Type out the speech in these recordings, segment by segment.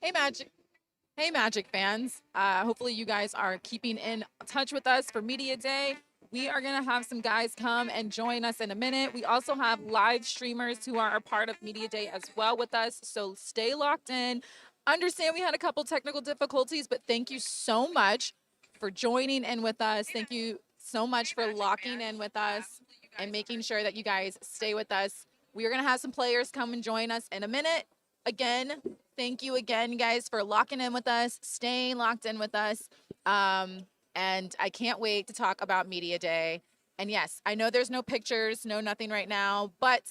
Hey, Magic. Hey, Magic fans. Hopefully, you guys are keeping in touch with us for Media Day. We are going to have some guys come and join us in a minute. We also have live streamers who are a part of Media Day as well with us. So stay locked in. Understand we had a couple technical difficulties, but thank you so much for joining in with us. Thank you so much for locking in with us and making sure that you guys stay with us. We are going to have some players come and join us in a minute. Again, thank you again, guys, for locking in with us, staying locked in with us. And I can't wait to talk about Media Day. And yes, I know there's no pictures, no nothing right now, but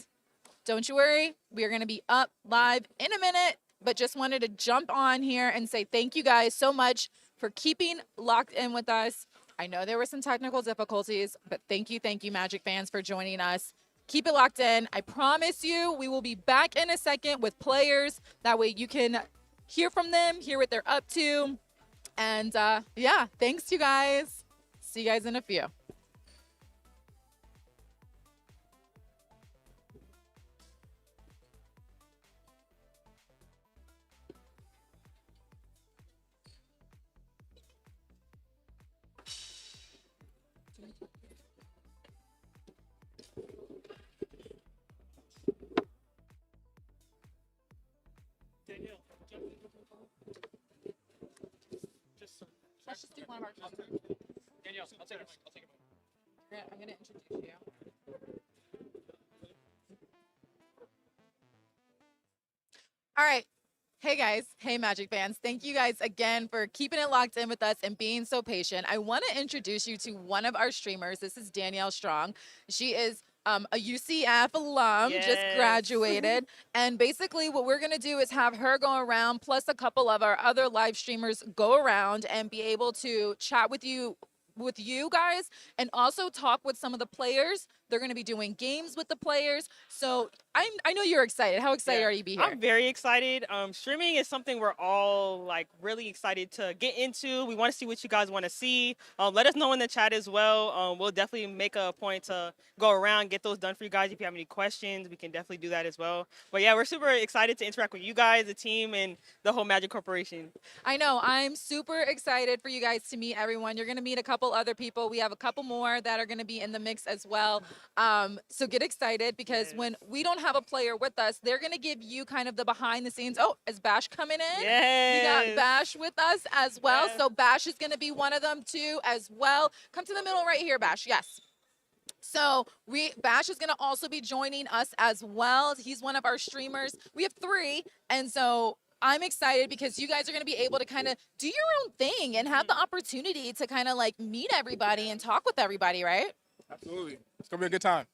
don't you worry. We are going to be up live in a minute, but just wanted to jump on here and say thank you guys so much for keeping locked in with us. I know there were some technical difficulties, but thank you, Magic fans, for joining us. Keep it locked in. I promise you we will be back in a second with players. That way you can hear from them, hear what they're up to. And yeah, thanks, you guys. See you guys in a few. Let's just do one of our Danielle, I'll take it. I'm going to introduce you. All right. Hey guys, hey Magic fans. Thank you guys again for keeping it locked in with us and being so patient. I want to introduce you to one of our streamers. This is Danielle Strong. She is a UCF alum, just graduated. And basically what we're going to do is have her go around, plus a couple of our other live streamers go around and be able to chat with you guys and also talk with some of the players. They're going to be doing games with the players. So I know you're excited. How excited are you to be here? I'm very excited. Streaming is something we're all like really excited to get into. We want to see what you guys want to see. Let us know in the chat as well. We'll definitely make a point to go around, get those done for you guys. If you have any questions, we can definitely do that as well. But yeah, we're super excited to interact with you guys, the team, and the whole Magic Corporation. I know. I'm super excited for you guys to meet everyone. You're going to meet a couple other people. We have a couple more that are going to be in the mix as well. So get excited because when we don't have a player with us, they're going to give you kind of the behind the scenes. Oh, is Bash coming in? Yes. We got Bash with us as well. Yes. So Bash is going to be one of them too as well. Come to the middle right here, Bash. Yes. So Bash is going to also be joining us as well. He's one of our streamers. We have 3. And so I'm excited because you guys are going to be able to kind of do your own thing and have the opportunity to kind of like meet everybody and talk with everybody, right? Absolutely. It's going to be a good time.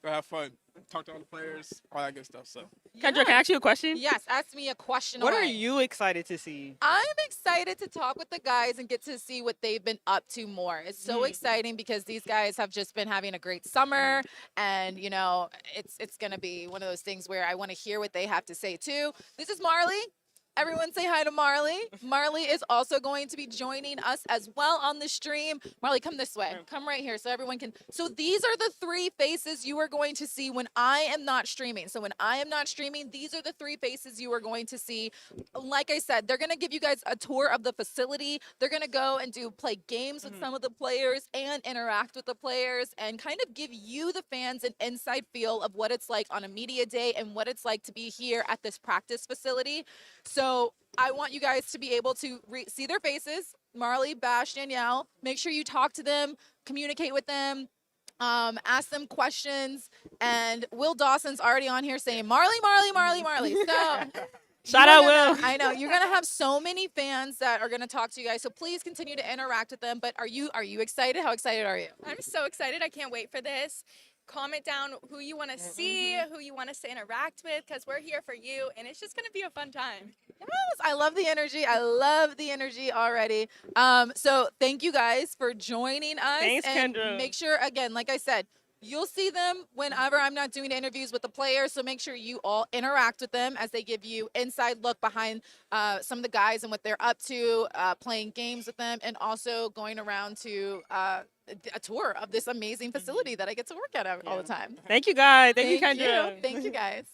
Gonna have fun. Talk to all the players, all that good stuff. So, Kendra, can I ask you a question? Yes, ask me a question. What away. are you excited to see? I'm excited to talk with the guys and get to see what they've been up to more. It's so exciting because these guys have just been having a great summer, and you know, it's gonna be one of those things where I want to hear what they have to say too. This is Marley. Everyone say hi to Marley. Marley is also going to be joining us as well on the stream. Marley, come this way. Come right here so everyone can. So these are the 3 faces you are going to see when I am not streaming. So when I am not streaming, these are the 3 faces you are going to see. Like I said, they're going to give you guys a tour of the facility. They're going to go and play games with some of the players and interact with the players and kind of give you, the fans, an inside feel of what it's like on a media day and what it's like to be here at this practice facility. So I want you guys to be able to see their faces, Marley, Bash, Danielle. Make sure you talk to them, communicate with them, ask them questions. And Will Dawson's already on here saying, Marley, Marley, Marley, Marley. So shout out, Will. I know you're gonna have so many fans that are gonna talk to you guys. So please continue to interact with them. But are you excited? How excited are you? I'm so excited. I can't wait for this. Comment down who you want to see, who you want us to interact with, because we're here for you, and it's just going to be a fun time. Yes, I love the energy. I love the energy already. So thank you guys for joining us. Thanks, and Kendra. Make sure, again, like I said, you'll see them whenever I'm not doing interviews with the players, so make sure you all interact with them as they give you inside look behind some of the guys and what they're up to, playing games with them, and also going around to a tour of this amazing facility that I get to work at all the time. Thank you, guys. Thank you, Kendra. Thank you, guys.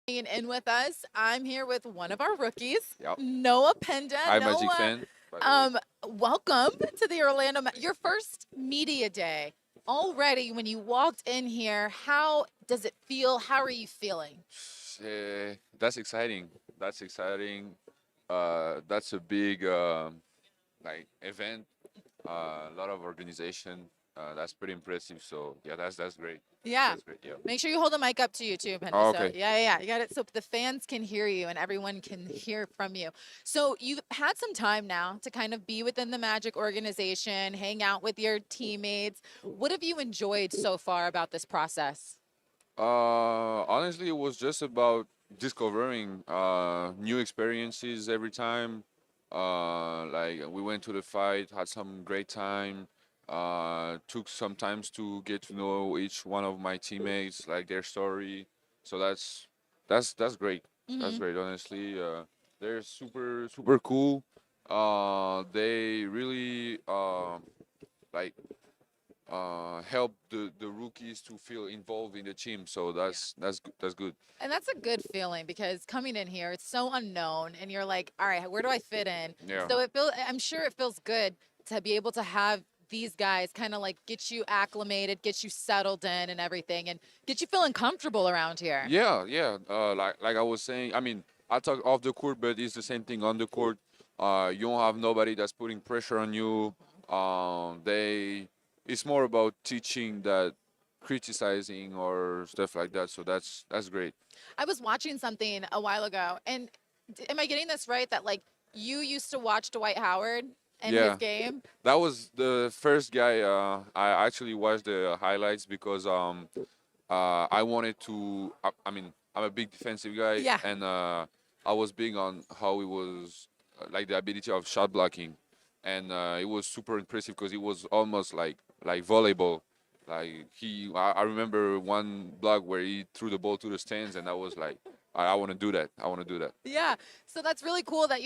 Being in with us, I'm here with one of our rookies, Yep. Noah Penda. Hi, Magic Noah, fan. by the way. welcome to the Orlando. Your first media day. Already, when you walked in here, how does it feel? How are you feeling? That's exciting. That's exciting. That's a big like event. A lot of organization. That's pretty impressive. So yeah, that's great. Yeah. That's great. Yeah. Make sure you hold the mic up to you too, Penda. Oh, So, okay. yeah. You got it. So the fans can hear you and everyone can hear from you. So you've had some time now to kind of be within the Magic organization, hang out with your teammates. What have you enjoyed so far about this process? Honestly, it was just about discovering new experiences every time. Like we went to the fight, had some great time. Took some times to get to know each one of my teammates, like their story. So that's great. That's Hmm. great. Honestly, they're super cool. They really like help the rookies to feel involved in the team. So that's good. And that's a good feeling because coming in here, it's so unknown, and you're like, all right, where do I fit in? Yeah. So I'm sure it feels good to be able to have these guys kind of like get you acclimated, get you settled in and everything, and get you feeling comfortable around here. Yeah. Like I was saying, I mean, I talk off the court, but it's the same thing on the court. You don't have nobody that's putting pressure on you. It's more about teaching that criticizing or stuff like that. So that's great. I was watching something a while ago, and am I getting this right that like you used to watch Dwight Howard and his Yeah. game? That was the first guy I actually watched the highlights because I wanted to. I mean, I'm a big defensive guy, Yeah. and I was big on how it was like the ability of shot blocking, and it was super impressive because it was almost like volleyball. Like I remember one block where he threw the ball to the stands, and I was like, I want to do that. I want to do that. Yeah. So that's really cool that,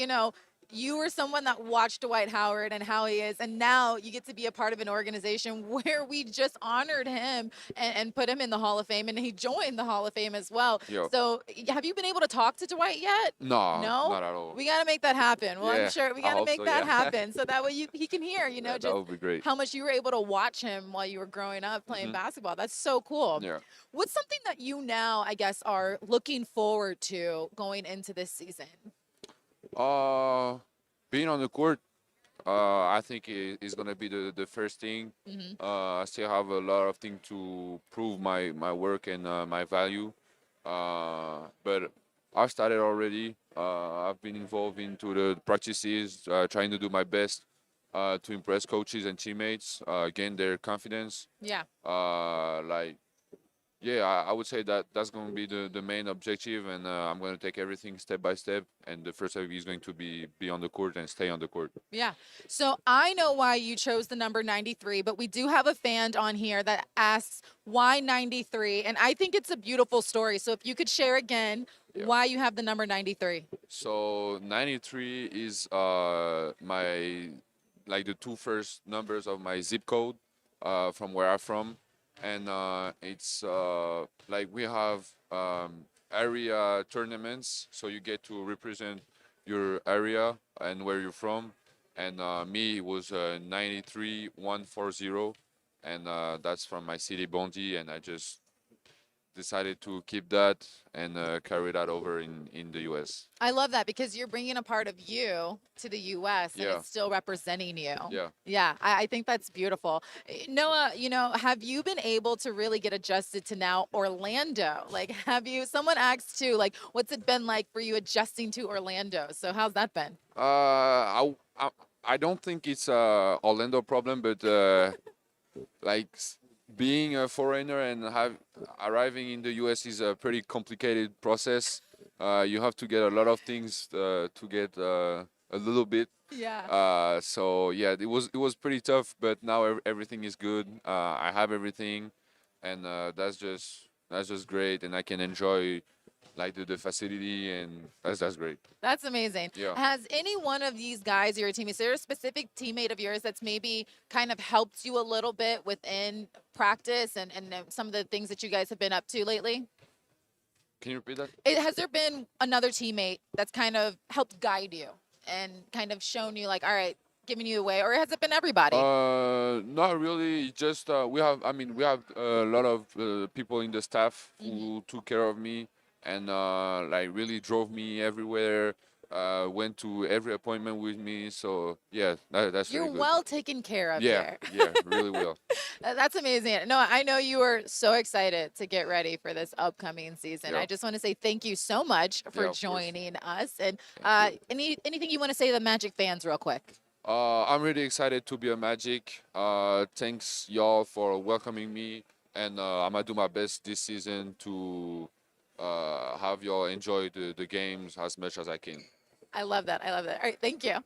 you were someone that watched Dwight Howard and how he is, and now you get to be a part of an organization where we just honored him and put him in the Hall of Fame, and he joined the Hall of Fame as well. Yeah. So have you been able to talk to Dwight yet? No, No? not at all. We got to make that happen. Well, I'm Yeah, sure we I got to hope make so, that yeah. happen so that way he can hear, Yeah, that just would be great. how much you were able to watch him while you were growing up playing Mhm. basketball. That's so cool. Yeah. What's something that you now, I guess, are looking forward to going into this season? Being on the court, I think is gonna be the first thing. Hmm. I still have a lot of things to prove my work and my value. But I've started already. I've been involved into the practices, trying to do my best to impress coaches and teammates, gain their confidence. Yeah. Like yeah, I would say that that's going to be the main objective, and I'm going to take everything step by step. And the first step is going to be on the court and stay on the court. Yeah. So I know why you chose the number 93, but we do have a fan on here that asks why 93. And I think it's a beautiful story. So if you could share again Yeah. why you have the number 93. So 93 is my like the two first numbers of my zip code from where I'm from, and it's like we have area tournaments, so you get to represent your area and where you're from. And me it was 93140, and that's from my city Bondi, and I just decided to keep that and carry that over in the U.S. I love that because you're bringing a part of you to the U.S. and Yeah. it's still representing you. Yeah. Yeah, I think that's beautiful. Noah, have you been able to really get adjusted to now Orlando? Like, someone asked too, like, what's it been like for you adjusting to Orlando? So how's that been? I don't think it's a Orlando problem, but like being a foreigner and arriving in the U.S. is a pretty complicated process. You have to get a lot of things to get a little bit. Yeah. So yeah, it was pretty tough, but now everything is good. I have everything, and that's just great, and I can enjoy like the facility, and that's great. That's amazing. Yeah. Has any one of these guys, your team, is there a specific teammate of yours that's maybe kind of helped you a little bit within practice and some of the things that you guys have been up to lately? Can you repeat that? Has there been another teammate that's kind of helped guide you and kind of shown you like, all right, giving you the way, or has it been everybody? Not really. Just we have a lot of people in the staff who took care of me and like really drove me everywhere. Went to every appointment with me. So yeah, that's You're really good. well taken care of Yeah, there. yeah, really well. That's amazing. No, I know you are so excited to get ready for this upcoming season. Yeah. I just want to say thank you so much for Yeah, of course. joining us. And Thank anything you want to say to the Magic fans real quick? I'm really excited to be a Magic. Thanks y'all for welcoming me, and I'm gonna do my best this season to have y'all enjoy the games as much as I can. I love that. I love that. All right, thank you.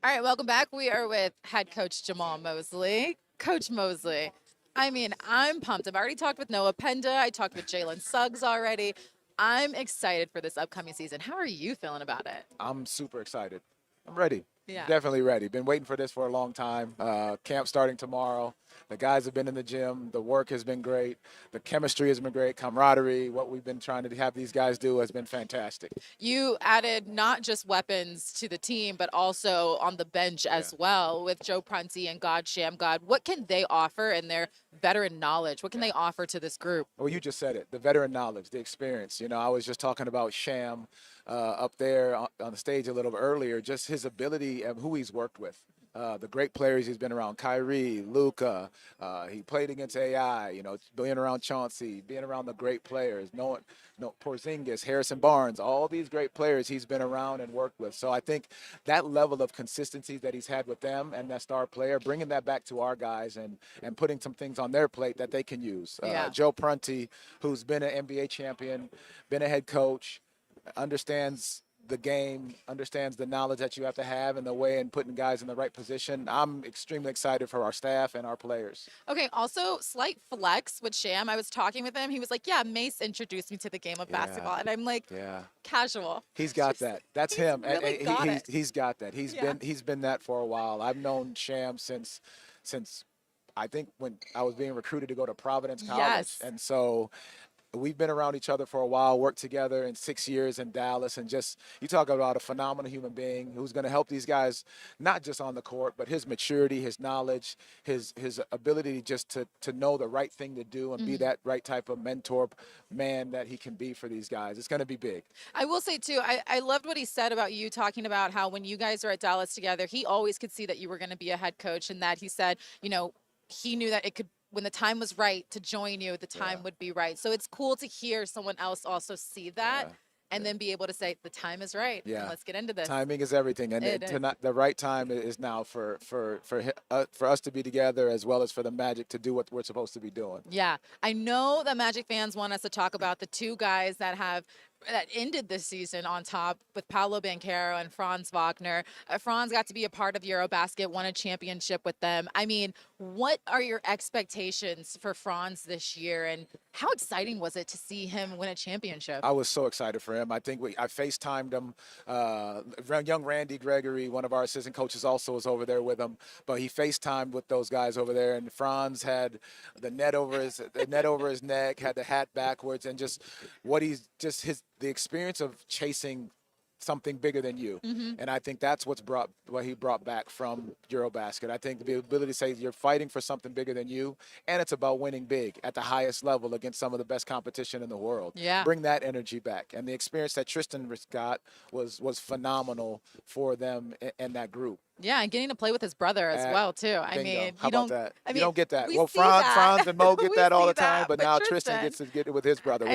All right, welcome back. We are with head coach Jamal Mosley. Coach Mosley, I mean, I'm pumped. I've already talked with Noah Penda. I talked with Jalen Suggs already. I'm excited for this upcoming season. How are you feeling about it? I'm super excited. I'm ready. Yeah. Definitely ready. Been waiting for this for a long time. Camp starting tomorrow. The guys have been in the gym. The work has been great. The chemistry has been great. Camaraderie, what we've been trying to have these guys do has been fantastic. You added not just weapons to the team, but also on the bench as well with Joe Prunty and God Shamgod. What can they offer in their veteran knowledge? What can they offer to this group? Well, you just said it. The veteran knowledge, the experience. You know, I was just talking about Sham up there on the stage a little earlier, just his ability and who he's worked with. The great players he's been around, Kyrie, Luca. He played against AI, you know, being around Chauncey, being around the great players, Porzingis, Harrison Barnes, all these great players he's been around and worked with. So I think that level of consistency that he's had with them and that star player, bringing that back to our guys and putting some things on their plate that they can use. Joe Prunty, who's been an NBA champion, been a head coach, understands the game, understands the knowledge that you have to have and the way in putting guys in the right position. I'm extremely excited for our staff and our players. Okay, also slight flex with Sham. I was talking with him. He was like, yeah, Mace introduced me to the game of basketball. And I'm like, casual. He's got that. That's him. Really and got it. He's got that. He's been that for a while. I've known Sham since I think when I was being recruited to go to Providence College. Yes. And so we've been around each other for a while, worked together in 6 years in Dallas, and just you talk about a phenomenal human being who's going to help these guys, not just on the court, but his maturity, his knowledge, his ability just to know the right thing to do and be that right type of mentor man that he can be for these guys. It's going to be big. I will say, too, I loved what he said about you talking about how when you guys were at Dallas together, he always could see that you were going to be a head coach and that he said, you know, he knew that it could, when the time was right to join you, the time would be right. So it's cool to hear someone else also see that and then be able to say the time is right. Yeah. And let's get into this. Timing is everything, and the right time is now for us to be together as well as for the Magic to do what we're supposed to be doing. Yeah, I know that Magic fans want us to talk about the two guys that ended this season on top with Paolo Banchero and Franz Wagner. Franz got to be a part of Eurobasket, won a championship with them. I mean, what are your expectations for Franz this year, and how exciting was it to see him win a championship? I was so excited for him. I think I FaceTimed him. Young Randy Gregory, one of our assistant coaches, also was over there with him. But he FaceTimed with those guys over there, and Franz had the net over his neck, had the hat backwards, and just the experience of chasing something bigger than you. And I think that's what he brought back from Eurobasket. I think the ability to say you're fighting for something bigger than you, and it's about winning big at the highest level against some of the best competition in the world. Yeah. Bring that energy back. And the experience that Tristan got was phenomenal for them and that group. Yeah, and getting to play with his brother as well too. I Bingo. mean, How about that? I mean, you don't get that. we Well, see that. Franz and Mo get We that all see the time, that, but now Tristan gets to get it with his brother,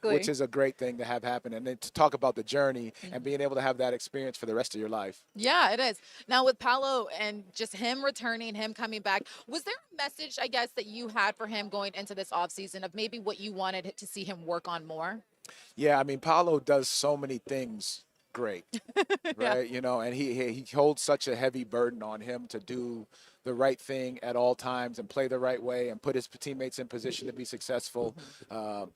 which is a great thing to have happen. And then to talk about the journey and being able to have that experience for the rest of your life. Yeah, it is. Now with Paolo and just him returning, him coming back, was there a message, I guess, that you had for him going into this offseason of maybe what you wanted to see him work on more? Yeah, I mean, Paolo does so many things great, right? You know, and he holds such a heavy burden on him to do the right thing at all times and play the right way and put his teammates in position to be successful.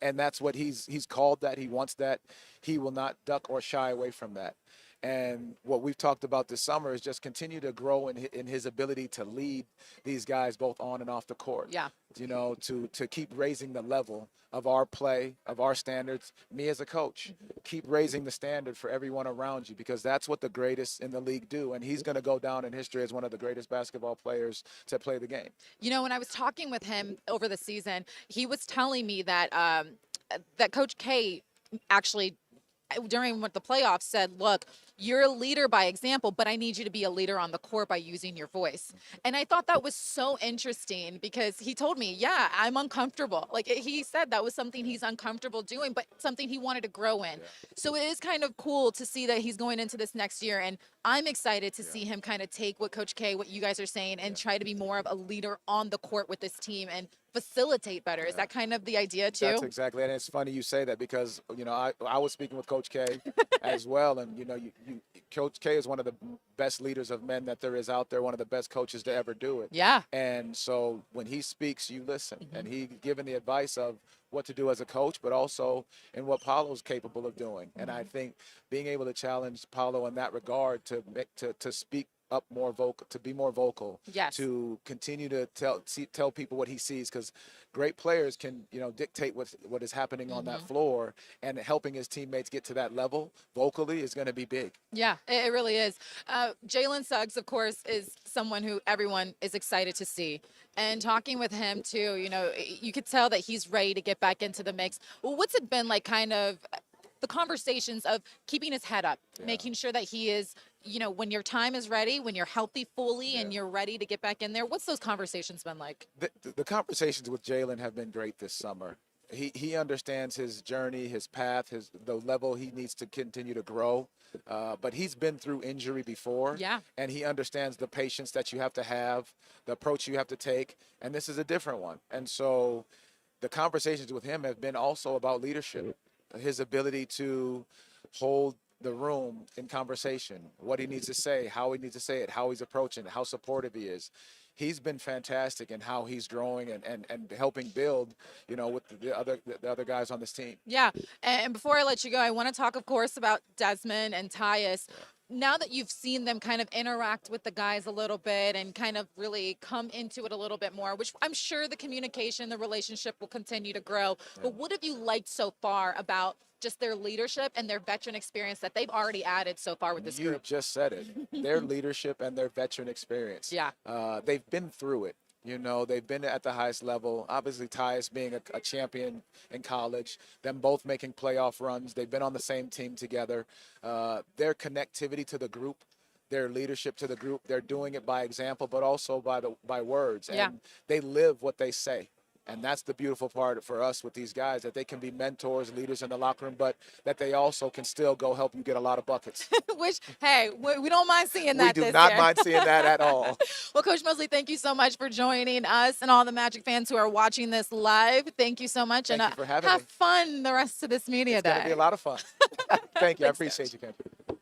And that's what he's called that. He wants that. He will not duck or shy away from that. And what we've talked about this summer is just continue to grow in his ability to lead these guys both on and off the court. Yeah. You know, to keep raising the level of our play, of our standards. Me as a coach, keep raising the standard for everyone around you, because that's what the greatest in the league do. And he's going to go down in history as one of the greatest basketball players to play the game. You know, when I was talking with him over the season, he was telling me that that Coach K actually during the playoffs said, look, you're a leader by example, but I need you to be a leader on the court by using your voice. And I thought that was so interesting because he told me, yeah, I'm uncomfortable. Like he said that was something he's uncomfortable doing, but something he wanted to grow in. So it is kind of cool to see that he's going into this next year. And I'm excited to see him kind of take what Coach K, what you guys are saying, and try to be more of a leader on the court with this team and facilitate better. Is Yeah. that kind of the idea too? That's exactly, and it's funny you say that because I was speaking with Coach K as well, and Coach K is one of the best leaders of men that there is out there, one of the best coaches to ever do it. Yeah. And so when he speaks, you listen, and he given the advice of what to do as a coach, but also in what Paulo's capable of doing. And I think being able to challenge Paulo in that regard to speak up more vocal, to be more vocal, Yes. to continue to tell people what he sees, because great players can dictate what is happening on that floor, and helping his teammates get to that level vocally is going to be big. Yeah, it really is. Jalen Suggs, of course, is someone who everyone is excited to see. And talking with him too, you could tell that he's ready to get back into the mix. Well, what's it been like, kind of the conversations of keeping his head up, making sure that he is, when your time is ready, when you're healthy fully and you're ready to get back in there? What's those conversations been like? The conversations with Jalen have been great this summer. He understands his journey, his path, the level he needs to continue to grow. But he's been through injury before. Yeah. And he understands the patience that you have to have, the approach you have to take. And this is a different one. And so the conversations with him have been also about leadership, his ability to hold the room in conversation, what he needs to say, how he needs to say it, how he's approaching it, how supportive he is. He's been fantastic in how he's growing and helping build, with the other guys on this team. Yeah. And before I let you go, I want to talk, of course, about Desmond and Tyus. Now that you've seen them kind of interact with the guys a little bit and kind of really come into it a little bit more, which I'm sure the communication, the relationship will continue to grow. But what have you liked so far about just their leadership and their veteran experience that they've already added so far with this You group? just said it. Their leadership and their veteran experience. Yeah. They've been through it. They've been at the highest level. Obviously, Tyus being a champion in college, them both making playoff runs. They've been on the same team together. Their connectivity to the group, their leadership to the group, they're doing it by example, but also by words. Yeah. And they live what they say. And that's the beautiful part for us with these guys, that they can be mentors, leaders in the locker room, but that they also can still go help you get a lot of buckets. Which, hey, we don't mind seeing that. We do this not year. mind seeing that at all. Well, Coach Mosley, thank you so much for joining us and all the Magic fans who are watching this live. Thank you so much. Thank and you for having have me. fun the rest of this media It's day. going to be a lot of fun. Thank you. I Thanks, appreciate you, Kendra.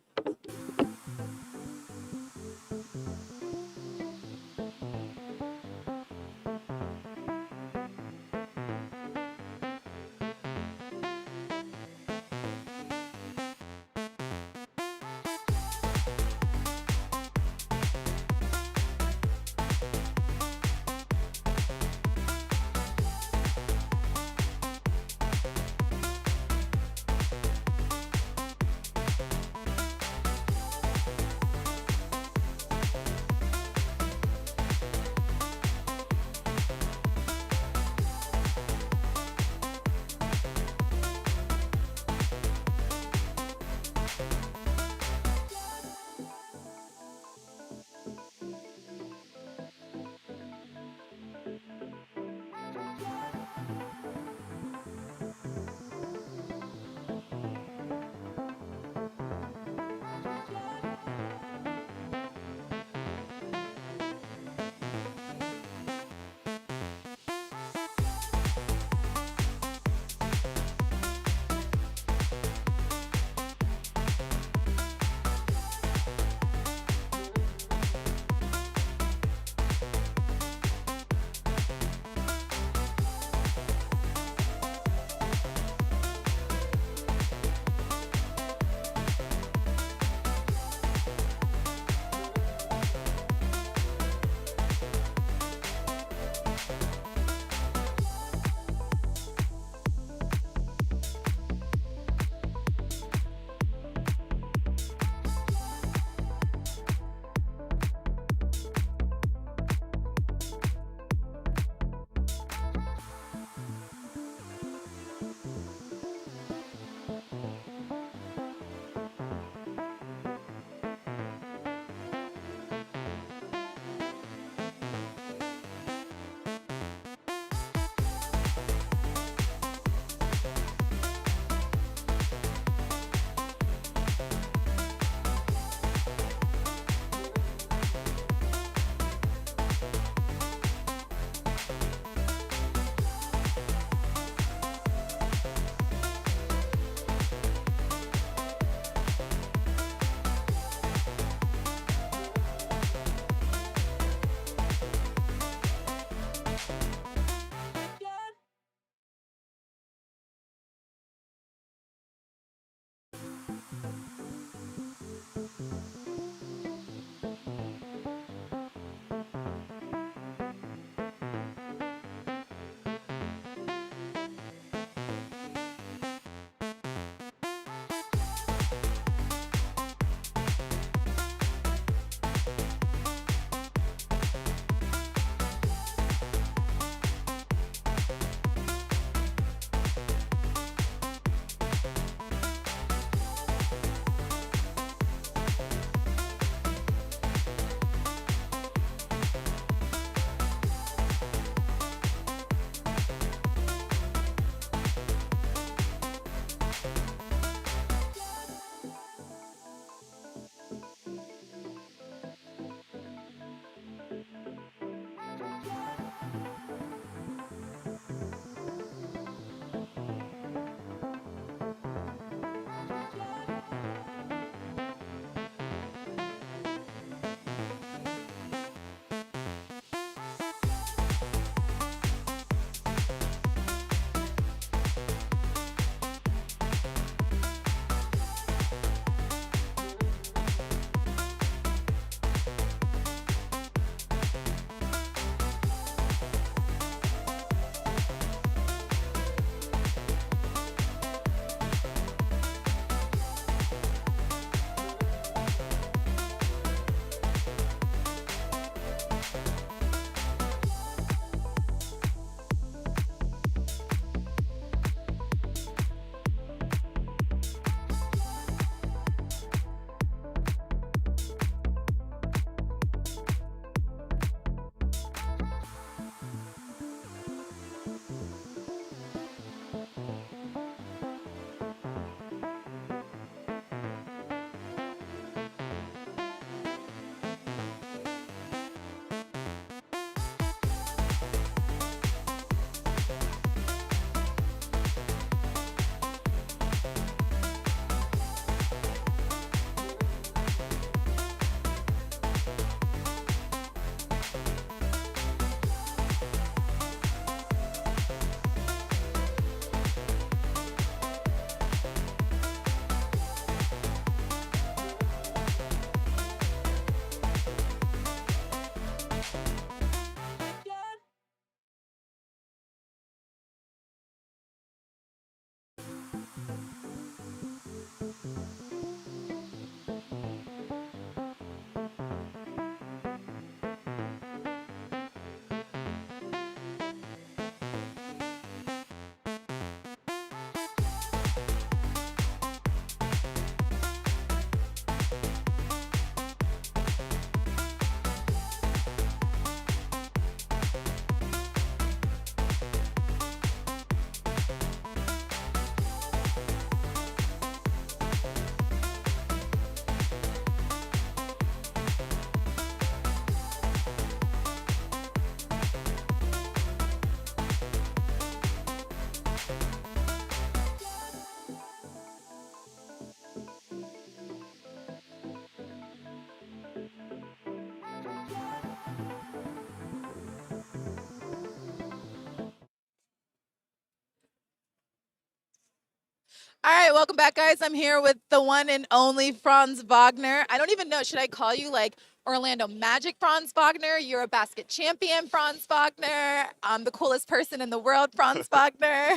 All right, welcome back, guys. I'm here with the one and only Franz Wagner. I don't even know, should I call you like Orlando Magic Franz Wagner? You're a basket champion, Franz Wagner. I'm the coolest person in the world, Franz Wagner.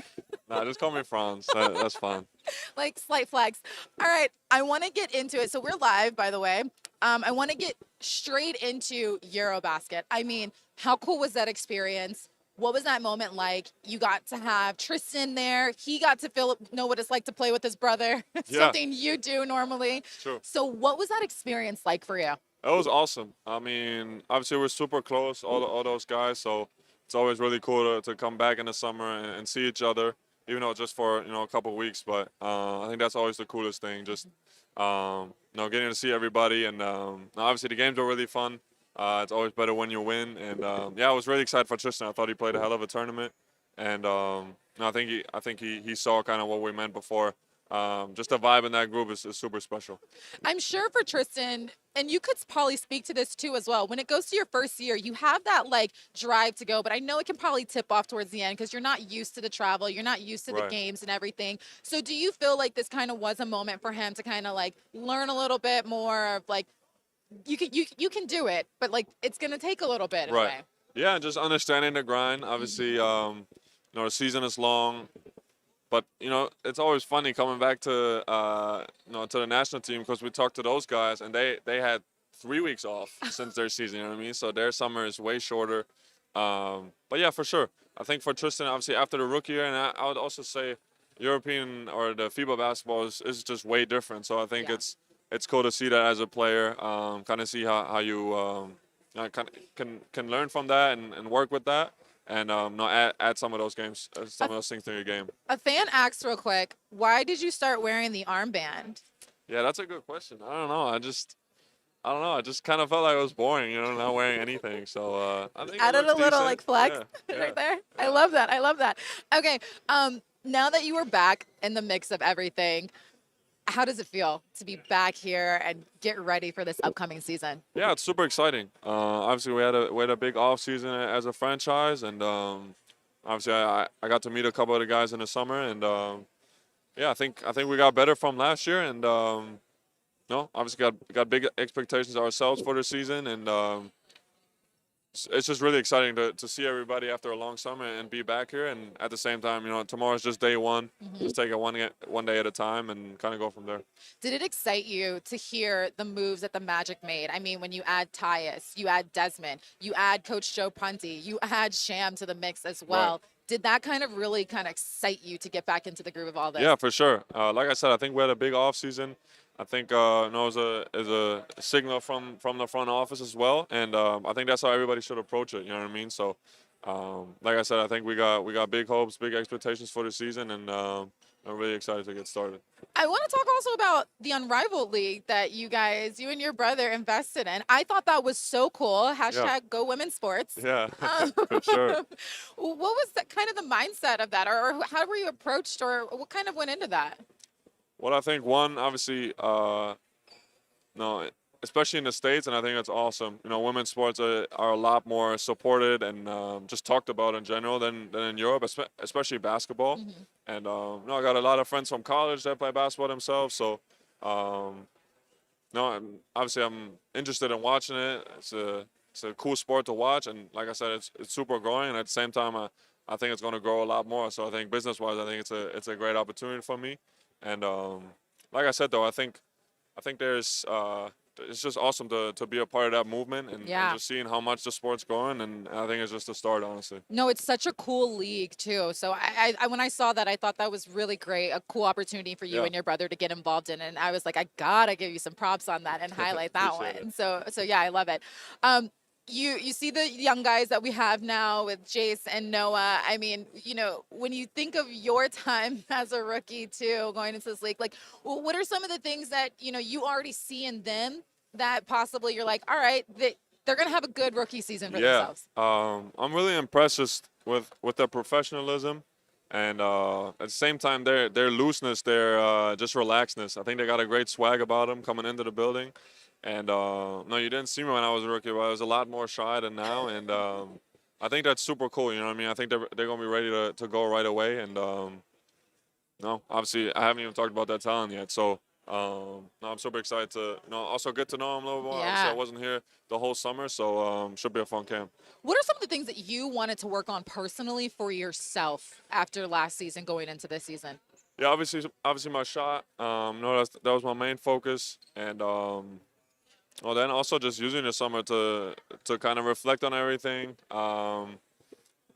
Nah, just call me Franz. That's fine. Like slight flags. All right, I want to get into it. So we're live, by the way. I want to get straight into Eurobasket. I mean, how cool was that experience? What was that moment like? You got to have Tristan there. He got to know what it's like to play with his brother. Yeah. Something you do normally. True. So what was that experience like for you? It was awesome. I mean, obviously we're super close, all those guys. So it's always really cool to come back in the summer and see each other, even though just for a couple of weeks. But I think that's always the coolest thing, just getting to see everybody. And obviously the games are really fun. It's always better when you win. And yeah, I was really excited for Tristan. I thought he played a hell of a tournament. And I think he saw kind of what we meant before. Just the vibe in that group is super special. I'm sure for Tristan, and you could probably speak to this too as well. When it goes to your first year, you have that like drive to go, but I know it can probably tip off towards the end because you're not used to the travel, you're not used to the Right. games and everything. So do you feel like this kind of was a moment for him to kind of like learn a little bit more of like you can do it, but like it's gonna take a little bit in a Right. way. Yeah, just understanding the grind. Obviously, the season is long, but it's always funny coming back to to the national team because we talked to those guys and they had 3 weeks off since their season. You know what I mean? So their summer is way shorter. But yeah, for sure. I think for Tristan, obviously after the rookie year, and I would also say European or the FIBA basketball is just way different. So I think Yeah. it's cool to see that as a player. Kind of see how you can learn from that and work with that. And add some of those games, some of those things to your game. A fan asked real quick, why did you start wearing the armband? Yeah, that's a good question. I don't know. I don't know. I just kind of felt like it was boring, not wearing anything. So I think it Added a looks little decent. like flex Yeah, right yeah. there. I love that. I love that. Okay. Now that you were back in the mix of everything, how does it feel to be back here and get ready for this upcoming season? Yeah, it's super exciting. Obviously, we had a big off season as a franchise, and obviously I got to meet a couple of the guys in the summer, and yeah, I think we got better from last year, and no, obviously got big expectations ourselves for the season, and it's just really exciting to see everybody after a long summer and be back here. And at the same time, tomorrow's just day one. Just take it one day at a time and kind of go from there. Did it excite you to hear the moves that the Magic made? I mean, when you add Tyus, you add Desmond, you add Coach Joe Prunty, you add Sham to the mix as well. Right. Did that kind of really kind of excite you to get back into the groove of all this? Yeah, for sure. Like I said, I think we had a big off season. I think it was a signal from the front office as well, and I think that's how everybody should approach it. You know what I mean? So, like I said, I think we got big hopes, big expectations for the season, and I'm really excited to get started. I want to talk also about the Unrivaled League that you and your brother invested in. I thought that was so cool. # Go Women's Sports. Yeah, Um, for sure. What was that kind of the mindset of that, or how were you approached, or what kind of went into that? Well, I think one, obviously, no, especially in the States, and I think that's awesome. Women's sports are a lot more supported and just talked about in general than in Europe, especially basketball. And I got a lot of friends from college that play basketball themselves. So, obviously I'm interested in watching it. It's a cool sport to watch, and like I said, it's super growing. And at the same time, I think it's going to grow a lot more. So I think business-wise, I think it's a great opportunity for me. And like I said, though, I think there's it's just awesome to be a part of that movement and just seeing how much the sport's growing. And I think it's just a start, honestly. No, it's such a cool league too. So I when I saw that, I thought that was really great, a cool opportunity for you Yeah. and your brother to get involved in. And I was like, I gotta give you some props on that and highlight that Appreciate one. it. So yeah, I love it. You see the young guys that we have now with Jace and Noah. I mean, when you think of your time as a rookie too, going into this league, like, what are some of the things that you already see in them that possibly you're like, all right, they're gonna have a good rookie season for Yeah, themselves? I'm really impressed just with their professionalism, and at the same time their looseness, their just relaxedness. I think they got a great swag about them coming into the building. And no, you didn't see me when I was a rookie, but I was a lot more shy than now. And I think that's super cool. You know what I mean? I think they're gonna be ready to go right away. And No, obviously I haven't even talked about that talent yet. So no, I'm super excited to also get to know him a little more. Obviously, I Yeah. wasn't here the whole summer, so should be a fun camp. What are some of the things that you wanted to work on personally for yourself after last season going into this season? Yeah, obviously my shot. No, that was my main focus, and well, then also just using the summer to kind of reflect on everything.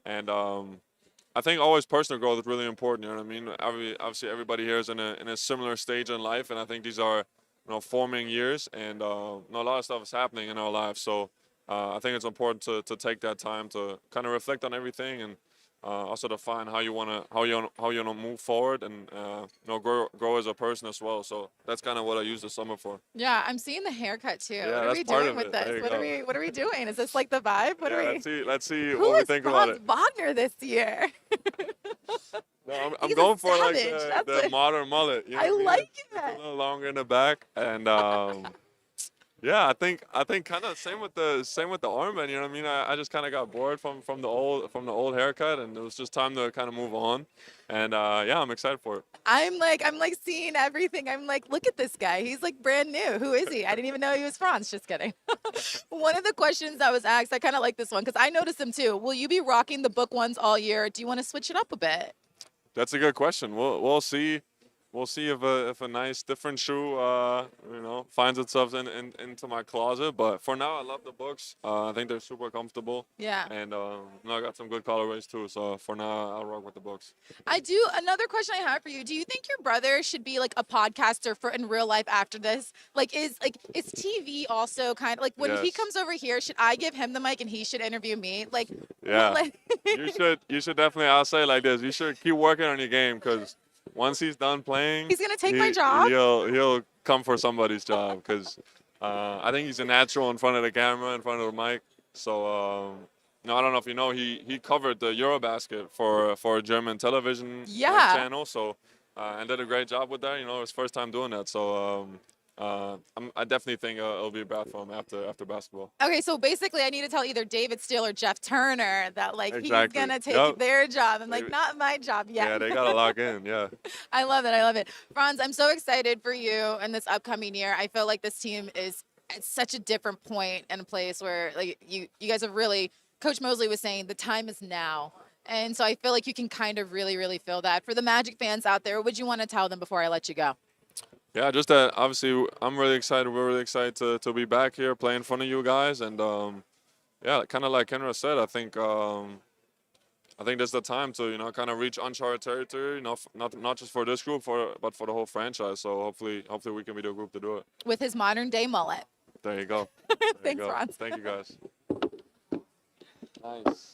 And I think always personal growth is really important. You know what I mean? Obviously, everybody here is in a similar stage in life, and I think these are forming years, and a lot of stuff is happening in our lives. So I think it's important to take that time to kind of reflect on everything and also define how you wanna move forward and grow as a person as well. So that's kind of what I use the summer for. Yeah, I'm seeing the haircut too. Yeah, What are that's we part doing of with it. There this? you What are go. we doing? Is this like the vibe? What Yeah, are we? let's see Who what we is think about Franz it. Wagner this year? No, I'm He's a going for like savage. That's the what- modern mullet. You know I what I mean? like It's it. a little longer in the back, and yeah, I think kind of same with the armband. You know what I mean? I just kind of got bored from the old haircut, and it was just time to kind of move on. And yeah, I'm excited for it. I'm like seeing everything. I'm like, look at this guy. He's like brand new. Who is he? I didn't even know he was Franz. Just kidding. One of the questions that was asked, I kind of like this one because I noticed him too. Will you be rocking the book ones all year? Do you want to switch it up a bit? That's a good question. We'll see. We'll see if a nice different shoe finds itself into my closet. But for now, I love the books. I think they're super comfortable. Yeah. And I got some good colorways too. So for now, I'll rock with the books. I do. Another question I have for you. Do you think your brother should be like a podcaster for in real life after this? Is TV also kind of like when he Yes. comes over here, should I give him the mic and he should interview me? Like, Yeah. like- You should definitely. I'll say it like this: you should keep working on your game because once he's done playing, He's gonna take my job? He'll come for somebody's job because I think he's a natural in front of the camera, in front of the mic. So I don't know if you know, he covered the Eurobasket for a German television Yeah. channel. So and did a great job with that. His first time doing that. So I definitely think it'll be bad for him after basketball. Okay, so basically, I need to tell either David Steele or Jeff Turner that like he's Exactly. gonna take Yep. their job. I'm like, They- not my job yet. Yeah, they gotta lock in. Yeah. I love it. I love it. Franz, I'm so excited for you in this upcoming year. I feel like this team is at such a different point and a place where like you guys have really, Coach Mosley was saying the time is now. And so I feel like you can kind of really, really feel that. For the Magic fans out there, what would you want to tell them before I let you go? Yeah, just that obviously I'm really excited. We're really excited to be back here, play in front of you guys. And yeah, kind of like Kendra said, I think this is the time to, kind of reach uncharted territory, not just for this group, but for the whole franchise. So hopefully we can be the group to do it. With his modern day mullet. There you go. There you Thanks, go. Franz. Thank you, guys. Nice.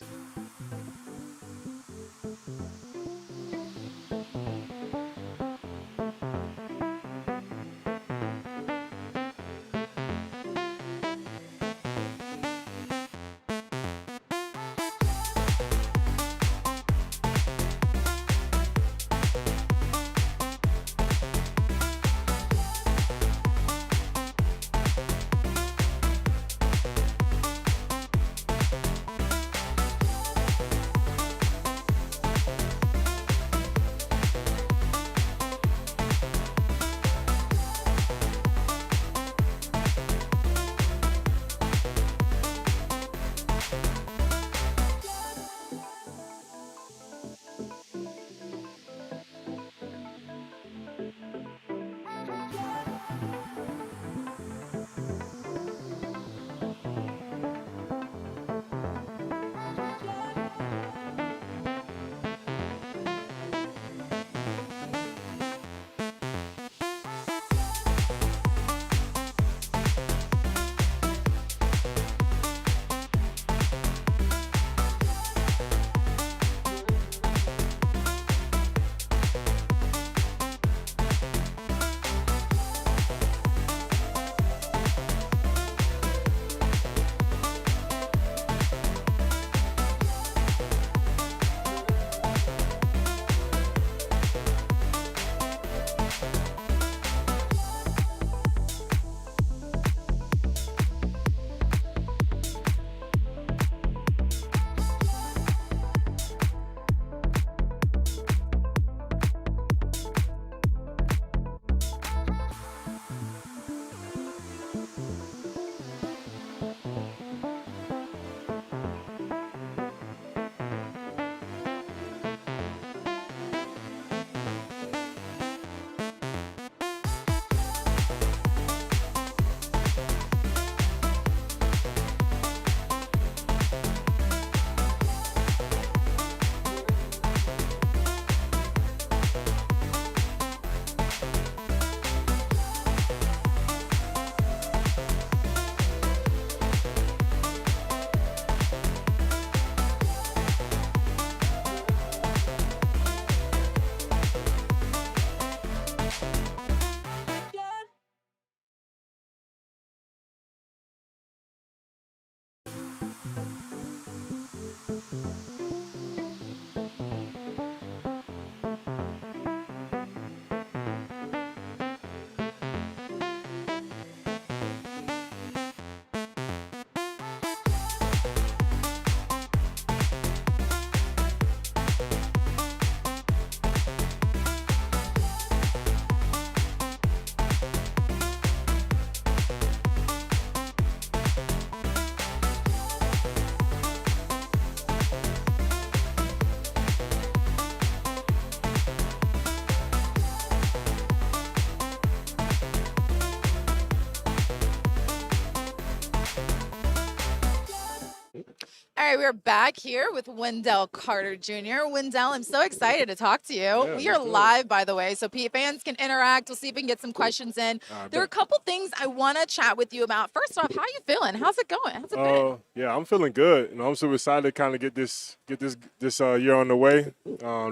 All right, we're back here with Wendell Carter Jr. Wendell, I'm so excited to talk to you. Yeah, We are let's do it. live, by the way, so fans can interact. We'll see if we can get some questions in. There are a couple things I want to chat with you about. First off, how are you feeling? How's it going? How's it been? Yeah, I'm feeling good. I'm super excited to kind of get this year on the way.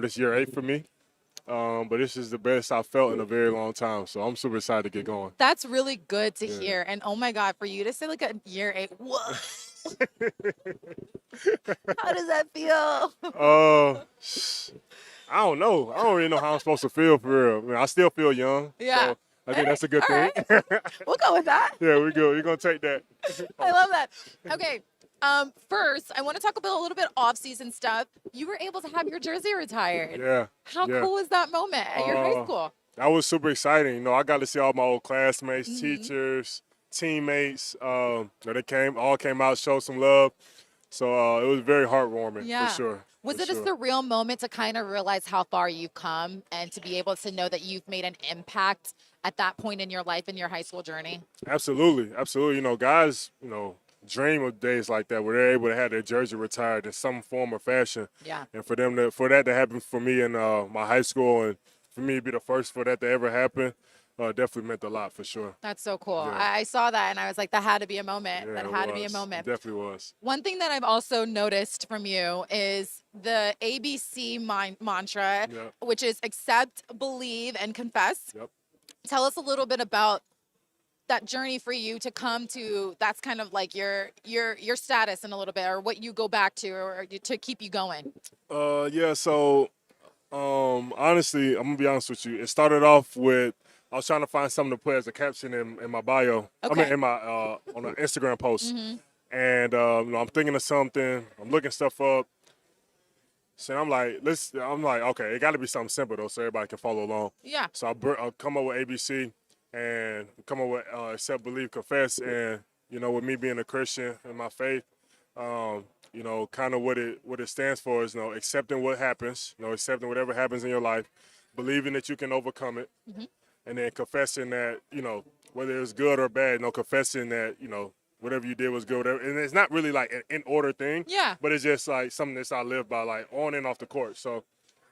This year 8 for me. But this is the best I've felt in a very long time. So I'm super excited to get going. That's really good to hear. And oh my God, for you to say like a year 8, what? How does that feel? I don't know. I don't really know how I'm supposed to feel for real. I mean, I still feel young. Yeah. So I think that's a good All thing. right. We'll go with that. Yeah, we good. We're gonna take that. I love that. Okay. First, I want to talk about a little bit off-season stuff. You were able to have your jersey retired. Yeah. How yeah. cool was that moment at your high school? That was super exciting. I got to see all my old classmates, teachers, teammates. They came out, showed some love. So it was very heartwarming Yeah. for sure. Was for it a sure. surreal moment to kind of realize how far you've come and to be able to know that you've made an impact at that point in your life in your high school journey? Absolutely, absolutely. Guys, dream of days like that where they're able to have their jersey retired in some form or fashion. Yeah. And for that to happen for me in my high school, and for me to be the first for that to ever happen, definitely meant a lot for sure. That's so cool. Yeah. I saw that and I was like, that had to be a moment. Yeah, that it had to be a was. moment. It definitely was. One thing that I've also noticed from you is the ABC mantra, Yeah. which is accept, believe, and confess. Yep. Tell us a little bit about that journey for you to come to. That's kind of like your status in a little bit, or what you go back to, or to keep you going. Yeah. So, honestly, I'm gonna be honest with you. It started off with I was trying to find something to put as a caption in my bio. Okay. I mean, in my on an Instagram post. And I'm thinking of something. I'm looking stuff up. So I'm like, okay, it got to be something simple though, so everybody can follow along. Yeah. So I'll come up with ABC and come up with accept, believe, confess, and with me being a Christian in my faith, kind of what it stands for is accepting what happens, accepting whatever happens in your life, believing that you can overcome it, and then confessing that whether it's good or bad, confessing that whatever you did was good. And it's not really like an in order thing. Yeah. But it's just like something that's I live by, like on and off the court. So,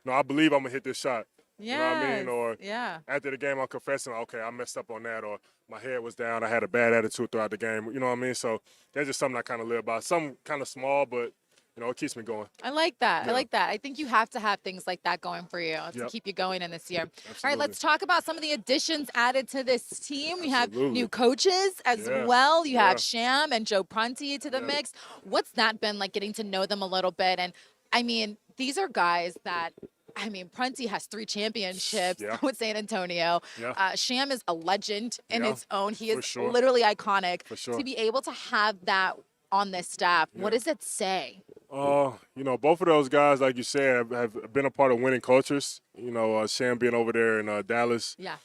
I believe I'm gonna hit this shot. Yeah. You know what I mean? Or yeah. after the game, I'm confessing, okay, I messed up on that, or my head was down, I had a bad attitude throughout the game. You know what I mean? So that's just something I kind of live by. Something kind of small, but it keeps me going. I like that. Yeah. I like that. I think you have to have things like that going for you to Yep. keep you going in this year. All Absolutely. right, let's talk about some of the additions added to this team. We have Absolutely. new coaches as Yeah. well. You have Yeah. Sham and Joe Prunty to the Yeah. mix. What's that been like, getting to know them a little bit? And I mean, these are guys that, Prunty has 3 championships Yeah. with San Antonio. Yeah. Sham is a legend in Yeah, its own. He for is sure. literally iconic. For sure. To be able to have that on this staff, what Yeah. does it say? Both of those guys, like you said, have been a part of winning cultures. Sham being over there in Dallas. Yeah.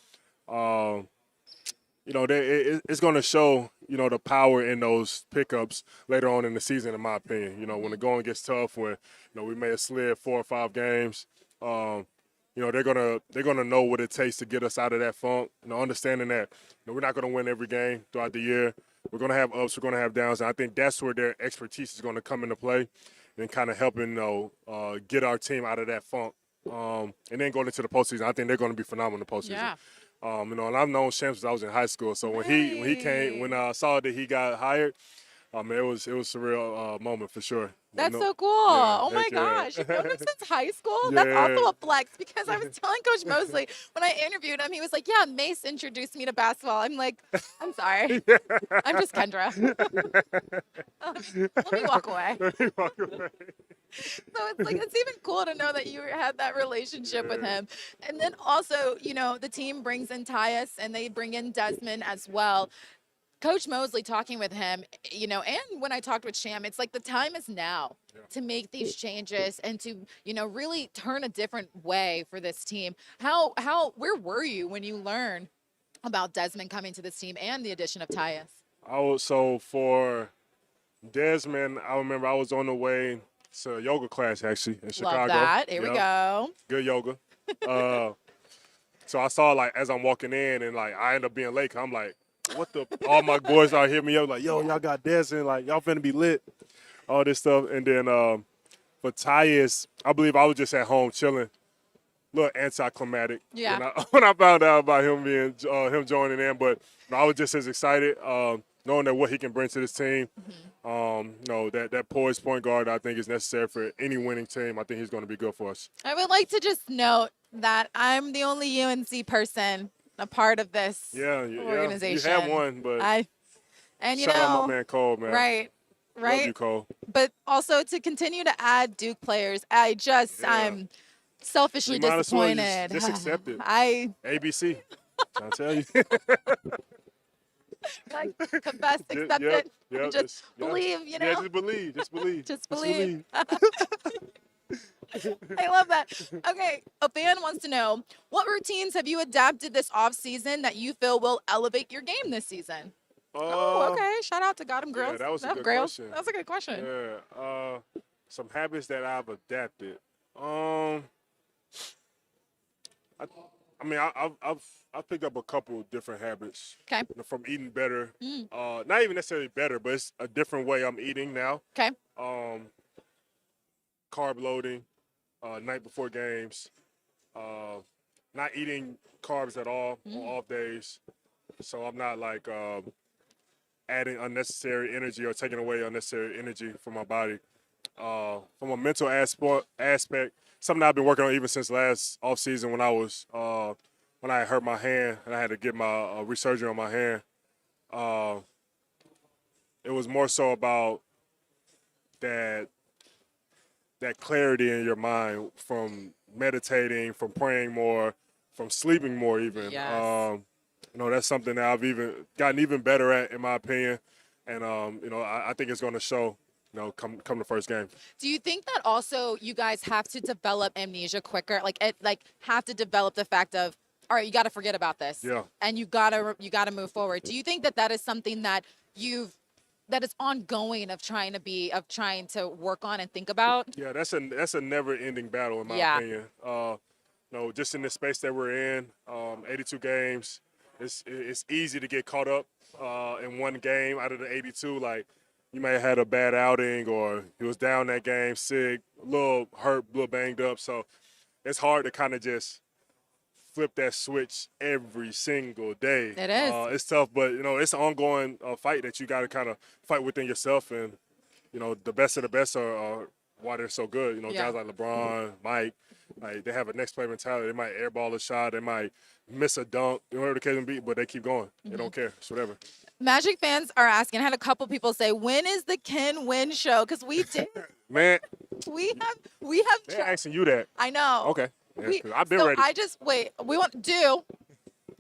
It's going to show, the power in those pickups later on in the season, in my opinion. When the going gets tough, when, we may have slid 4 or 5 games, they're gonna know what it takes to get us out of that funk. Understanding that we're not gonna win every game throughout the year. We're gonna have ups, we're gonna have downs, and I think that's where their expertise is gonna come into play, and kind of helping get our team out of that funk. And then going into the postseason, I think they're gonna be phenomenal in the postseason. Yeah. And I've known Sham since I was in high school. So when he came, when I saw that he got hired, it was a surreal moment for sure. That's so cool. yeah, Oh my heck yeah. gosh. You've known him since high school? That's also Yeah. a flex, because I was telling Coach Mosley when I interviewed him, he was like, yeah, Mace introduced me to basketball. I'm like, I'm sorry. I'm just Kendra. Let me walk away. So it's like, it's even cool to know that you had that relationship with him. And then also, the team brings in Tyus and they bring in Desmond as well. Coach Mosley, talking with him, and when I talked with Sham, it's like the time is now to make these changes and to, really turn a different way for this team. Where were you when you learned about Desmond coming to this team and the addition of Tyus? So for Desmond, I remember I was on the way to a yoga class actually in Chicago. Love that. Here we go. Good yoga. So I saw, like, as I'm walking in, and like I end up being late. I'm like, what the? All my boys are hitting me up like, yo, y'all got Desmond, like y'all finna be lit. all this stuff. And then for Tyus, I believe I was just at home chilling, a little anticlimactic Yeah. when I found out about him being him joining in. But I was just as excited, knowing that what he can bring to this team. That poised point guard I think is necessary for any winning team. I think he's going to be good for us. I would like to just note that I'm the only UNC person a part of this organization. You have one, but and you shout out know, my man Cole, man. right. Love you, Cole. But also to continue to add Duke players, I'm selfishly You might as well disappointed. just accept it. ABC. Trying to tell you. Like, confess, accept Yep, it, yep, and just believe, you know? Yeah, just believe. Just believe. Just believe. I love that. Okay, a fan wants to know, what routines have you adapted this off season that you feel will elevate your game this season? Okay. Shout out to Got 'em Grills. that was a good Grills. question. That's a good question. Yeah. Some habits that I've adapted. I've picked up a couple different habits. Okay. From eating better. Not even necessarily better, but it's a different way I'm eating now. Okay. Carb loading, night before games. Not eating carbs at all on off days. So I'm not like adding unnecessary energy or taking away unnecessary energy from my body. From a mental aspect, something I've been working on even since last off season when I hurt my hand and I had to get my resurgery on my hand. It was more so about that clarity in your mind from meditating, from praying more, from sleeping more even. Yes. That's something that I've gotten even better at, in my opinion. And, I think it's going to show, come the first game. Do you think that also you guys have to develop amnesia quicker? Have to develop the fact of, all right, you got to forget about this. Yeah. And you gotta move forward. Do you think that is something that that is ongoing of trying to work on and think about? Yeah, that's a never-ending battle, in my opinion. Just in the space that we're in, 82 games, it's easy to get caught up in one game out of the 82. Like, you may have had a bad outing, or he was down that game, sick, a little hurt, a little banged up. So it's hard to kind of just flip that switch every single day. It is. It's tough, but it's an ongoing fight that you got to kind of fight within yourself. And the best of the best are why they're so good. Guys like LeBron, Mike, like, they have a next play mentality. They might airball a shot, they might miss a dunk, whatever the case may be, but they keep going. They don't care. It's whatever. Magic fans are asking. I had a couple people say, when is the Ken Win show? Because we did. Man, we have. they're asking you that. I know. Okay. Yeah, 'cause I've been ready.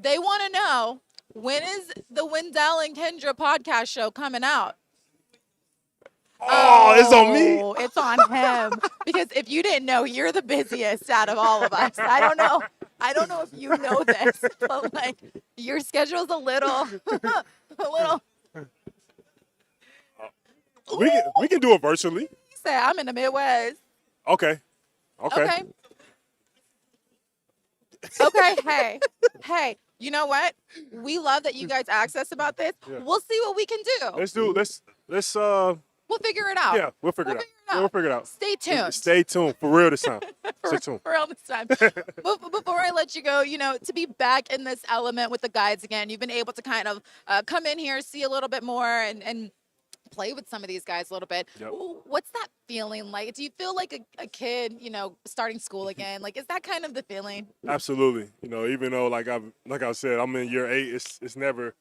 They want to know, when is the Wendell and Kendra podcast show coming out? Oh, it's on me. It's on him. Because if you didn't know, you're the busiest out of all of us. I don't know if you know this, but like, your schedule's a little. We can do it virtually. You say I'm in the Midwest. Okay. Okay. Hey. You know what? We love that you guys asked us about this. Yeah. We'll see what we can do. Let's We'll figure it out. yeah, we'll figure it out. Yeah, we'll figure it out. Stay tuned. Stay tuned for real this time. Stay tuned. For real this time. Before I let you go, to be back in this element with the guides again, you've been able to kind of come in here, see a little bit more, and play with some of these guys a little bit. Yep. What's that feeling like? Do you feel like a kid, starting school again? Like, is that kind of the feeling? Absolutely. Even though like I said, I'm in year 8, it's never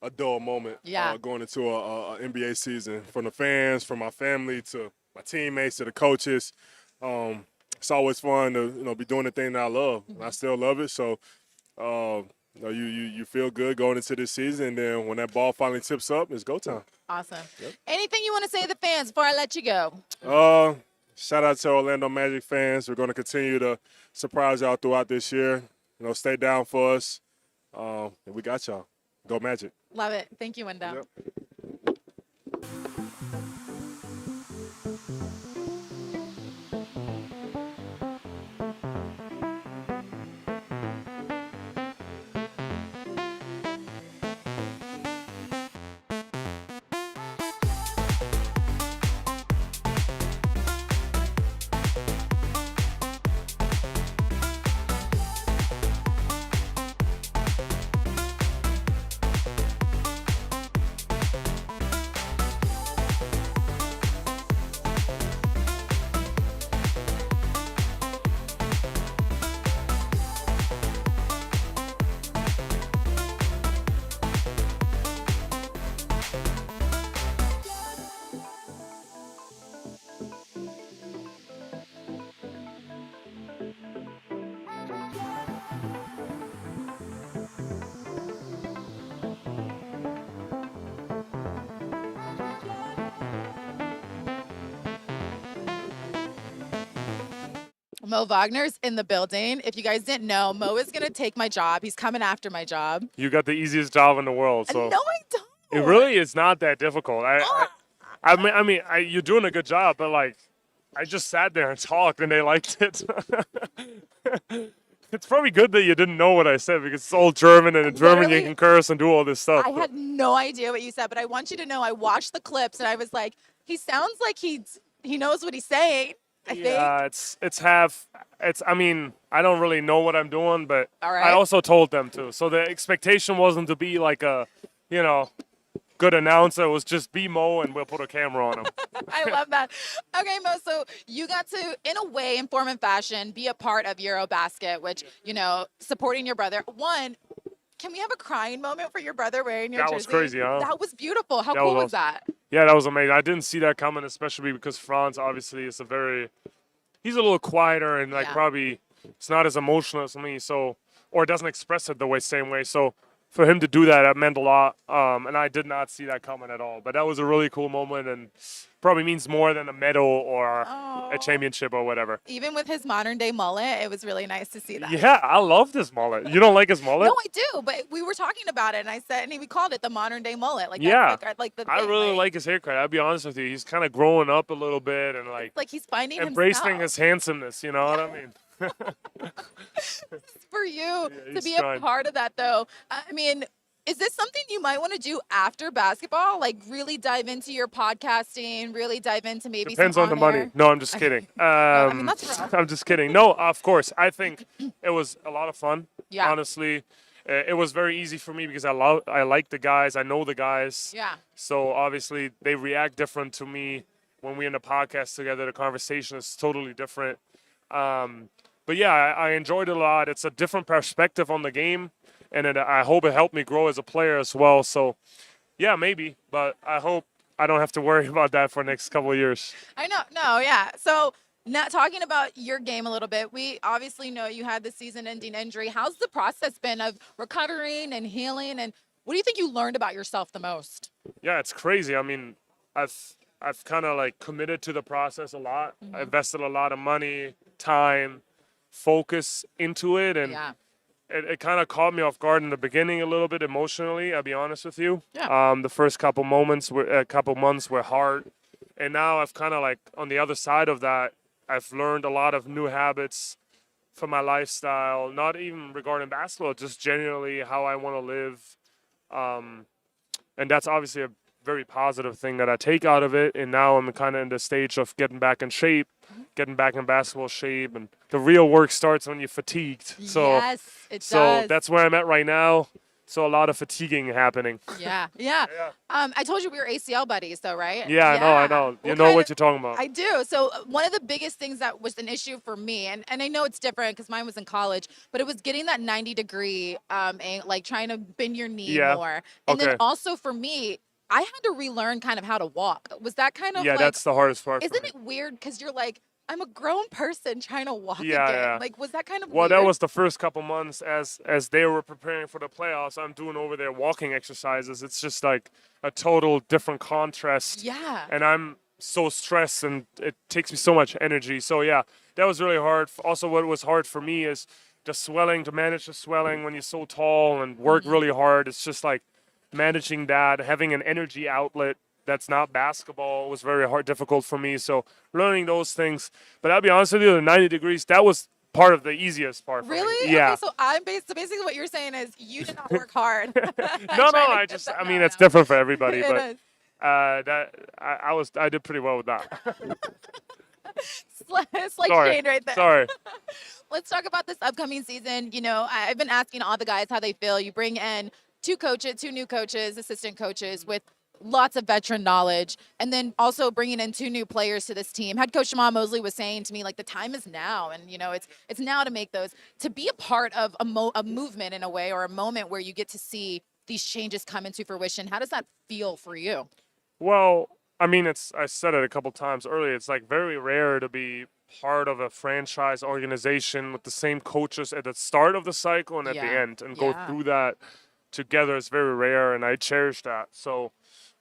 a dull moment. Yeah. Going into a NBA season, from the fans, from my family, to my teammates, to the coaches. It's always fun to be doing the thing that I love. Mm-hmm. I still love it. So you feel good going into this season, and then when that ball finally tips up, it's go time. Awesome. Yep. Anything you want to say to the fans before I let you go? Shout out to Orlando Magic fans. We're going to continue to surprise y'all throughout this year. Stay down for us. And we got y'all. Go Magic. Love it. Thank you, Wendell. Yep. Mo Wagner's in the building. If you guys didn't know, Mo is going to take my job. He's coming after my job. You got the easiest job in the world, so No, I don't. it really is not that difficult. You're doing a good job, but like, I just sat there and talked, and they liked it. It's probably good that you didn't know what I said because it's all German, and in German you Literally, can curse and do all this stuff. I had no idea what you said, but I want you to know I watched the clips and I was like, he sounds like he knows what he's saying. I think. Yeah, it's half. I mean, I don't really know what I'm doing, but All right. I also told them to. So the expectation wasn't to be like a, good announcer. It was just be Mo, and we'll put a camera on him. I love that. Okay, Mo, so you got to, in a way, in form and fashion, be a part of Eurobasket, which, supporting your brother. One, can we have a crying moment for your brother wearing your jersey? That was crazy, huh? That was beautiful. How That cool was was that? Yeah, that was amazing. I didn't see that coming, especially because Franz obviously is he's a little quieter and Yeah. probably it's not as emotional as me, or doesn't express it the same way. So for him to do that meant a lot, and I did not see that coming at all. But that was a really cool moment, and probably means more than a medal or a championship or whatever. Even with his modern day mullet, it was really nice to see that. Yeah, I love this mullet. You don't like his mullet? No, I do, but we were talking about it, and I said, and we called it the modern day mullet. Like, Yeah. that's like the I thing, really like his haircut. I'll be honest with you. He's kind of growing up a little bit and like he's finding embracing himself. his handsomeness. You know what I mean? For you to he's be trying. a part of that, though. I mean, is this something you might want to do after basketball? Like, really dive into your podcasting, really dive into maybe Depends some on the money. on-air? No, I'm just kidding. I mean, that's rough. I'm just kidding. No, of course. I think it was a lot of fun. Yeah. Honestly, it was very easy for me because I like the guys. I know the guys. Yeah. So obviously they react different to me when we're in the podcast together. The conversation is totally different. But yeah, I enjoyed it a lot. It's a different perspective on the game, and I hope it helped me grow as a player as well. So yeah, maybe, but I hope I don't have to worry about that for the next couple of years. I know. No, yeah. So, not talking about your game a little bit, we obviously know you had the season-ending injury. How's the process been of recovering and healing, and what do you think you learned about yourself the most? Yeah, it's crazy. I mean, I've kind of like committed to the process a lot. I invested a lot of money, time, focus into it, and Yeah. it kind of caught me off guard in the beginning a little bit emotionally. I'll be honest with you. Yeah. The first couple months were hard, and now I've kind of like on the other side of that. I've learned a lot of new habits for my lifestyle, not even regarding basketball, just generally how I want to live. And that's obviously a very positive thing that I take out of it. And now I'm kind of in the stage of getting back in shape, getting back in basketball shape. And the real work starts when you're fatigued. So, yes, it so does. that's where I'm at right now. So a lot of fatiguing happening. Yeah. I told you we were ACL buddies, though, right? Yeah, I know. You know what you're talking about. I do. So one of the biggest things that was an issue for me, and I know it's different because mine was in college, but it was getting that 90-degree, like trying to bend your knee more. And then Okay. also for me, I had to relearn kind of how to walk. Was that kind of Yeah, like, that's the hardest part. for isn't me. it weird? Because you're like, I'm a grown person trying to walk Yeah, again. yeah. Like, was that kind of Well, weird? that was the first couple months as they were preparing for the playoffs. I'm doing over there walking exercises. It's just like a total different contrast. Yeah. And I'm so stressed, and it takes me so much energy. So yeah, that was really hard. Also, what was hard for me is the swelling, to manage the swelling when you're so tall and work really hard. It's just like managing that, having an energy outlet that's not basketball was very hard, difficult for me. So learning those things. But I'll be honest with you, the 90 degrees, that was part of the easiast part for Really? me. Yeah. Okay, so basically what you're saying is you did not work hard. No, I mean, it's different for everybody, It but is. I did pretty well with that. It's like Sorry. Shane right there. Sorry. Let's talk about this upcoming season. You know, I've been asking all the guys how they feel. You bring in two new coaches, assistant coaches with lots of veteran knowledge, and then also bringing in two new players to this team. Head coach Jamal Mosley was saying to me, like, the time is now, and you know, it's now to make those, to be a part of a movement in a way, or a moment where you get to see these changes come into fruition. How does that feel for you? Well, I mean, I said it a couple times earlier. It's like very rare to be part of a franchise organization with the same coaches at the start of the cycle and at the Yeah. end, and go Yeah. through that together is very rare, and I cherish that. So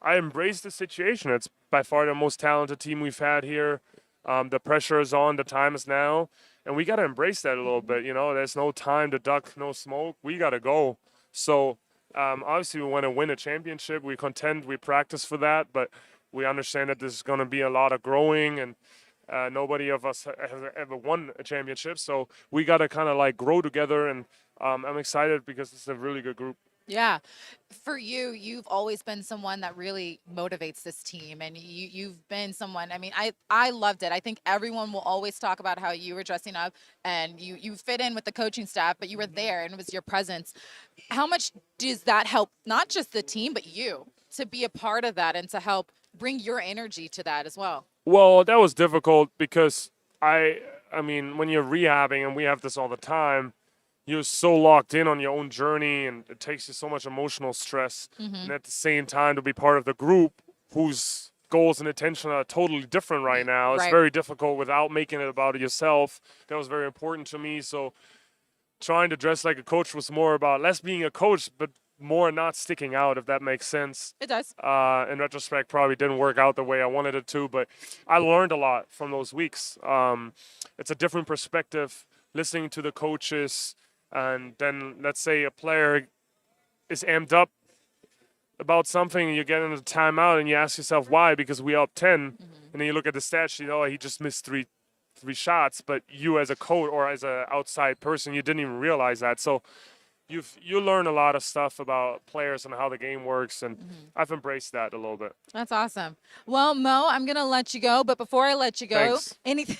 I embrace the situation. It's by far the most talented team we've had here. The pressure is on. The time is now. and we got to embrace that a little bit. There's no time to duck, no smoke. We got to go. So obviously, we want to win a championship. We contend, we practice for that, but we understand that there's going to be a lot of growing, and nobody of us has ever won a championship. So we got to kind of like grow together, and I'm excited because it's a really good group. Yeah. For you, you've always been someone that really motivates this team, and you've been someone, I mean, I loved it. I think everyone will always talk about how you were dressing up and you fit in with the coaching staff, but you were there and it was your presence. How much does that help not just the team, but you to be a part of that and to help bring your energy to that as well? Well, that was difficult because I mean, when you're rehabbing, and we have this all the time, you're so locked in on your own journey, and it takes you so much emotional stress. And at the same time, to be part of the group whose goals and attention are totally different right now, it's Right. very difficult without making it about yourself. That was very important to me. So trying to dress like a coach was more about less being a coach, but more not sticking out, if that makes sense. It does. In retrospect, probably didn't work out the way I wanted it to, but I learned a lot from those weeks. It's a different perspective, listening to the coaches, and then let's say a player is amped up about something, and you get into timeout, and you ask yourself why, because we up 10, and then you look at the stat sheet, he just missed three shots, but you as a coach or as an outside person, you didn't even realize that. So you learn a lot of stuff about players and how the game works, and I've embraced that a little bit. That's awesome. Well, Mo, I'm going to let you go, but before I let you go, Thanks. anything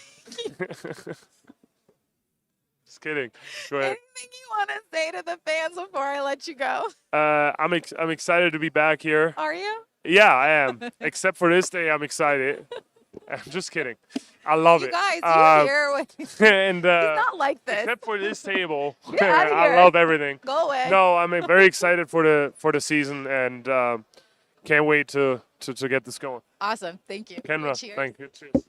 Just kidding. Go ahead. anything you want to say to the fans before I let you go? I'm excited to be back here. Are you? Yeah, I am. Except for this day, I'm excited. I'm just kidding. I love You it. guys, you hear what he's And not like this. except for this table, Get outta I here. love everything. Go away. No, I'm very excited for the season, and can't wait to get this going. Awesome. Thank you. Kendra, Cheers. thank you. Cheers.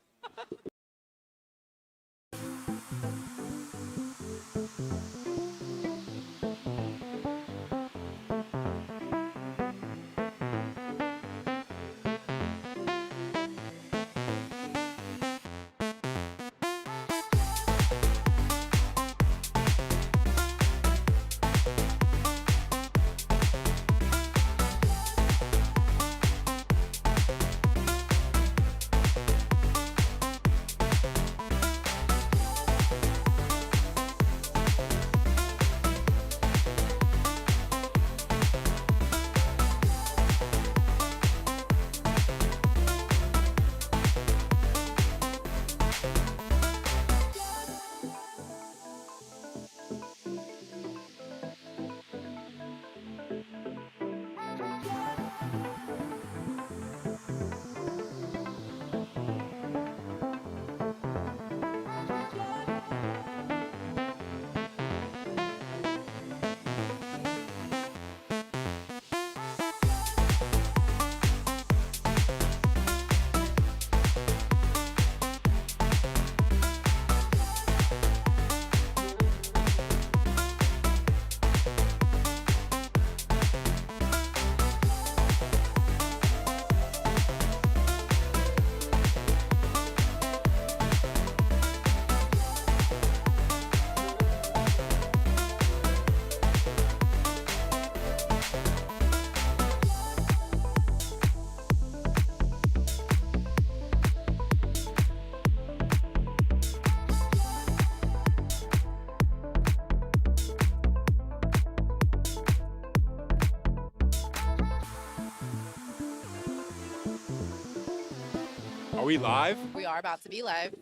Are we live? We are about to be live.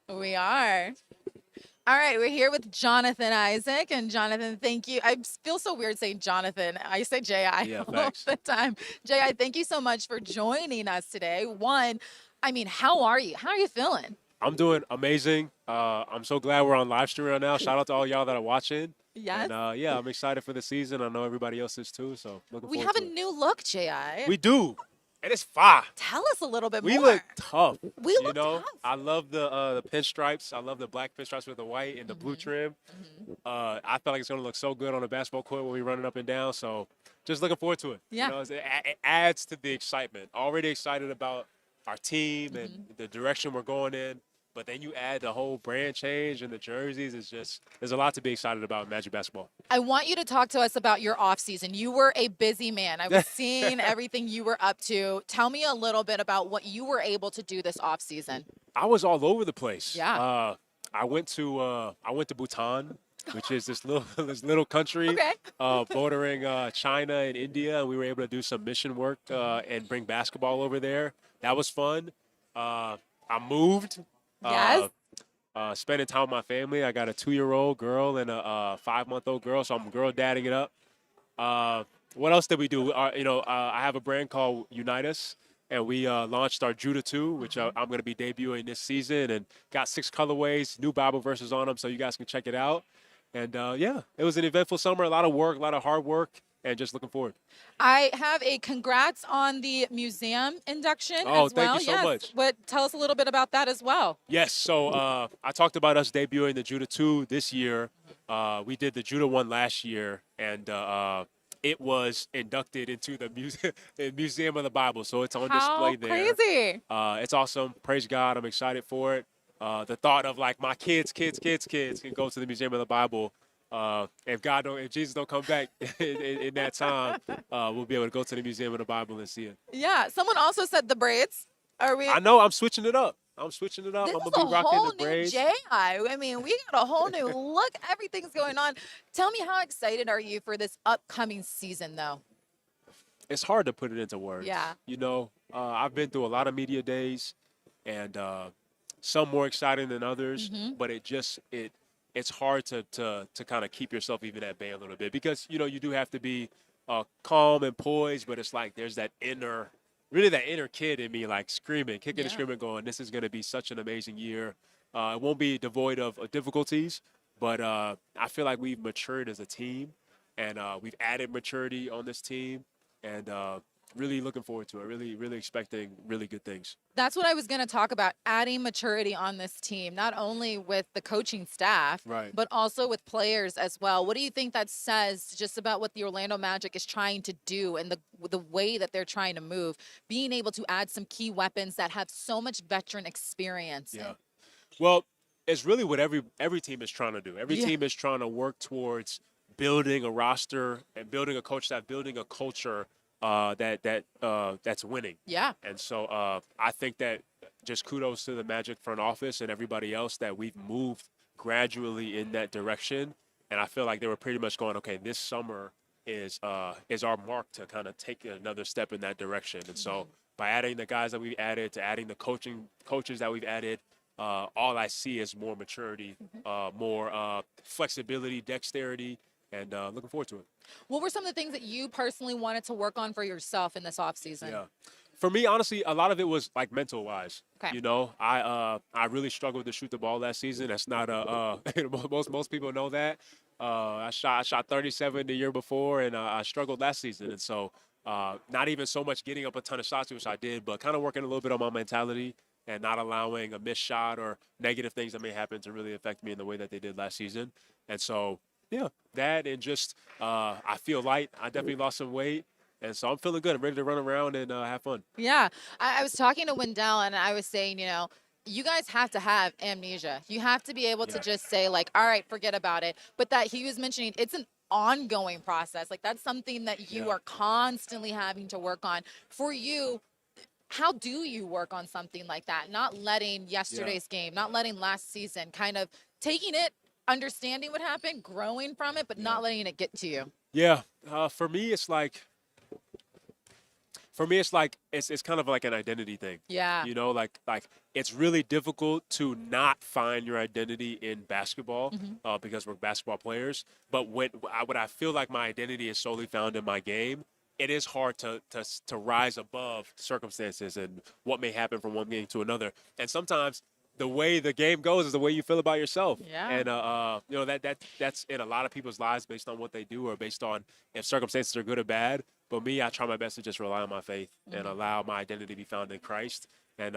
We are. All right, we're here with Jonathan Isaac. And Jonathan, thank you. I feel so weird saying Jonathan. I say J.I. Yeah, all thanks. the time. J.I., thank you so much for joining us today. One, I mean, how are you? How are you feeling? I'm doing amazing. I'm so glad we're on live stream right now. Shout out to all y'all that are watching. Yes. And yeah, I'm excited for the season. I know everybody else is too. So looking We forward have a to it. new look, J.I. We do, and it's fire. Tell us a little bit We more. look tough. We you look know, tough. I love the pinstripes. I love the black pinstripes with the white and the blue trim. I feel like it's gonna look so good on the basketball court when we run it up and down. So just looking forward to it. Yeah. You know, it adds to the excitement. Already excited about our team and the direction we're going in. But then you add the whole brand change and the jerseys. It's just there's a lot to be excited about in Magic basketball. I want you to talk to us about your off season. You were a busy man. I was seeing everything you were up to. Tell me a little bit about what you were able to do this off season. I was all over the place. Yeah. I went to Bhutan, which is this little this little country Okay. bordering China and India, and we were able to do some mission work and bring basketball over there. That was fun. I moved. Yes. Spending time with my family. I got a 2-year-old girl and a 5-month-old girl, so I'm girl dadding it up. What else did we do? I have a brand called Unite Us, and we launched our Judah 2, which I'm going to be debuting this season, and got 6 colorways, new Bible verses on them, so you guys can check it out. And it was an eventful summer, a lot of work, a lot of hard work, and just looking forward. I have a congrats on the museum induction as well. Thank you so much. But tell us a little bit about that as well. Yes, so I talked about us debuting the Judah 2 this year. We did the Judah 1 last year, and it was inducted into the Museum of the Bible, so it's on display there. Crazy. It's awesome. Praise God. I'm excited for it. The thought of like my kids can go to the Museum of the Bible. If Jesus don't come back in that time, we'll be able to go to the Museum of the Bible and see it. Yeah. Someone also said the braids. Are we? I know. I'm switching it up. I'm switching it up. This I'm is gonna a be rocking whole the new braids. J.I. I mean, we got a whole new look. Everything's going on. Tell me, how excited are you for this upcoming season, though? It's hard to put it into words. Yeah. I've been through a lot of media days, and some more exciting than others. Mm-hmm. But it's hard to kind of keep yourself even at bay a little bit because you do have to be calm and poised. But it's like there's that inner kid in me, like screaming, kicking and screaming, going, "This is going to be such an amazing year." It won't be devoid of difficulties, but I feel like we've matured as a team, and we've added maturity on this team, and really looking forward to it. Really, really expecting really good things. That's what I was going to talk about, adding maturity on this team, not only with the coaching staff, Right. but also with players as well. What do you think that says just about what the Orlando Magic is trying to do and the way that they're trying to move, being able to add some key weapons that have so much veteran experience? Yeah. Well, it's really what every team is trying to do. Every Yeah. team is trying to work towards building a roster and building a coach staff, building a culture that's winning. Yeah. And so I think that just kudos to the Magic front office and everybody else that we've moved gradually in that direction. And I feel like they were pretty much going, okay, this summer is our mark to kind of take another step in that direction. And so by adding the guys that we've added, to adding the coaches that we've added, all I see is more maturity, more flexibility, dexterity, and looking forward to it. What were some of the things that you personally wanted to work on for yourself in this offseason? Yeah. For me, honestly, a lot of it was like mental wise. Okay. I really struggled to shoot the ball last season. That's not most people know that. I shot 37 the year before, and I struggled last season. And so not even so much getting up a ton of shots, which I did, but kind of working a little bit on my mentality and not allowing a missed shot or negative things that may happen to really affect me in the way that they did last season. And so, yeah, that and just I feel light. I definitely lost some weight. And so I'm feeling good. I'm ready to run around and have fun. Yeah. I was talking to Wendell, and I was saying, you guys have to have amnesia. You have to be able to just say, like, all right, forget about it. But that he was mentioning it's an ongoing process. Like, that's something that you are constantly having to work on. For you, how do you work on something like that? Not letting yesterday's game, not letting last season, kind of taking it, understanding what happened, growing from it, but not letting it get to you. Yeah. For me, it's kind of like an identity thing. Yeah. Like it's really difficult to not find your identity in basketball because we're basketball players. But what I feel like my identity is solely found in my game, it is hard to rise above circumstances and what may happen from one game to another. And sometimes the way the game goes is the way you feel about yourself. Yeah. And that's in a lot of people's lives based on what they do or based on if circumstances are good or bad. But me, I try my best to just rely on my faith and allow my identity to be found in Christ and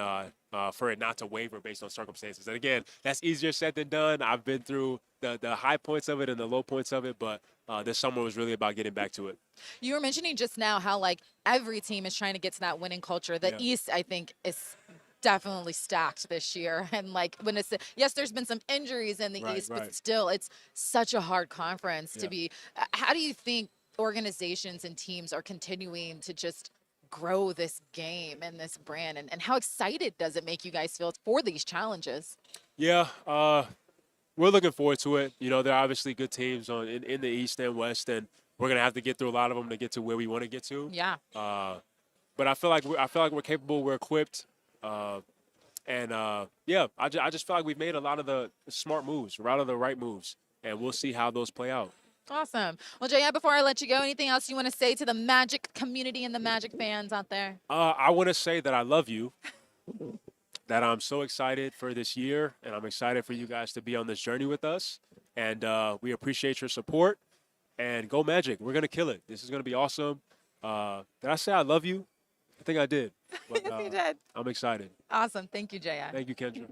for it not to waver based on circumstances. And again, that's easier said than done. I've been through the high points of it and the low points of it, but this summer was really about getting back to it. You were mentioning just now how, like, every team is trying to get to that winning culture. The Yeah. East, I think, is definitely stacked this year. And like when it's yes, there's been some injuries in the Right, East, right. but still, it's such a hard conference to Yeah. be. How do you think organizations and teams are continuing to just grow this game and this brand? And how excited does it make you guys feel for these challenges? Yeah, we're looking forward to it. You know, there are obviously good teams in the East and West, and we're gonna have to get through a lot of them to get to where we want to get to. Yeah. But I feel like we're capable, we're equipped, and yeah, I just feel like we've made a lot of the smart moves, a lot of the right moves, and we'll see how those play out. Awesome. Well, Jaya, before I let you go, anything else you want to say to the Magic community and the Magic fans out there? I want to say that I love you, that I'm so excited for this year, and I'm excited for you guys to be on this journey with us, and we appreciate your support. And go Magic! We're gonna kill it. This is gonna be awesome. Did I say I love you? I think I did. But, Yes, you did. I'm excited. Awesome. Thank you, Jaya. Thank you, Kendra.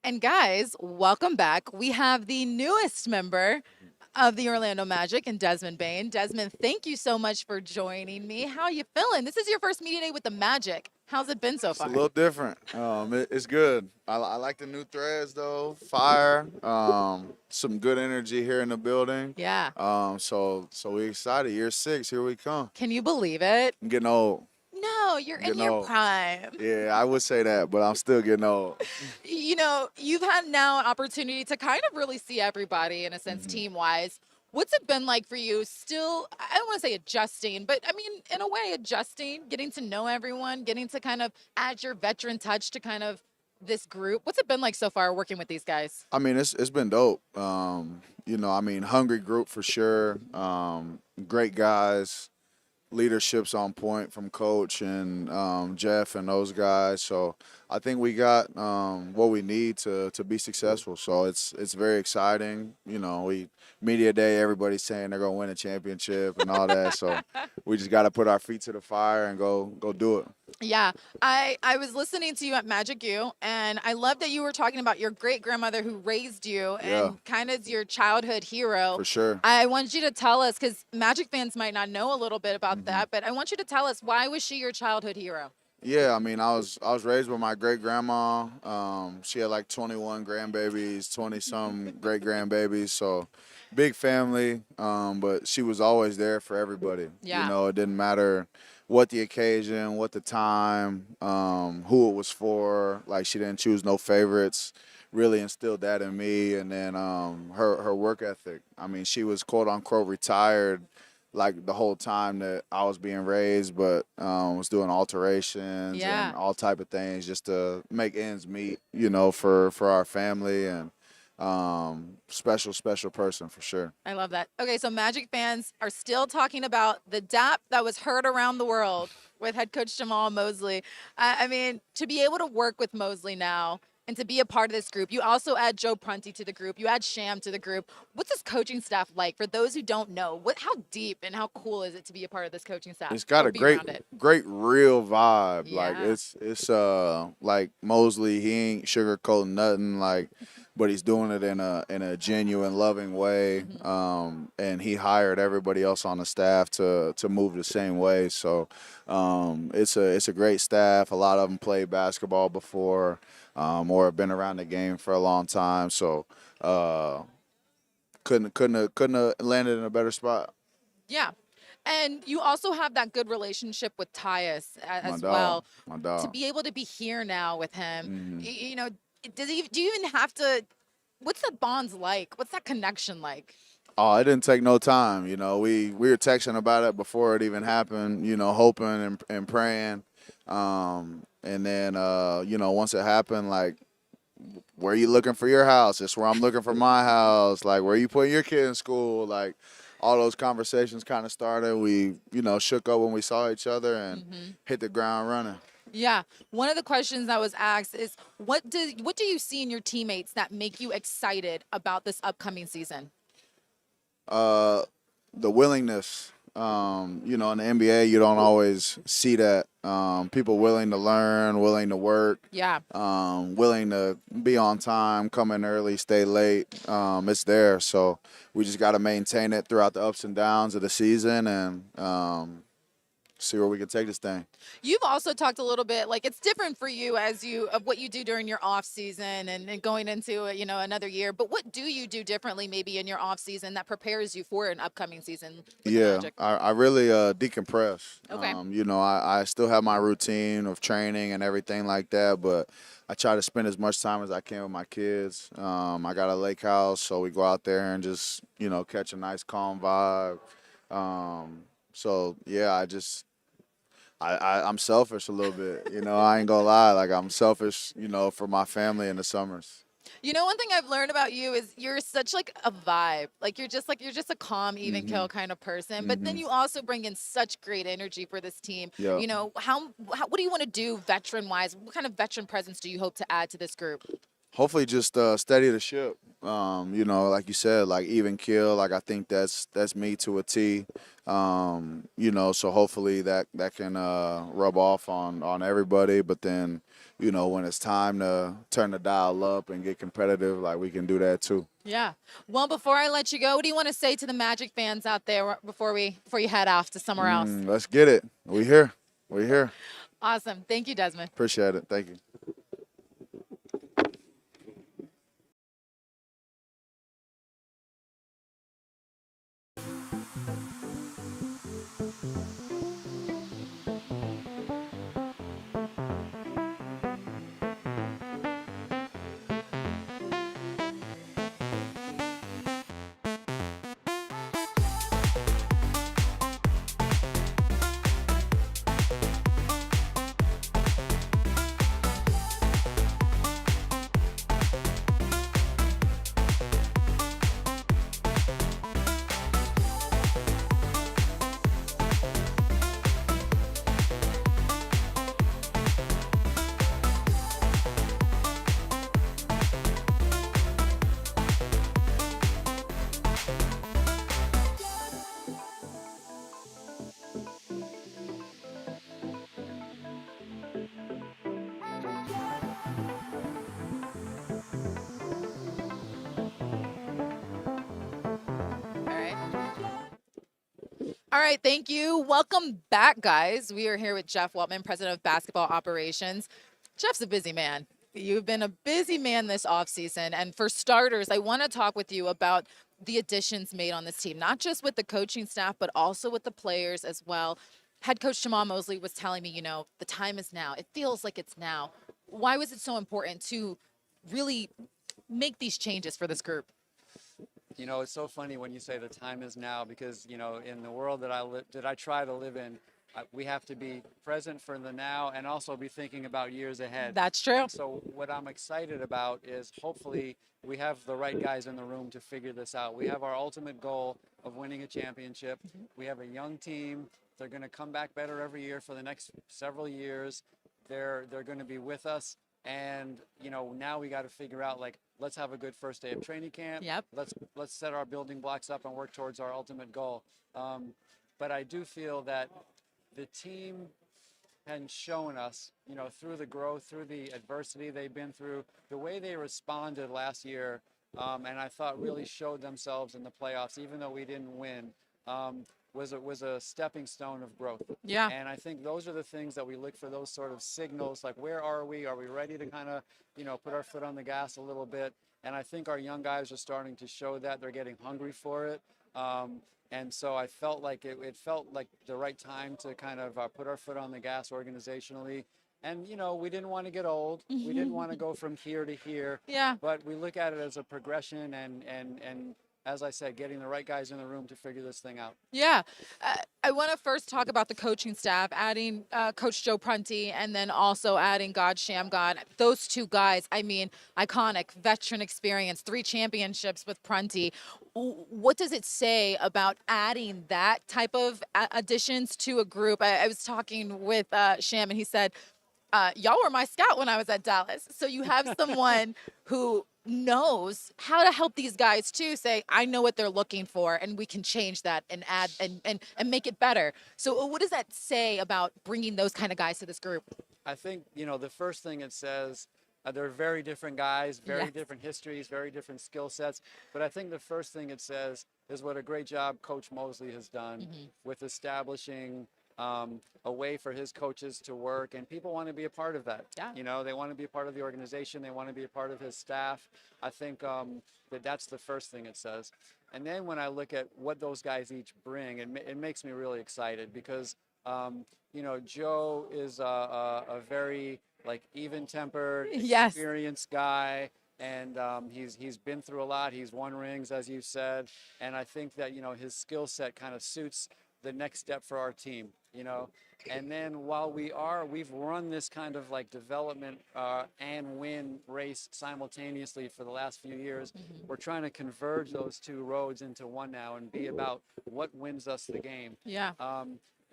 And guys, welcome back. We have the newest member of the Orlando Magic and Desmond Bain. Desmond, thank you so much for joining me. How you feeling? This is your first media day with the Magic. How's it been so It's a far? little different. It's good. I like the new threads though. Fire. Some good energy here in the building. Yeah. So we excited. Year 6, here we come. Can you believe it? I'm getting old. No, you're in Getting your old. prime. Yeah, I would say that, but I'm still getting old. You know, you've had now an opportunity to kind of really see everybody in a sense, team wise. What's it been like for you still? I don't want to say adjusting, but I mean, in a way, adjusting, getting to know everyone, getting to kind of add your veteran touch to kind of this group. What's it been like so far working with these guys? I mean, it's been dope. Hungry group for sure. Great guys. Leadership's on point from Coach and Jeff and those guys. So I think we got what we need to be successful. So it's very exciting. We media day, everybody's saying they're gonna win a championship and all that. So we just got to put our feet to the fire and go do it. Yeah, I was listening to you at Magic U, and I love that you were talking about your great grandmother who raised you Yeah. and kind of your childhood hero. For sure. I want you to tell us, because Magic fans might not know a little bit about that, but I want you to tell us, why was she your childhood hero? Yeah, I mean, I was raised with my great grandma. She had like 21 grandbabies, 20 some great grandbabies. So big family. But she was always there for everybody. Yeah. It didn't matter what the occasion, what the time, who it was for. Like, she didn't choose no favorites. Really instilled that in me. And then her work ethic. I mean, she was quote unquote retired like the whole time that I was being raised, but was doing alterations Yeah. and all type of things just to make ends meet, for our family, and special person for sure. I love that. Okay, so Magic fans are still talking about the DAP that was heard around the world with head coach Jamal Mosley. I mean, to be able to work with Mosley now and to be a part of this group, you also add Joe Prunty to the group. You add Sham to the group. What's this coaching staff like? For those who don't know, how deep and how cool is it to be a part of this coaching staff? It's got or a be around it? great real vibe. Like Yeah. it's like Mosley, he ain't sugarcoating nothing, like, but he's doing it in a genuine, loving way. And he hired everybody else on the staff to move the same way. So it's a great staff. A lot of them played basketball before, or have been around the game for a long time. So couldn't have landed in a better spot. Yeah. And you also have that good relationship with Tyus as dog, well. my dog. To be able to be here now with him, Mhm. you know, do you even have to? What's that bonds like? What's that connection like? Oh, it didn't take no time. We were texting about it before it even happened. Hoping and praying, and then once it happened, like, where you looking for your house? It's where I'm looking for my house. Like, where you putting your kid in school? Like, all those conversations kind of started. We shook up when we saw each other and hit the ground running. Yeah. One of the questions that was asked is, what do you see in your teammates that make you excited about this upcoming season? The willingness. In the NBA, you don't always see that. People willing to learn, willing to work, Yeah. willing to be on time, come in early, stay late. It's there. So we just got to maintain it throughout the ups and downs of the season and see where we can take this thing. You've also talked a little bit, like, it's different for you of what you do during your off season and going into another year. But what do you do differently maybe in your off season that prepares you for an upcoming season with the Yeah, Magic? I really decompress. Okay. I still have my routine of training and everything like that, but I try to spend as much time as I can with my kids. I got a lake house, so we go out there and just catch a nice calm vibe. So yeah, I'm selfish a little bit. I ain't gonna lie. Like, I'm selfish, for my family in the summers. One thing I've learned about you is you're such like a vibe. Like you're just a calm, even kill kind of person. But then you also bring in such great energy for this team. Yep. How what do you want to do veteran wise? What kind of veteran presence do you hope to add to this group? hopefully just steady the ship. You know, like you said, like even kill. Like I think that's me to a T. You know, so hopefully that can rub off on everybody. But then, you know, when it's time to turn the dial up and get competitive, like we can do that too. Yeah. Well, before I let you go, what do you want to say to the Magic fans out there before you head off to somewhere else? Let's get it. We here. We here. Awesome. Thank you, Desmond. Appreciate it. Thank you. All right. All right, thank you. Welcome back, guys. We are here with Jeff Weltman, President of Basketball Operations. Jeff's a busy man. You've been a busy man this offseason. And for starters, I want to talk with you about the additions made on this team, not just with the coaching staff, but also with the players as well. Head coach Jamal Mosley was telling me, you know, the time is now. It feels like it's now. Why was it so important to really make these changes for this group? You know, it's so funny when you say the time is now because, you know, in the world that I try to live in, we have to be present for the now and also be thinking about years ahead. That's true. So what I'm excited about is hopefully we have the right guys in the room to figure this out. We have our ultimate goal of winning a championship. We have a young team. They're going to come back better every year for the next several years. They're going to be with us. And, you know, now we got to figure out, like, let's have a good first day of training camp. Yep. Let's set our building blocks up and work towards our ultimate goal. But I do feel that the team has shown us, you know, through the growth, through the adversity they've been through, the way they responded last year, and I thought really showed themselves in the playoffs, even though we didn't win, was a stepping stone of growth. Yeah. And I think those are the things that we look for, those sort of signals, like where are we? Are we ready to kind of, you know, put our foot on the gas a little bit? And I think our young guys are starting to show that. They're getting hungry for it. And so I felt like it felt like the right time to kind of put our foot on the gas organizationally. And, you know, we didn't want to get old. We didn't want to go from here to here. Yeah. But we look at it as a progression and as I said, getting the right guys in the room to figure this thing out. Yeah. I want to first talk about the coaching staff, adding Coach Joe Prunty and then also adding God Shamgod. Those two guys, I mean, iconic, veteran experience, 3 championships with Prunty. What does it say about adding that type of additions to a group? I was talking with Sham and he said, y'all were my scout when I was at Dallas. So you have someone who knows how to help these guys too say, I know what they're looking for and we can change that and add and make it better. So what does that say about bringing those kind of guys to this group? I think, you know, the first thing it says, they're very different guys, very Yes. different histories, very different skill sets. But I think the first thing it says is what a great job Coach Mosley has done with establishing a way for his coaches to work, and people want to be a part of that. Yeah. You know, they want to be a part of the organization. They want to be a part of his staff. I think that's the first thing it says. And then when I look at what those guys each bring, it makes me really excited because, you know, Joe is a very like even-tempered, Yes. experienced guy. And he's been through a lot. He's won rings, as you said. And I think that, you know, his skill set kind of suits the next step for our team, you know. And then while we've run this kind of like development and win race simultaneously for the last few years, we're trying to converge those two roads into one now and be about what wins us the game. Yeah.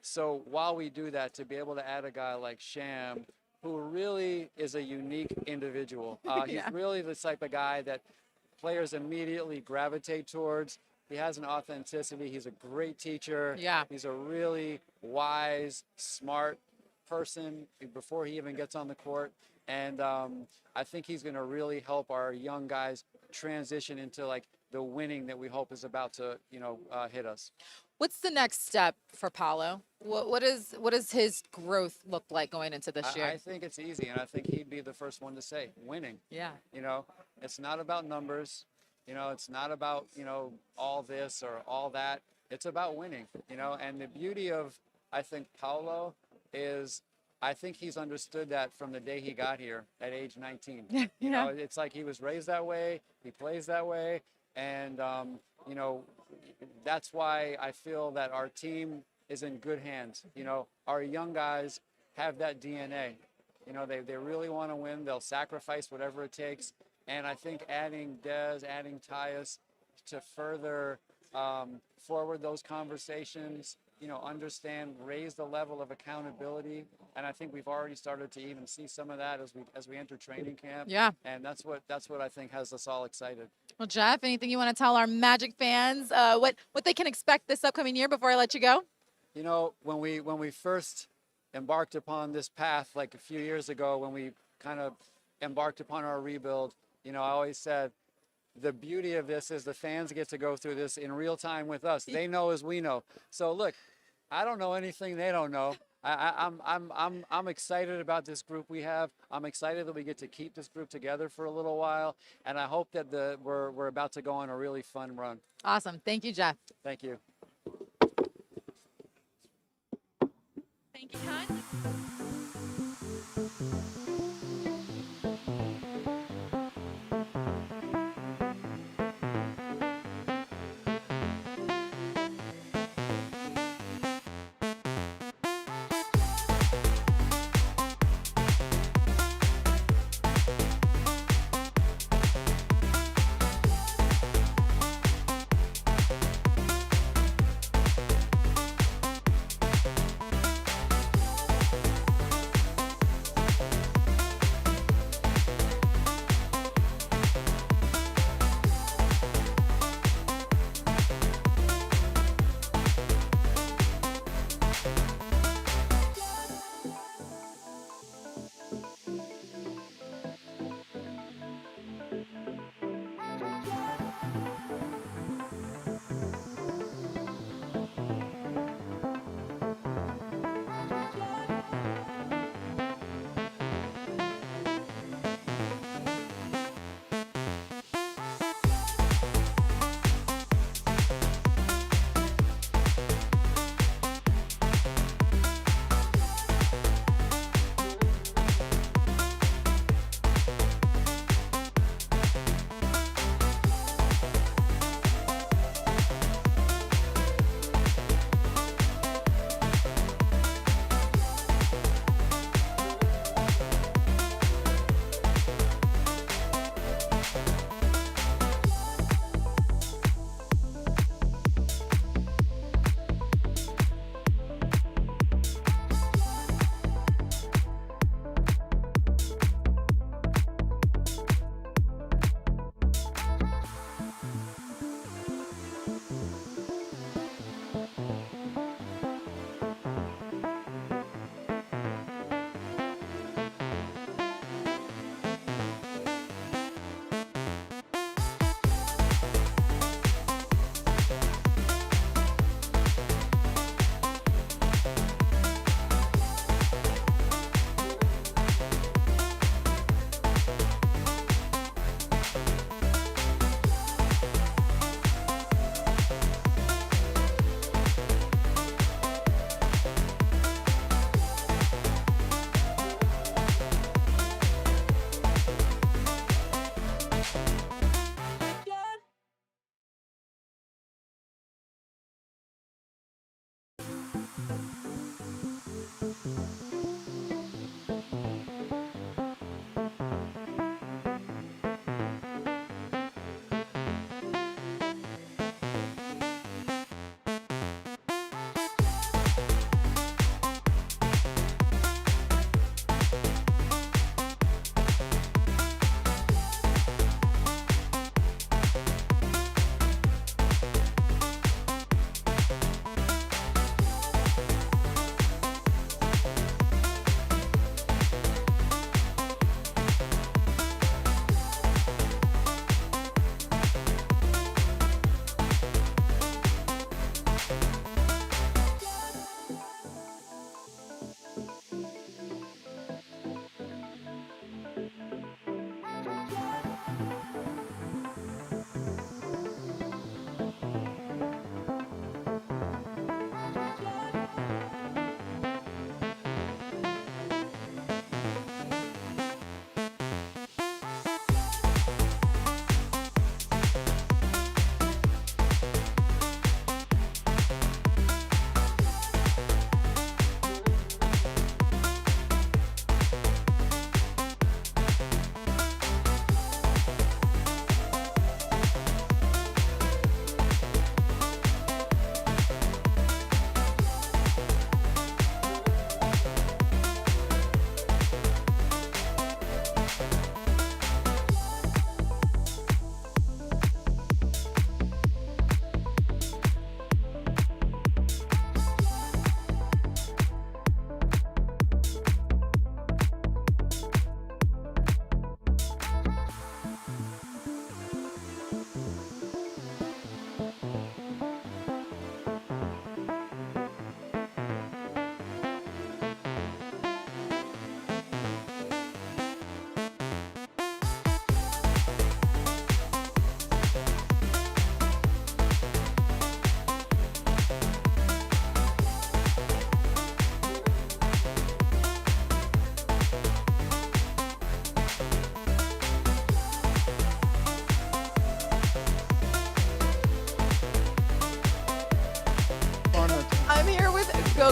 So while we do that, to be able to add a guy like Sham, who really is a unique individual. He's Yeah. really the type of guy that players immediately gravitate towards. He has an authenticity. He's a great teacher. Yeah. He's a really wise, smart person before he even gets on the court. And I think he's going to really help our young guys transition into like the winning that we hope is about to, hit us. What's the next step for Paulo? What does his growth look like going into this year? I think it's easy, and I think he'd be the first one to say winning. Yeah. It's not about numbers. It's not about, all this or all that. It's about winning, and the beauty of, I think, Paulo is I think he's understood that from the day he got here at age 19. It's like he was raised that way. He plays that way. And, that's why I feel that our team is in good hands. Our young guys have that DNA. They really want to win. They'll sacrifice whatever it takes. And I think adding Dez, adding Tyus to further forward those conversations, understand, raise the level of accountability. And I think we've already started to even see some of that as we enter training camp. Yeah. And that's what I think has us all excited. Well, Jeff, anything you want to tell our Magic fans what they can expect this upcoming year before I let you go? When we first embarked upon this path, like a few years ago, when we kind of embarked upon our rebuild, I always said, the beauty of this is the fans get to go through this in real time with us. They know as we know. So look, I don't know anything they don't know. I'm excited about this group we have. I'm excited that we get to keep this group together for a little while, and I hope that we're about to go on a really fun run. Awesome. Thank you, Jeff. Thank you. Thank you, Todd.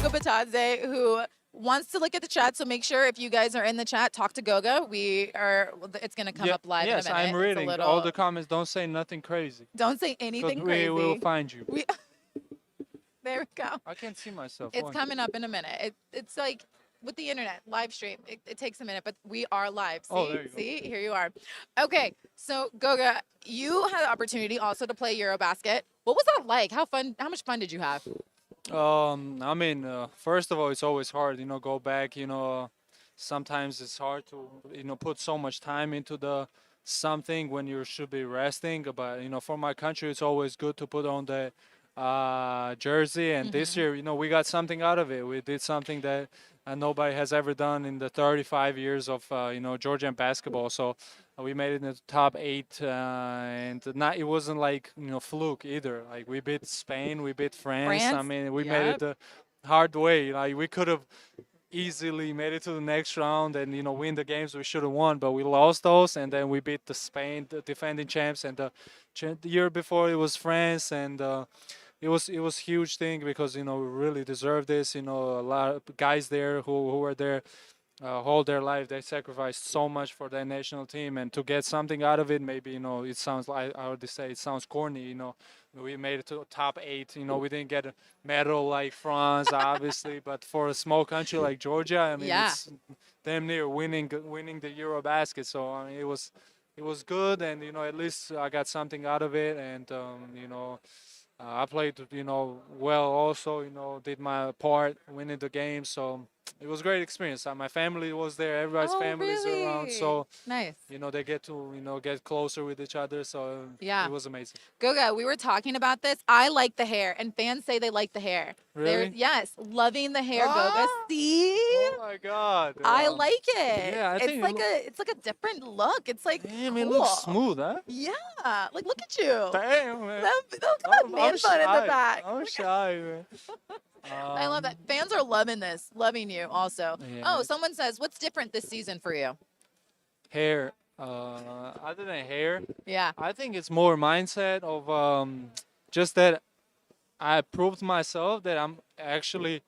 Goga Batadze, who wants to look at the chat. So make sure if you guys are in the chat, talk to Goga. It's going to come up live Yes, in a minute. I'm It's a reading little, all the comments. Don't say nothing crazy. don't say Because anything we crazy. will find you. There we go. I can't see myself. It's Why? coming up in a minute. It's like with the internet, live stream. It takes a minute, but we are live. See, Oh, there you go. see, here you are. Okay, so Goga, you had the opportunity also to play Eurobasket. What was that like? How much fun did you have? I mean, first of all, it's always hard, go back, sometimes it's hard to, put so much time into the something when you should be resting. But, for my country, it's always good to put on the jersey. And this year, we got something out of it. We did something that nobody has ever done in the 35 years of, Georgian basketball. So we made it in the top 8, and it wasn't like, fluke either. Like we beat Spain, we beat France. I France? mean, we made it Yep. the hard way. Like we could have easily made it to the next round and win the games we should have won, but we lost those, and then we beat the Spain, the defending champs, and the year before it was France, and it was huge thing because we really deserve this. A lot of guys there who were there whole their life, they sacrificed so much for their national team, and to get something out of it, maybe it sounds like I already say it sounds corny. We made it to top 8. We didn't get a medal like France, obviously, but for a small country like Georgia, I mean, Yeah. it's damn near winning the Eurobasket. So I mean, it was good, and at least I got something out of it, and I played, well also, did my part winning the game. So it was a great experience. My family was there. Everybody's Oh, families are around. really? So, Nice. they get to, get closer with each other. So Yeah. it was amazing. Goga, we were talking about this. I like the hair, and fans say they like the hair. Really? Yes, loving the hair, Goga. Ah! See? Oh my God. I like it. Yeah, I it's think like it's like a different look. It's like Damn, cool. it looks smooth, huh? Yeah, like look at you. Damn, man. Look at that man bun in the back. I'm shy, man. I love that. Fans are loving this, loving you also. Yeah. Oh, someone says, what's different this season for you? Hair. Other than hair, Yeah. I think it's more mindset of just that I proved myself that I'm actually,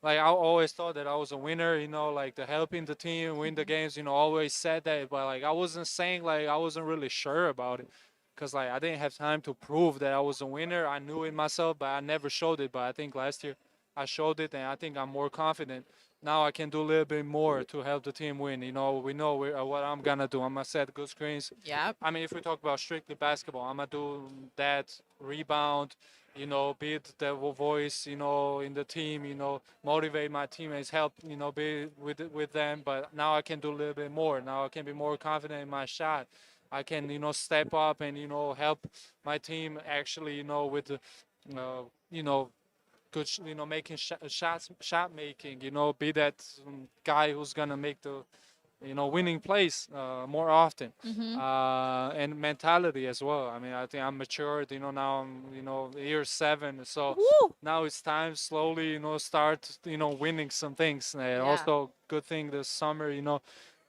like, I always thought that I was a winner, like the helping the team win the games, always said that, but like I wasn't saying, like I wasn't really sure about it, because like I didn't have time to prove that I was a winner. I knew it myself, but I never showed it. But I think last year I showed it, and I think I'm more confident. Now I can do a little bit more to help the team win. We know what I'm gonna do. I'm gonna set good screens. Yep. I mean, if we talk about strictly basketball, I'm gonna do that, rebound, be the voice, in the team, motivate my teammates, help, be with them. But now I can do a little bit more. Now I can be more confident in my shot. I can, step up and, help my team actually, with the, good, making shot making, be that guy who's gonna make the, winning plays more often, Mm-hmm. and mentality as well. I mean, I think I'm matured. Now I'm, year 7, so Woo! now it's time slowly, start, winning some things. And Yeah. also, good thing this summer,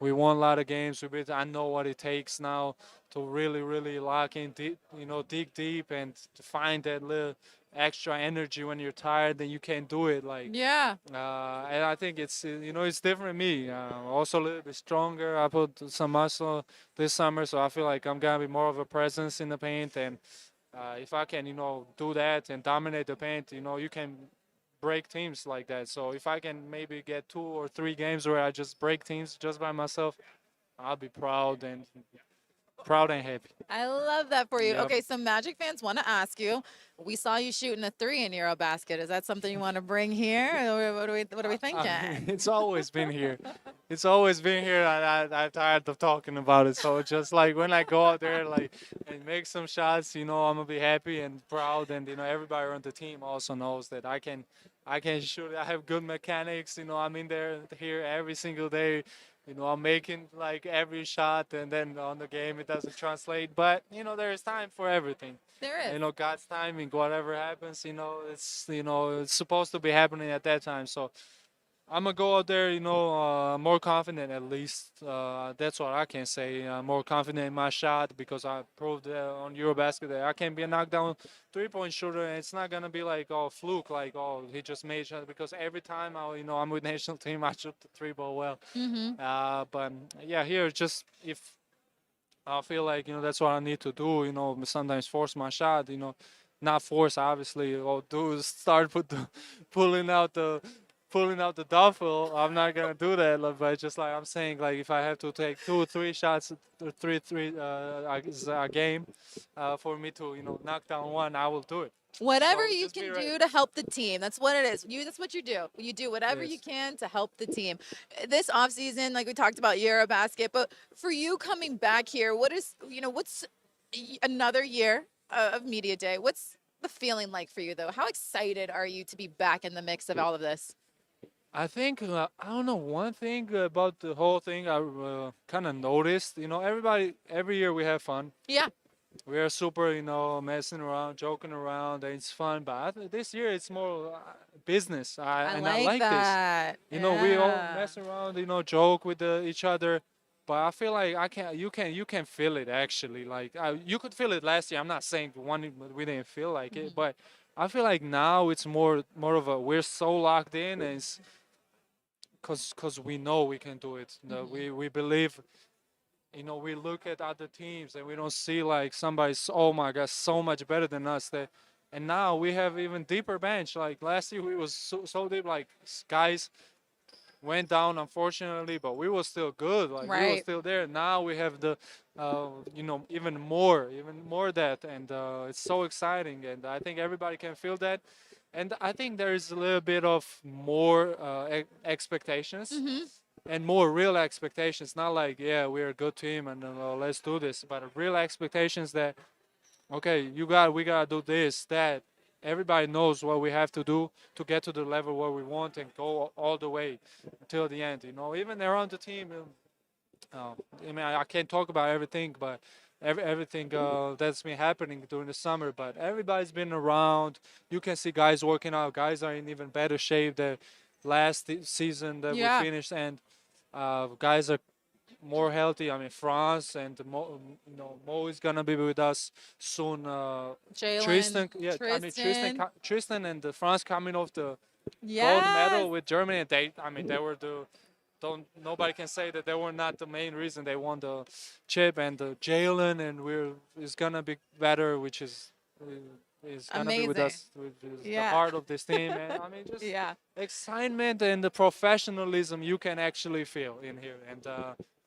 we won a lot of games. I know what it takes now to really, really lock in deep, dig deep, and to find that little extra energy when you're tired, then you can't do it. Like, Yeah. and I think it's, it's different me. Also a little bit stronger. I put some muscle this summer, so I feel like I'm gonna be more of a presence in the paint. And if I can, do that and dominate the paint, you can break teams like that. So if I can maybe get 2 or 3 games where I just break teams just by myself, I'll be proud and happy. I love that for you. Yep. Okay, so Magic fans want to ask you. We saw you shooting a 3 in Eurobasket. Is that something you want to bring here? Or what are we thinking? It's always been here. It's always been here. I'm tired of talking about it. So just like when I go out there, like, and make some shots, I'm gonna be happy and proud. And everybody on the team also knows that I can shoot. I have good mechanics. I'm in here every single day. I'm making like every shot, and then on the game it doesn't translate. But there is time for everything. There is. God's timing. Whatever happens, it's supposed to be happening at that time. So I'm gonna go out there, more confident at least. That's what I can say. More confident in my shot because I proved on EuroBasket that I can be a knockdown three-point shooter, and it's not gonna be like fluke, like he just made shot. Because every time I'm with national team, I shoot the three ball well. Mm-hmm. But yeah, here just if I feel like that's what I need to do. Sometimes force my shot. Not force obviously. Or do is start pulling out the duffel. I'm not gonna do that. But just like I'm saying, like if I have to take 2 or 3 shots, three a game, for me to knock down one, I will do it. Whatever So you just be can ready. do to help the team. That's what it is. That's what you do. You do whatever you Yes. can to help the team. This offseason, like we talked about Eurobasket, but for you coming back here, what's another year of Media Day? What's the feeling like for you, though? How excited are you to be back in the mix of all of this? I think I don't know one thing about the whole thing. I kind of noticed. Everybody every year we have fun. Yeah. We are super, messing around, joking around, and it's fun. But this year it's more business. I And I like like this. that. We all Yeah. mess around, joke with each other. But I feel like I can. You can feel it actually. Like you could feel it last year. I'm not saying we didn't feel like it, but I feel like now it's more of a we're so locked in, and it's because we know we can do it. We believe. We look at other teams and we don't see like somebody's, oh my God, so much better than us. And now we have even deeper bench. Like last year we was so deep, like guys went down unfortunately, but we were still good. Like we were Right. still there. Now we have the, even more that, and it's so exciting. And I think everybody can feel that. And I think there is a little bit of more expectations Mm-hmm. and more real expectations. Not like, yeah, we're a good team and let's do this, but real expectations that, okay, we gotta do this, that. Everybody knows what we have to do to get to the level where we want and go all the way until the end. Even around the team. I can't talk about everything, but everything that's been happening during the summer. But everybody's been around. You can see guys working out. Guys are in even better shape than last season that Yeah. we finished, and guys are more healthy. I mean, France and Mo is gonna be with us soon. Jalen, Tristan, yeah, I mean Tristan and France coming off the gold medal with Germany, and they were the. Don't Nobody can say that they were not the main reason they won the chip, and Jalen and is gonna be better, which is gonna be with Amazing. us, with the Yeah. heart of this team, and I mean just Yeah. excitement and the professionalism you can actually feel in here, and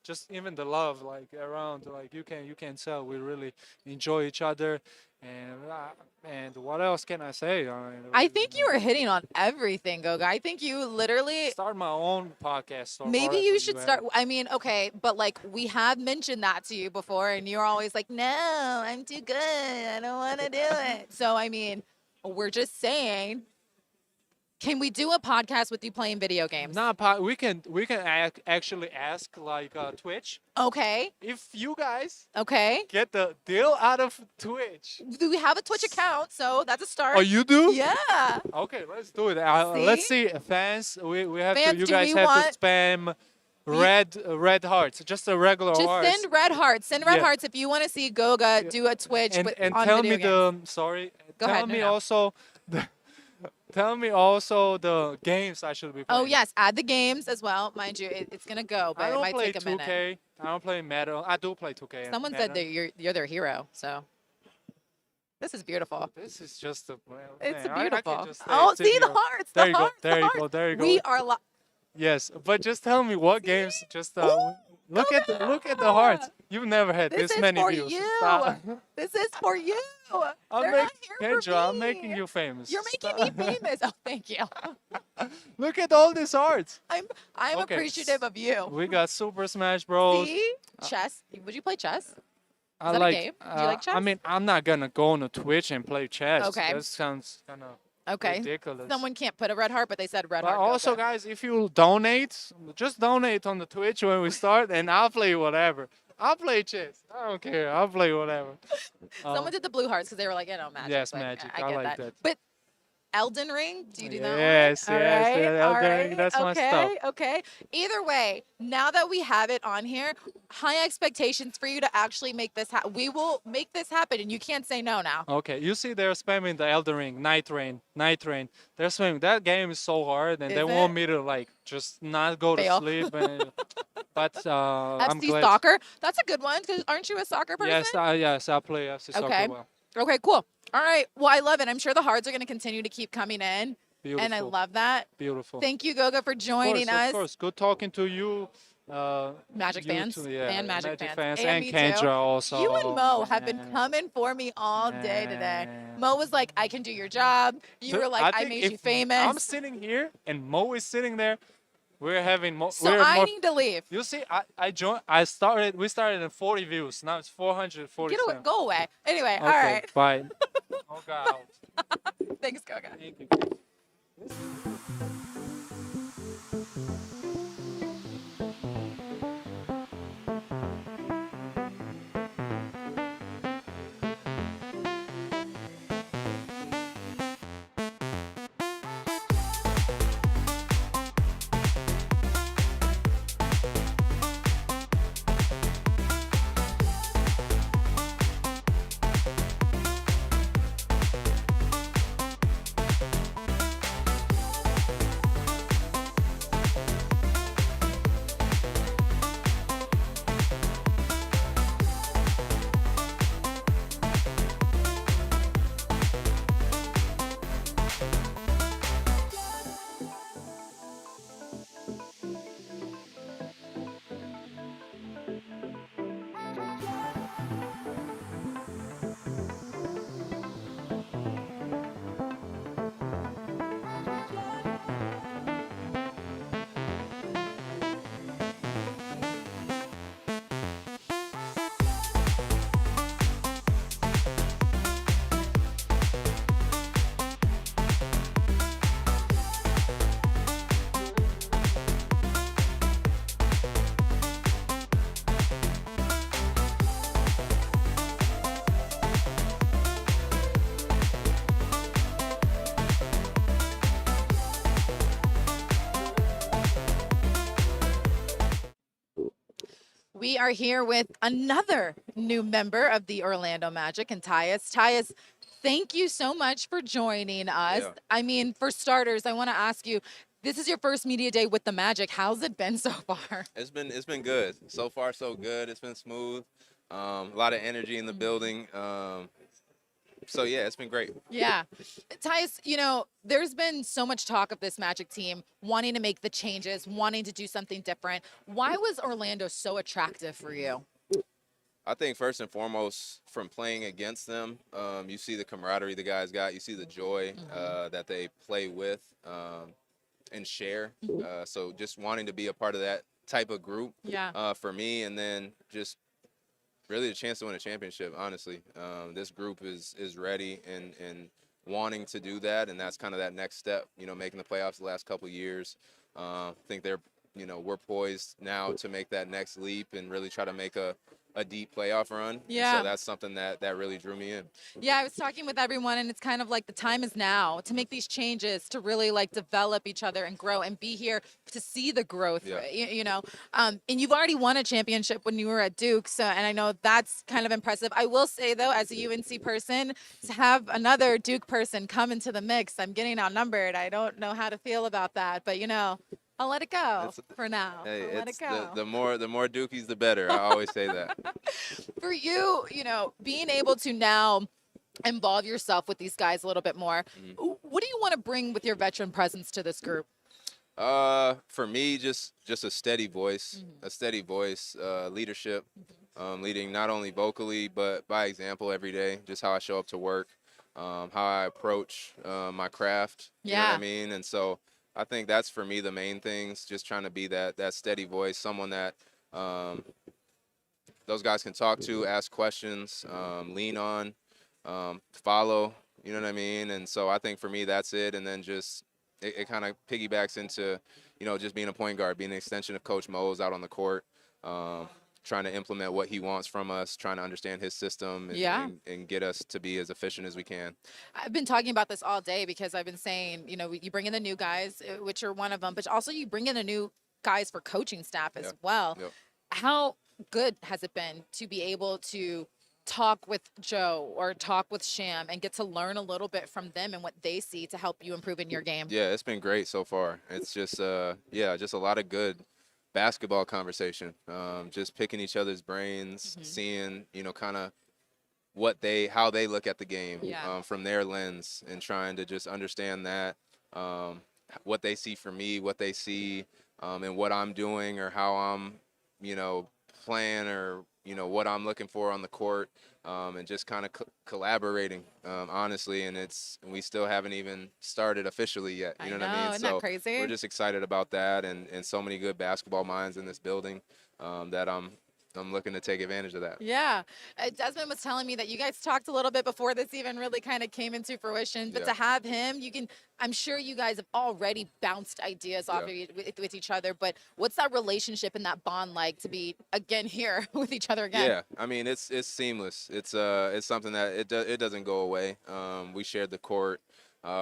just even the love like around, like you can tell we really enjoy each other, and what else can I say? I think you were hitting on everything, Goga. I think you literally. Start my own podcast. Or Maybe whatever you should have. start. I mean, okay, but like we have mentioned that to you before, and you're always like, no, I'm too good. I don't want to do it. So, I mean, we're just saying, can we do a podcast with you playing video games? We can actually ask like Twitch Okay. if you guys Okay. get the deal out of Twitch. Do we have a Twitch account? So that's a start. Oh, you do? Yeah. Okay, let's do it. Let's see, fans. We have Fans, to. You do guys we have want- to spam red hearts, just a regular Just hearts. send red hearts. Send red Yeah. hearts if you want to see Goga do a Twitch and on tell video me games. sorry. Go tell ahead, me no. also tell me also the games I should be playing. Oh yes, add the games as well, mind you. It's gonna go, but I it don't might play take a minute. 2K. I don't play Madden. I do play 2K. and Someone said Madden. that you're their hero, so this is beautiful. This is just a. Well, It's man, I beautiful. can just Oh, sit see the here. hearts. There the you go. hearts, There the you hearts. go. There you go. We are. Yes, but just tell me what games. Just look at the hearts. You've never had This this is many for views. you. Stop. This is for you. I'm They're not here for Kendra, I'm me. making you famous. You're making me famous. Oh, thank you. Look at all these hearts. I'm Okay. appreciative of you. We got Super Smash Bros. See, chess. Would you play chess? I that a like. game? Do you like I chess? mean, I'm not gonna go on a Twitch and play chess. Okay. That sounds kind of Okay. ridiculous. Someone can't put a red heart, but they said red But heart. also, Goga. guys, if you donate, just donate on the Twitch when we start, and I'll play whatever. I'll play chess. I don't care. I'll play whatever. Someone did the blue hearts because they were like, Magic. Yes, but Magic. I I get like that. that. But Elden Ring? Do you do that one? Yes, All yes, right, yeah, all Elden Ring, right, that's my stuff. okay, okay. Either way, now that we have it on here, high expectations for you to actually make this happen. We will make this happen, and you can't say no now. Okay, you see they're spamming the Elden Ring, Night Rain, Night Rain. They're spamming. That game is so hard, and they Is want it? me to like just not go to Fail. sleep. And, but I'm FC glad. soccer. That's a good one because aren't you a soccer person? Yes, I play FC soccer Okay. well. Okay, cool. All right. Well, I love it. I'm sure the hearts are going to continue to keep coming in. And I Beautiful. love that. Beautiful. Thank you, Goga, for joining us. Of course. Good talking to you. Magic You fans too, yeah, and Magic fans. and me Kendra too. also. You and Mo have been coming for me all day today. Mo was like, I can do your job. You were like, I think made if you famous. I'm sitting here and Mo is sitting there. We're having so I need to leave. You see, I joined. We started at 40 views. Now it's 447. Get away, go away. Anyway, Okay, all right. bye. Log out. Thanks, Goga. Thank you. We are here with another new member of the Orlando Magic, and Tyus. Tyus, thank you so much for joining us. Yeah. I mean, for starters, I want to ask you, this is your first media day with the Magic. How's it been so far? It's been good. So far, so good. It's been smooth. A lot of energy in the building. So yeah, it's been great. Yeah. Tyus, you know, there's been so much talk of this Magic team wanting to make the changes, wanting to do something different. Why was Orlando so attractive for you? I think first and foremost, from playing against them, you see the camaraderie the guys got. You see the joy that they play with and share. So just wanting to be a part of that type of group for me, and then just really the chance to win a championship, honestly. This group is ready and wanting to do that, and that's kind of that next step, you know, making the playoffs the last couple of years. I think we're poised now to make that next leap and really try to make a deep playoff run. Yeah. So that's something that really drew me in. Yeah, I was talking with everyone, and it's kind of like the time is now to make these changes, to really like develop each other and grow and be here to see the growth, Yeah. you know. And you've already won a championship when you were at Duke, so, and I know that's kind of impressive. I will say, though, as a UNC person, to have another Duke person come into the mix, I'm getting outnumbered. I don't know how to feel about that, but, you know, I'll let it go for now. Hey, I'll let it it's go. the more Dookies, the better. I always say that. For you, you know, being able to now involve yourself with these guys a little bit more, what do you want to bring with your veteran presence to this group? For me, just a steady voice, leadership, leading not only vocally but by example every day. Just how I show up to work, how I approach my craft. You know what I mean? And so I think that's for me the main things. Just trying to be that steady voice, someone that those guys can talk to, ask questions, lean on, follow. You know what I mean? And so I think for me that's it. And then just it kind of piggybacks into, you know, just being a point guard, being an extension of Coach Mo's out on the court. trying to implement what he wants from us, trying to understand his system, Yeah. and get us to be as efficient as we can. I've been talking about this all day because I've been saying, you know, you bring in the new guys, which are one of them, but also you bring in the new guys for coaching staff as well. Yep. How good has it been to be able to talk with Joe or talk with Sham and get to learn a little bit from them and what they see to help you improve in your game? Yeah, it's been great so far. It's just just a lot of good basketball conversation. Just picking each other's brains, seeing, kind of how they look at the game from their lens, and trying to just understand that, what they see for me, what they see, and what I'm doing, or how I'm, playing, or what I'm looking for on the court, and just kind of collaborating, honestly. And we still haven't even started officially yet. You know what I mean? Isn't So that crazy? we're just excited about that, and so many good basketball minds in this building, that I'm looking to take advantage of that. Yeah. Desmond was telling me that you guys talked a little bit before this even really kind of came into fruition, but Yeah. to have him, I'm sure you guys have already bounced ideas off Yeah. of with each other, but what's that relationship and that bond like to be again here with each other again? Yeah, I mean, it's seamless. It's something that it doesn't go away. We shared the court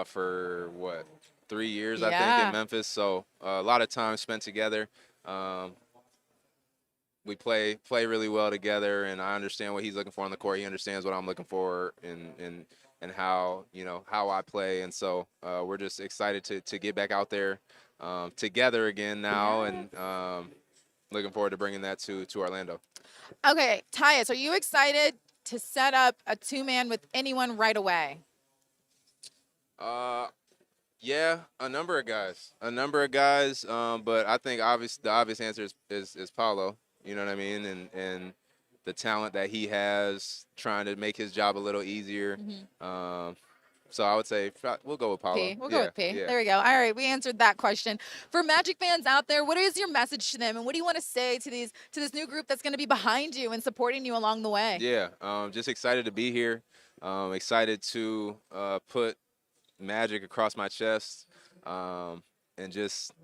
for what, 3 years, I think, Yeah. in Memphis. So a lot of time spent together. We play really well together, and I understand what he's looking for on the court. He understands what I'm looking for, and how how I play. And so we're just excited to get back out there together again now, and looking forward to bringing that to Orlando. Okay, Tyus, are you excited to set up a two-man with anyone right away? Yeah, a number of guys. But I think the obvious answer is Paulo. You know what I mean? And the talent that he has, trying to make his job a little easier. So I would say we'll go with Paulo. P. We'll go with P. Yeah. There we go. All right, we answered that question. For Magic fans out there, what is your message to them, and what do you want to say to this new group that's going to be behind you and supporting you along the way? Yeah, just excited to be here. Excited to put Magic across my chest. And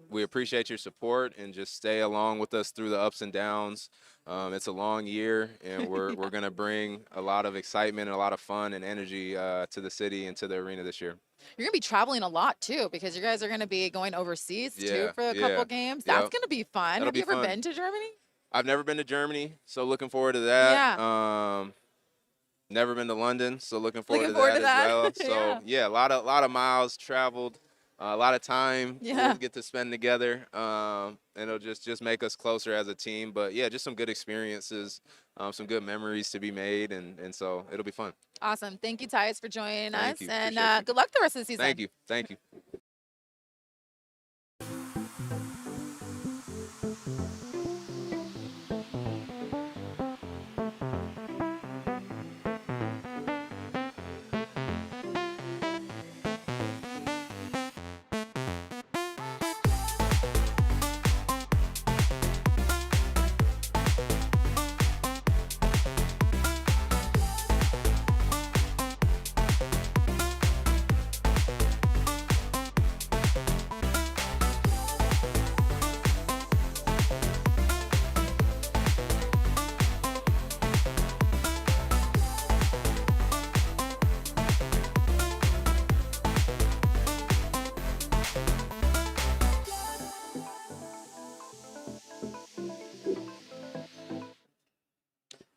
we appreciate your support, and just stay along with us through the ups and downs. It's a long year, and we're going to bring a lot of excitement and a lot of fun and energy to the city and to the arena this year. You're going to be traveling a lot, too, because you guys are going to be going overseas, too, for a couple games. That's going to be fun. That'll Have you be ever fun. been to Germany? I've never been to Germany, so looking forward to that. Yeah. Never been to London, so looking forward Looking forward to to that that. as well. So, yeah, a lot of miles traveled. A lot of time we'll get to spend together, and it'll just make us closer as a team. But yeah, just some good experiences, some good memories to be made, and so it'll be fun. Awesome. Thank you, Tyus, for joining us, Thank you. and Appreciate you. good luck the rest of the season. Thank you. Thank you.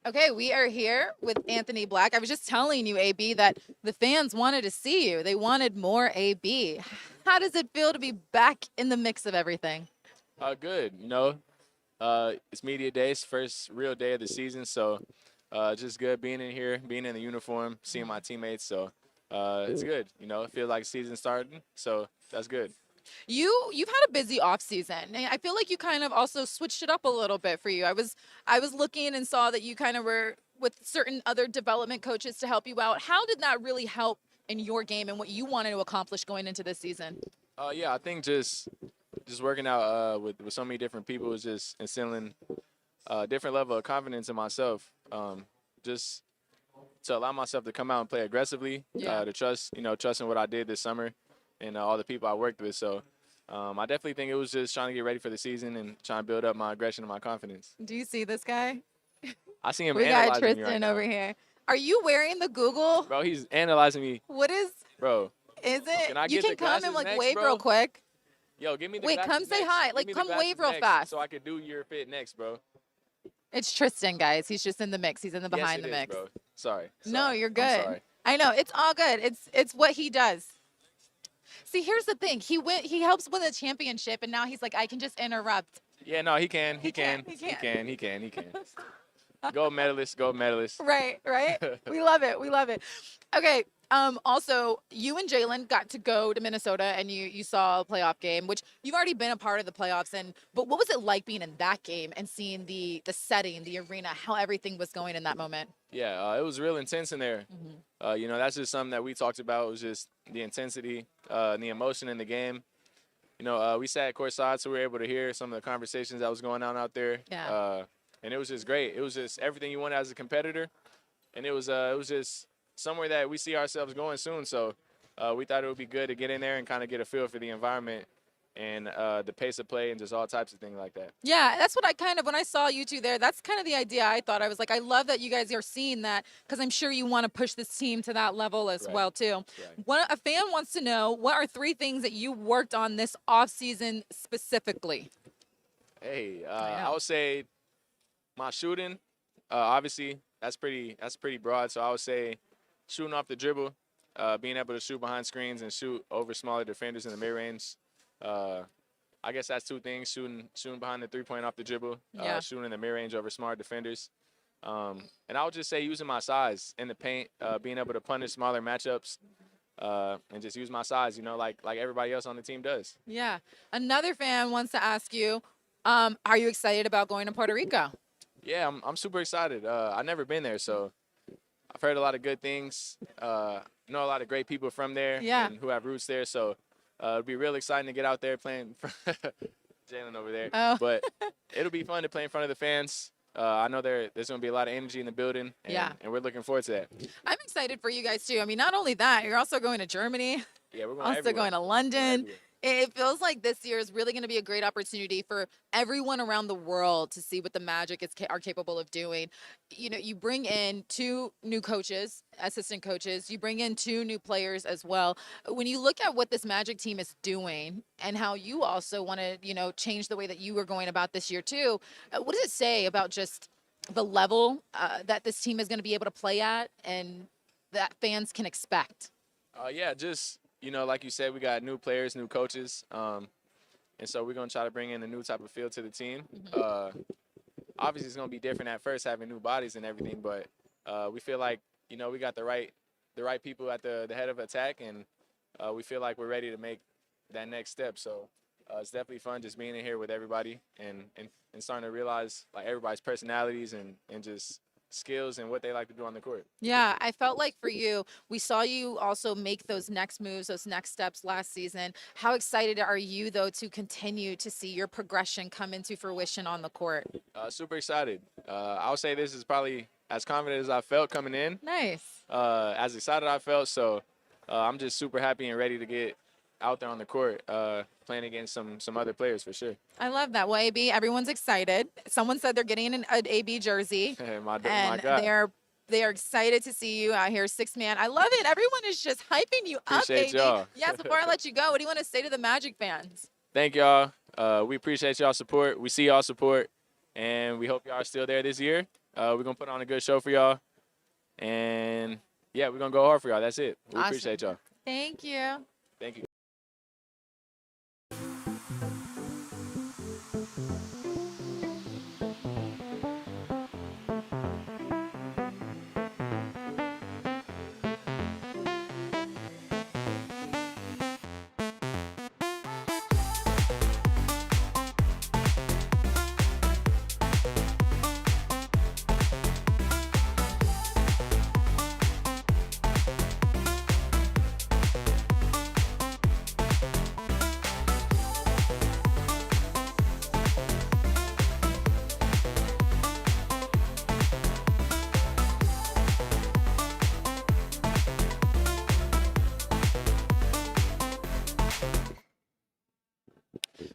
Okay, we are here with Anthony Black. I was just telling you, AB, that the fans wanted to see you. They wanted more AB. How does it feel to be back in the mix of everything? Good. It's media day. It's first real day of the season, so just good being in here, being in the uniform, seeing my teammates. So it's good. It feels like season starting, so that's good. You've had a busy off season. And I feel like you kind of also switched it up a little bit for you. I was looking and saw that you kind of were with certain other development coaches to help you out. How did that really help in your game and what you wanted to accomplish going into this season? Yeah, I think just working out with so many different people is just instilling a different level of confidence in myself. Just to allow myself to come out and play aggressively, to trust in what I did this summer and all the people I worked with. So I definitely think it was just trying to get ready for the season and trying to build up my aggression and my confidence. Do you see this guy? I see him We got analyzing me right Tristan now. over here. Are you wearing the Google? Bro, he's analyzing me. What is Bro, it? Can I You get can the come and glasses like next, wave bro? real quick. Yo, give me the Wait, glasses come say next. hi. Give Like, me the come glasses wave real next fast. so I could do your fit next, bro. It's Tristan, guys. He's just in the mix. He's in the behind yes, the it is, mix. bro. Sorry. No, Sorry. you're I'm good. sorry. I know. It's all good. It's what he does. See, here's the thing. He helps win the championship, and now he's like, I can just interrupt. Yeah, no, he can. He can. Gold medalist. Gold medalist. Right. We love it. We love it. Okay. Also, you and Jalen got to go to Minnesota, and you saw a playoff game, which you've already been a part of the playoffs. But what was it like being in that game and seeing the setting, the arena, how everything was going in that moment? Yeah, it was real intense in there. You know, that's just something that we talked about. It was just the intensity, and the emotion in the game. You know, we sat courtside, so we were able to hear some of the conversations that was going on out there. Yeah. And it was just great. It was just everything you want as a competitor, and it was just somewhere that we see ourselves going soon. So we thought it would be good to get in there and kind of get a feel for the environment and the pace of play and just all types of things like that. Yeah, that's what when I saw you two there, that's kind of the idea I thought. I was like, I love that you guys are seeing that because I'm sure you want to push this team to that level as well, too. A fan wants to know, what are 3 things that you worked on this offseason specifically? Hey, I would say my shooting, obviously, that's pretty broad. So I would say shooting off the dribble, being able to shoot behind screens and shoot over smaller defenders in the mid-range. I guess that's 2 things: shooting behind the 3-point off the dribble, shooting in the mid-range over smart defenders. And I would just say using my size in the paint, being able to punish smaller matchups, and just use my size, you know, like everybody else on the team does. Yeah. Another fan wants to ask you, are you excited about going to Puerto Rico? Yeah, I'm super excited. I've never been there, so I've heard a lot of good things. Know a lot of great people from there and who have roots there, so it'll be real exciting to get out there playing Jalen over there. Oh. But it'll be fun to play in front of the fans. I know there's going to be a lot of energy in the building, and we're looking forward to that. I'm excited for you guys, too. I mean, not only that, you're also going to Germany. Yeah, we're going also everywhere. going to London. It feels like this year is really going to be a great opportunity for everyone around the world to see what the Magic are capable of doing. You know, you bring in 2 new coaches, assistant coaches. You bring in 2 new players as well. When you look at what this Magic team is doing and how you also want to, you know, change the way that you were going about this year too, what does it say about just the level that this team is going to be able to play at and that fans can expect? Yeah, just, you know, like you said, we got new players, new coaches, and so we're going to try to bring in a new type of feel to the team. Obviously, it's going to be different at first, having new bodies and everything, but we feel like, you know, we got the right people at the head of attack, and we feel like we're ready to make that next step. So it's definitely fun just being in here with everybody and starting to realize, like, everybody's personalities and just skills and what they like to do on the court. Yeah, I felt like for you, we saw you also make those next moves, those next steps last season. How excited are you, though, to continue to see your progression come into fruition on the court? Super excited. I would say this is probably as confident as I felt coming in. Nice. As excited I felt, so I'm just super happy and ready to get out there on the court, playing against some other players for sure. I love that. Well, AB, everyone's excited. Someone said they're getting an AB jersey. my and God. they are excited to see you out here, 6 man. I love it. Everyone is just hyping you Appreciate up, AB. y'all. Yes, before I let you go, what do you want to say to the Magic fans? Thank y'all. We appreciate y'all support. We see y'all support, and we hope y'all are still there this year. We're going to put on a good show for y'all, and, yeah, we're going to go hard for y'all. That's it. We appreciate y'all. Thank you. Thank you.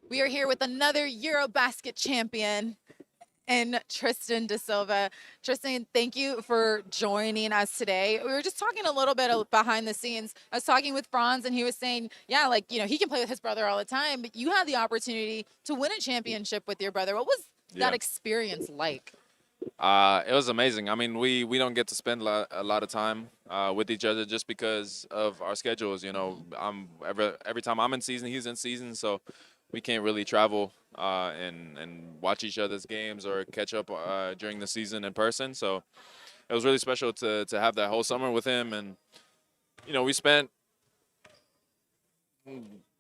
We are here with another Eurobasket champion. and Tristan Da Silva. Tristan, thank you for joining us today. We were just talking a little bit behind the scenes. I was talking with Franz, and he was saying, yeah, like, he can play with his brother all the time, but you had the opportunity to win a championship with your brother. What was that experience like? It was amazing. I mean, we don't get to spend a lot of time with each other just because of our schedules. I'm every time I'm in season, he's in season, so we can't really travel and watch each other's games or catch up during the season in person. So it was really special to have that whole summer with him, and we spent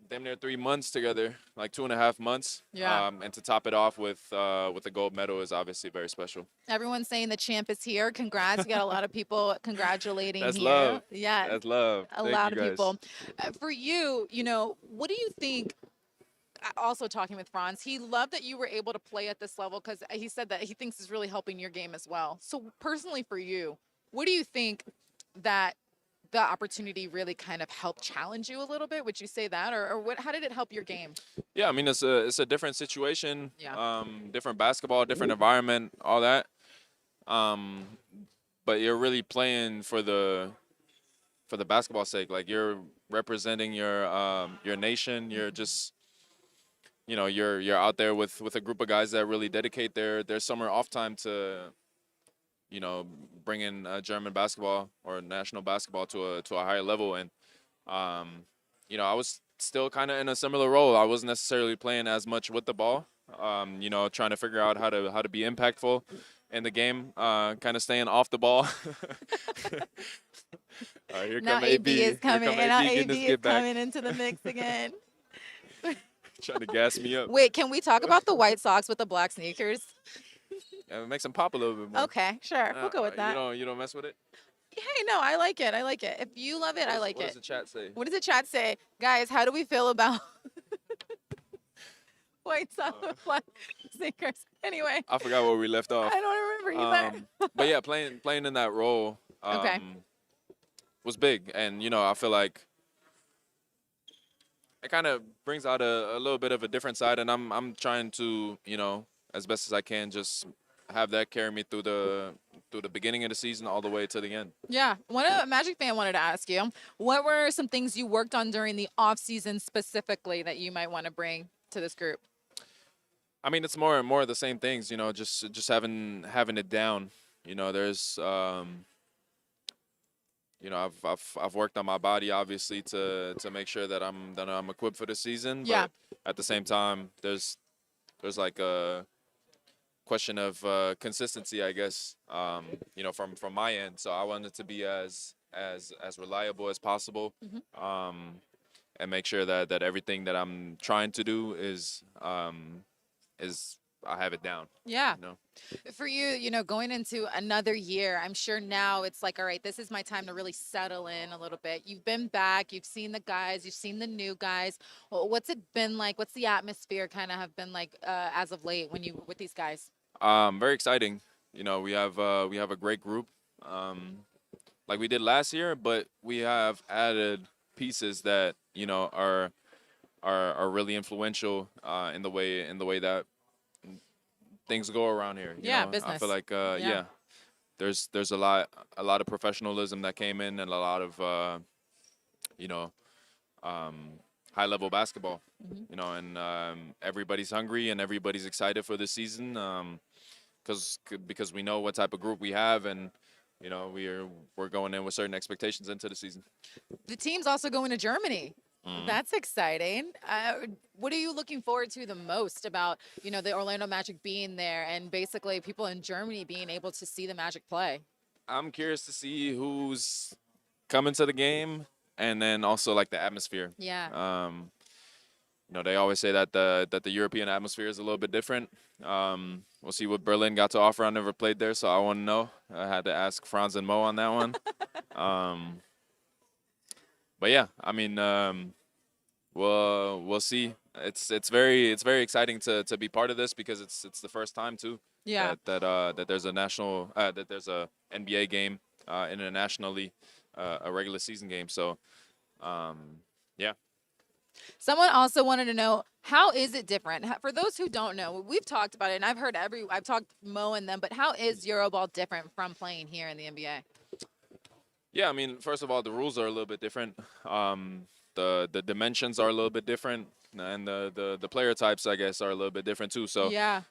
damn near 3 months together, like 2.5 months. Yeah. And to top it off with the gold medal is obviously very special. Everyone's saying the champ is here. Congrats. You got a lot of people congratulating That's here. love. Yeah. That's love. A Thank lot you of guys. people. For you, what do you think? Also talking with Franz, he loved that you were able to play at this level because he said that he thinks is really helping your game as well. So personally for you, what do you think that the opportunity really kind of helped challenge you a little bit? Would you say that, or what? How did it help your game? Yeah, I mean it's a different situation, Yeah. different basketball, different environment, all that. Um, but you're really playing for the basketball sake. Like you're representing your nation. You're just you're out there with a group of guys that really dedicate their summer off time to bring in German basketball or national basketball to a higher level. And I was still kind of in a similar role. I wasn't necessarily playing as much with the ball. Trying to figure out how to be impactful in the game. Kind of staying off the ball. Here Now come AB is coming, and now getting AB his is get back. coming into the mix again. Trying to gas me up. Wait, can we talk about the White Sox with the black sneakers? Yeah, it makes them pop a little bit more. Okay, sure, we'll go with that. You don't mess with it. Hey, no, I like it. I like it. If you love it, I like What it. does the chat say? What does the chat say? Guys, how do we feel about White Sox with black sneakers? Anyway, I forgot where we left off. I don't remember either. But yeah, playing in that role Okay. was big, and I feel like it kind of brings out a little bit of a different side, and I'm trying to as best as I can just have that carry me through the beginning of the season all the way to the end. Yeah, a Magic fan wanted to ask you, what were some things you worked on during the off season specifically that you might want to bring to this group? I mean, it's more and more of the same things, just having it down. There's I've worked on my body obviously to make sure that I'm equipped for the season. Yeah. But at the same time, there's like a question of consistency, I guess. From my end. So I wanted to be as reliable as possible. And make sure that everything that I'm trying to do is I have it down. Yeah. You know? For you, going into another year, I'm sure now it's like, all right, this is my time to really settle in a little bit. You've been back, you've seen the guys, you've seen the new guys. What's it been like? What's the atmosphere kind of have been like as of late when you with these guys? Very exciting. We have a great group, like we did last year, but we have added pieces that are really influential in the way that things go around here. Yeah, I business. feel like there's a lot of professionalism that came in and a lot of high level basketball. And everybody's hungry and everybody's excited for this season because we know what type of group we have, and we're going in with certain expectations into the season. The team's also going to Germany. That's exciting. What are you looking forward to the most about, the Orlando Magic being there and basically people in Germany being able to see the Magic play? I'm curious to see who's coming to the game, and then also like the atmosphere. Yeah. They always say that the European atmosphere is a little bit different. We'll see what Berlin got to offer. I never played there, so I want to know. I had to ask Franz and Mo on that one. But yeah, I mean, we'll see. It's very exciting to be part of this because it's the first time too. Yeah. That there's a national that there's a NBA game internationally, a regular season game. So, yeah. Someone also wanted to know, how is it different? For those who don't know, we've talked about it, and I've talked Mo and them, but how is Euroball different from playing here in the NBA? Yeah, I mean, first of all, the rules are a little bit different. The dimensions are a little bit different, and the player types, I guess, are a little bit different too. So Yeah.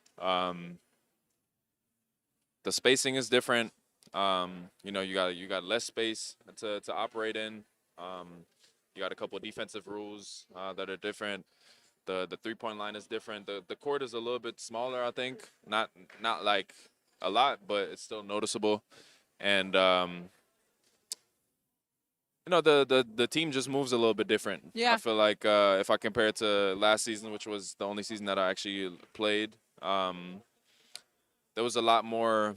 The spacing is different. You got less space to operate in. You got a couple of defensive rules that are different. The 3-point line is different. The court is a little bit smaller, I think. Not like a lot, but it's still noticeable. And the team just moves a little bit different. Yeah. I feel like if I compare it to last season, which was the only season that I actually played, there was a lot more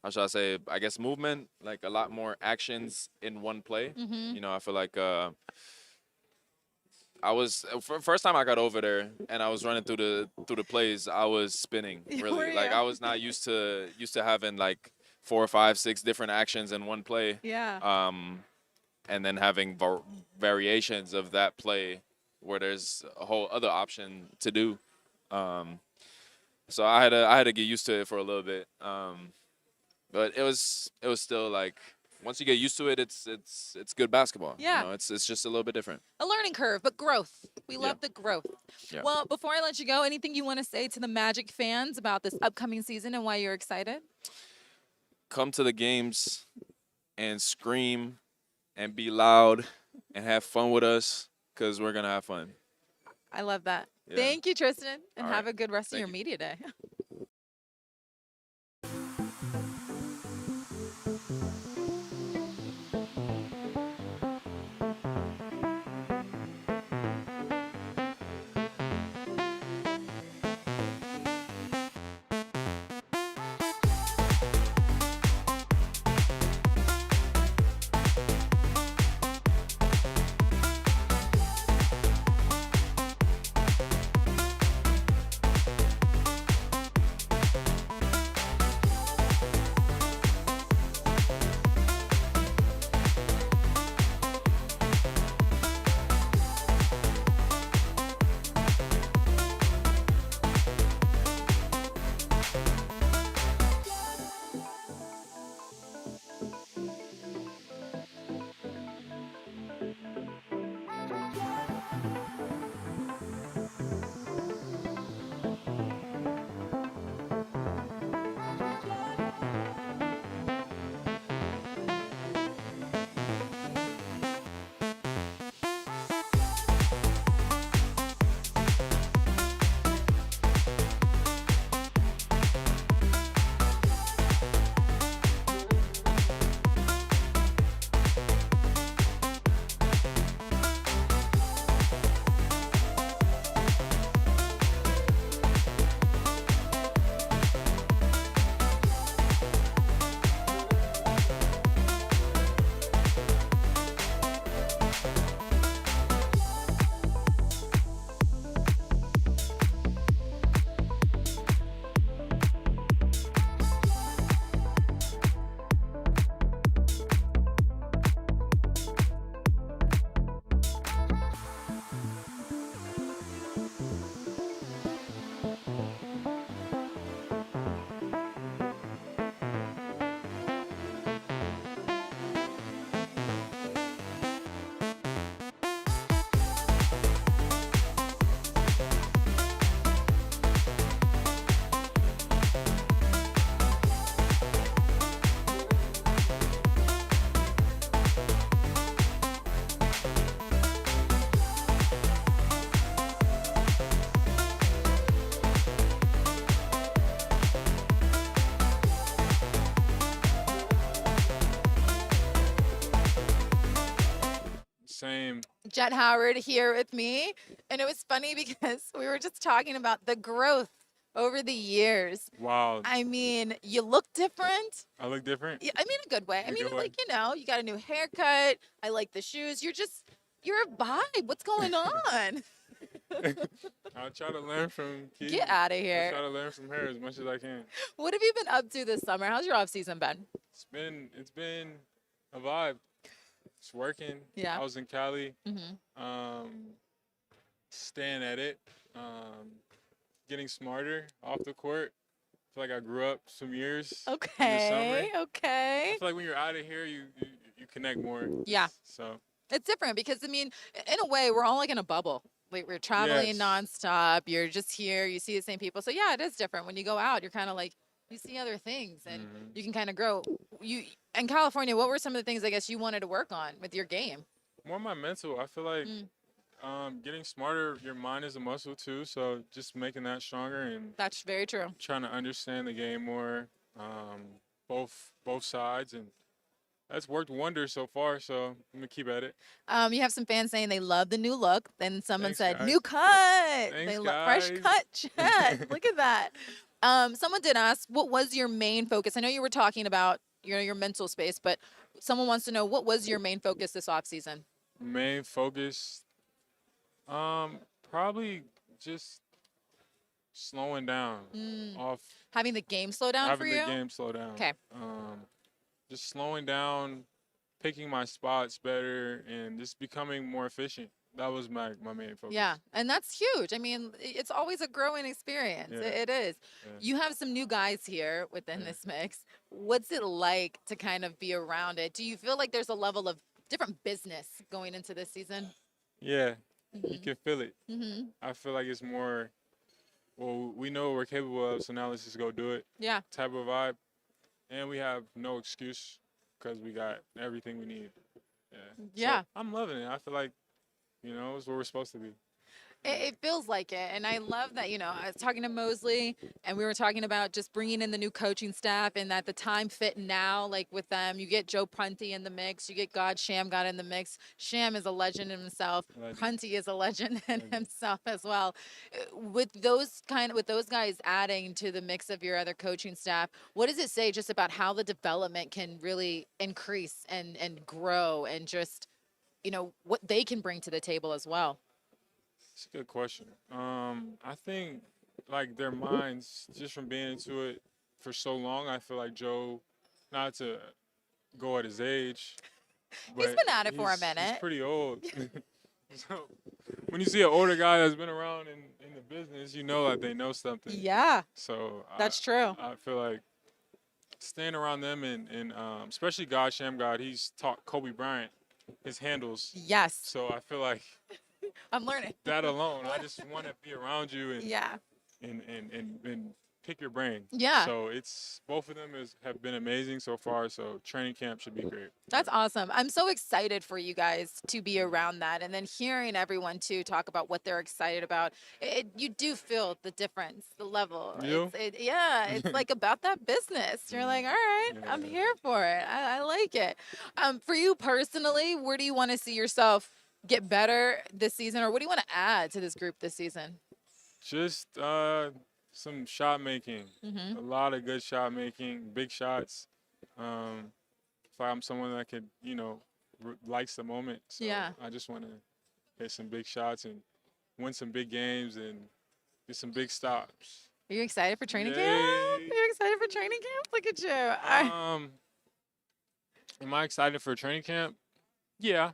how should I say, I guess movement, like a lot more actions in one play. Mm-hmm. I feel like first time I got over there and I was running through the plays, I was spinning really. Like I was not used to having like 4 or 5, 6 different actions in one play. Yeah. And then having variations of that play where there's a whole other option to do. So I had to get used to it for a little bit. But it was still like, once you get used to it, it's good basketball. Yeah. It's just a little bit different. A learning curve, but growth. We love the growth. Yeah. Well, before I let you go, anything you want to say to the Magic fans about this upcoming season and why you're excited? Come to the games and scream and be loud and have fun with us, because we're going to have fun. I love that. Yeah. Thank you, Tristan, and All have right. a good rest of Thank your you. media day. Same. Jet Howard here with me. And it was funny because we were just talking about the growth over the years. Wow. I mean, you look different. I look different. Yeah, I mean, a good way. I In a mean, good way. like, you got a new haircut. I like the shoes. You're a vibe. What's going on? I'll try to learn from kids. Get out of I here. try to learn from her as much as I can. What have you been up to this summer? How's your off season been? It's been a vibe. It's working. Yeah. I was in Cali, Mm-hmm. staying at it, getting smarter off the court. I feel like I grew up some years in the summer. Okay. Okay. I feel like when you're out of here, you connect more. Yeah. So It's different because I mean, in a way, we're all like in a bubble. Like we're traveling Yes. nonstop. You're just here. You see the same people. So yeah, it is different. When you go out, you're kind of like you see other things and you can kind of grow. You in California, what were some of the things I guess you wanted to work on with your game? more my mental. I feel like Mm. getting smarter. Your mind is a muscle too. So just making that stronger and That's very true. trying to understand the game more, both sides, and that's worked wonders so far. So I'm gonna keep at it. You have some fans saying they love the new look. Then someone Thanks, said guys. new cut. Thanks, They love fresh guys. cut. Chat. Look at that. Someone did ask, what was your main focus? I know you were talking about your mental space, but someone wants to know what was your main focus this offseason? Main focus, probably just slowing down off Having the game slow down for having you? the game slow down. Okay. Just slowing down, picking my spots better, and just becoming more efficient. That was my main focus. Yeah, and that's huge. I mean, it's always a growing experience. Yeah. It is. Yeah. You have some new guys here within this mix. What's it like to kind of be around it? Do you feel like there's a level of different business going into this season? Yeah, you can feel it. Mm-hmm. I feel like it's more, well, we know what we're capable of, so now let's just go do it Yeah. type of vibe. And we have no excuse because we got everything we need. Yeah. Yeah. So I'm loving it. I feel like, it's where we're supposed to be. It feels like it. And I love that, I was talking to Mosley and we were talking about just bringing in the new coaching staff and that the time fit now, like with them. You get Joe Prunty in the mix. You get Sham got in the mix. Sham is a legend in himself. Legend. Prunty is a legend in himself as well. With those guys adding to the mix of your other coaching staff, what does it say just about how the development can really increase and grow and just, what they can bring to the table as well? It's a good question. I think like their minds, just from being into it for so long, I feel like Joe, not to go at his age, He's but been at it for a he's minute. pretty old. So when you see an older guy that's been around in the business, you know that they know something. Yeah, So that's true. I feel like staying around them and especially Sham, he's taught Kobe Bryant his handles. Yes, So I feel like I'm learning. that alone, I just want to be around you and Yeah. and pick your brain. Yeah. So it's both of them have been amazing so far. So training camp should be great. That's awesome. I'm so excited for you guys to be around that. And then hearing everyone too talk about what they're excited about. You do feel the difference, the level. You? It's like about that business. You're like, all right, I'm here for it. I like it. For you personally, where do you want to see yourself get better this season? Or what do you want to add to this group this season? Just some shot making, Mm-hmm. a lot of good shot making, big shots. If I'm someone that could, likes the moment. So Yeah. I just want to hit some big shots and win some big games and get some big stops. Are you excited for training camp? Yay. Are you excited for training camp? Look at you. Am I excited for training camp? Yeah,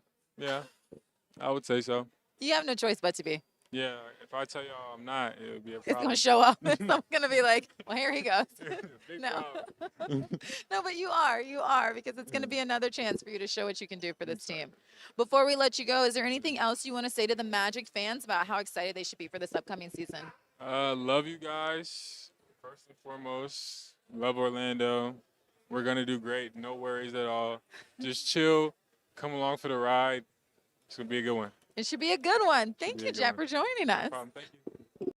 I would say so. You have no choice but to be. Yeah, if I tell y'all I'm not, it would be a It's problem. going to show up. I'm going to be like, well, here he goes. Big No. problem. No, but you are, because it's going to be another chance for you to show what you can do for this team. Before we let you go, is there anything else you want to say to the Magic fans about how excited they should be for this upcoming season? Love you guys, first and foremost. Love Orlando. We're going to do great. No worries at all. Just chill. Come along for the ride. It's going to be a good one. It should be a good one. Thank be you, a good Jet, one. for joining us. No problem. Thank you.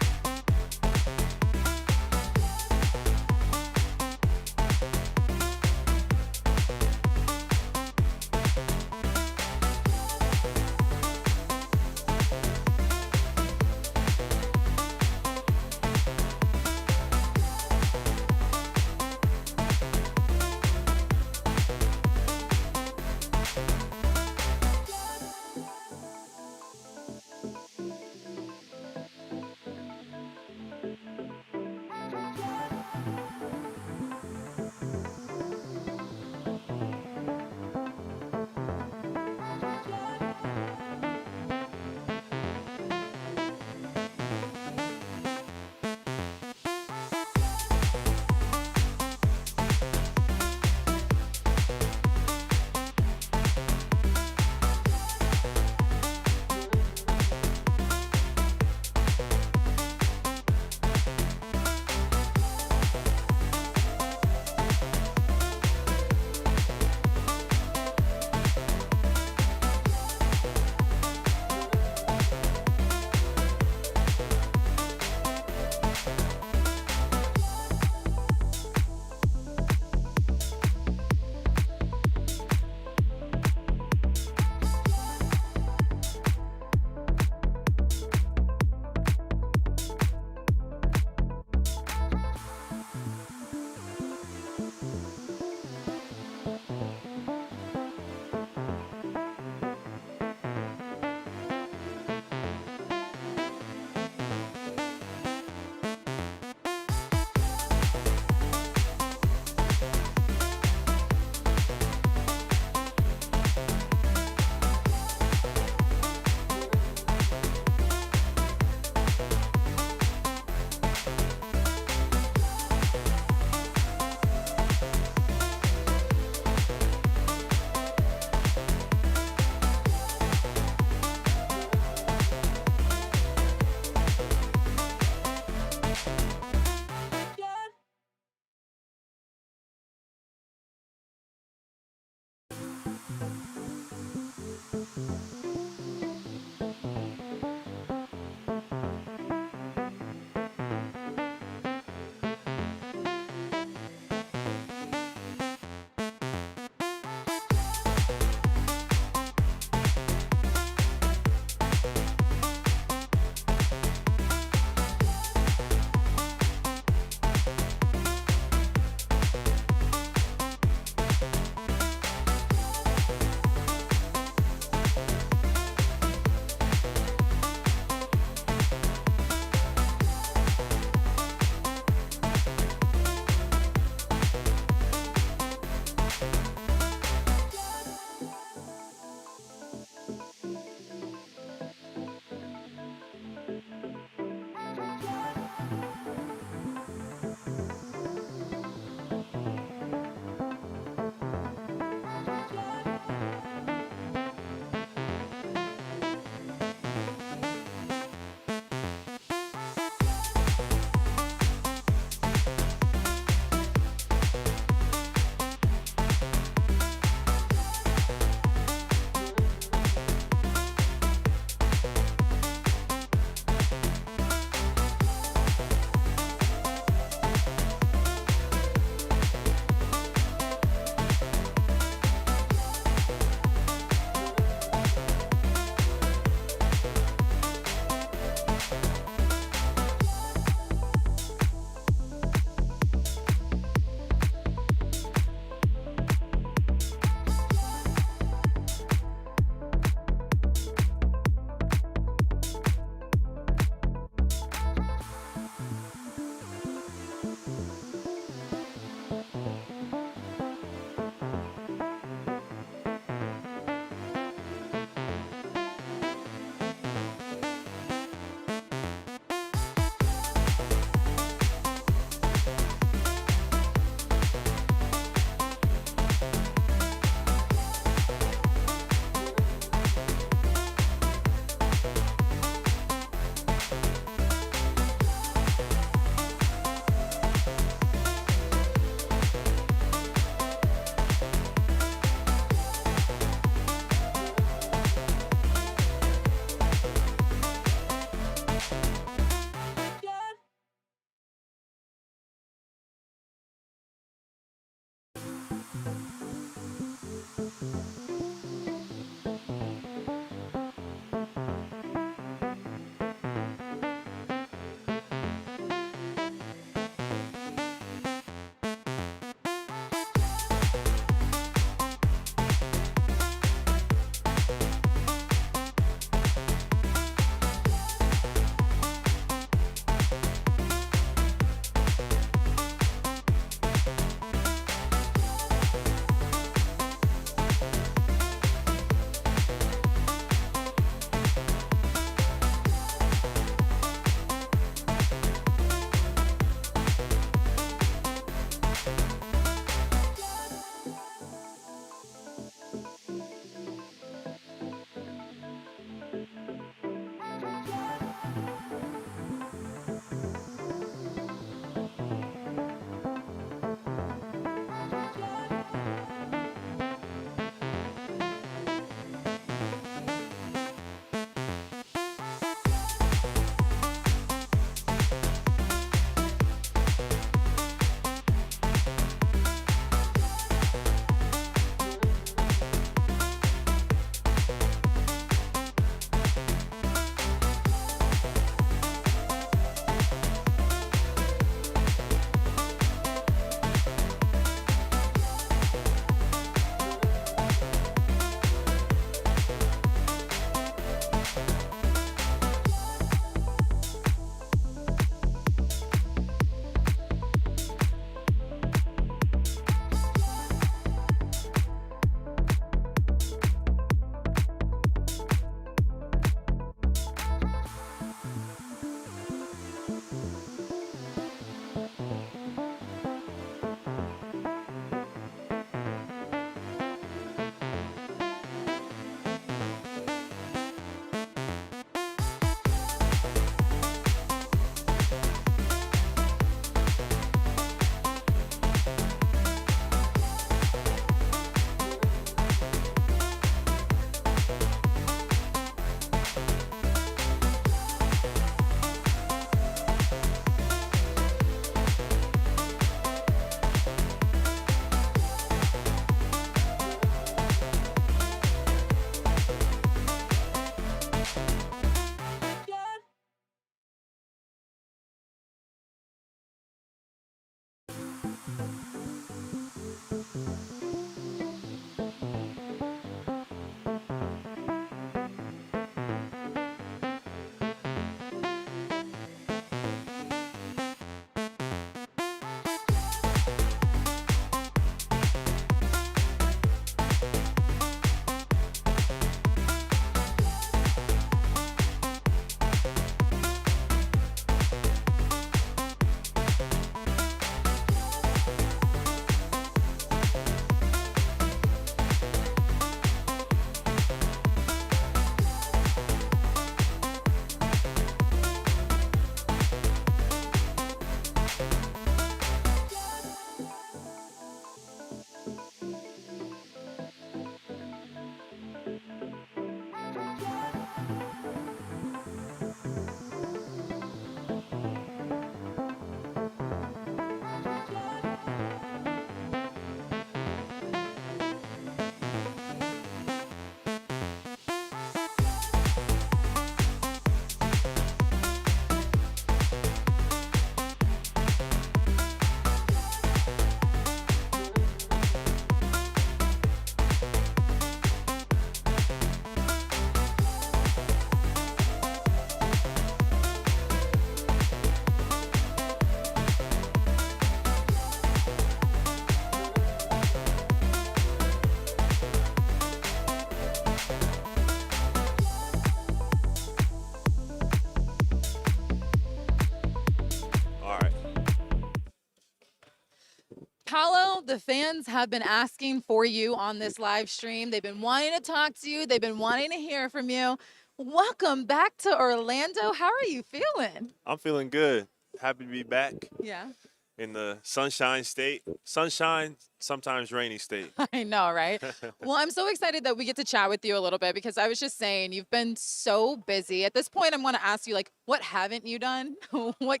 the fans have been asking for you on this live stream. They've been wanting to talk to you. They've been wanting to hear from you. Welcome back to Orlando. How are you feeling? I'm feeling good. Happy to be back Yeah. in the sunshine state. Sunshine, sometimes rainy state. I know, right? Well, I'm so excited that we get to chat with you a little bit because I was just saying you've been so busy. At this point, I'm going to ask you like, what haven't you done? What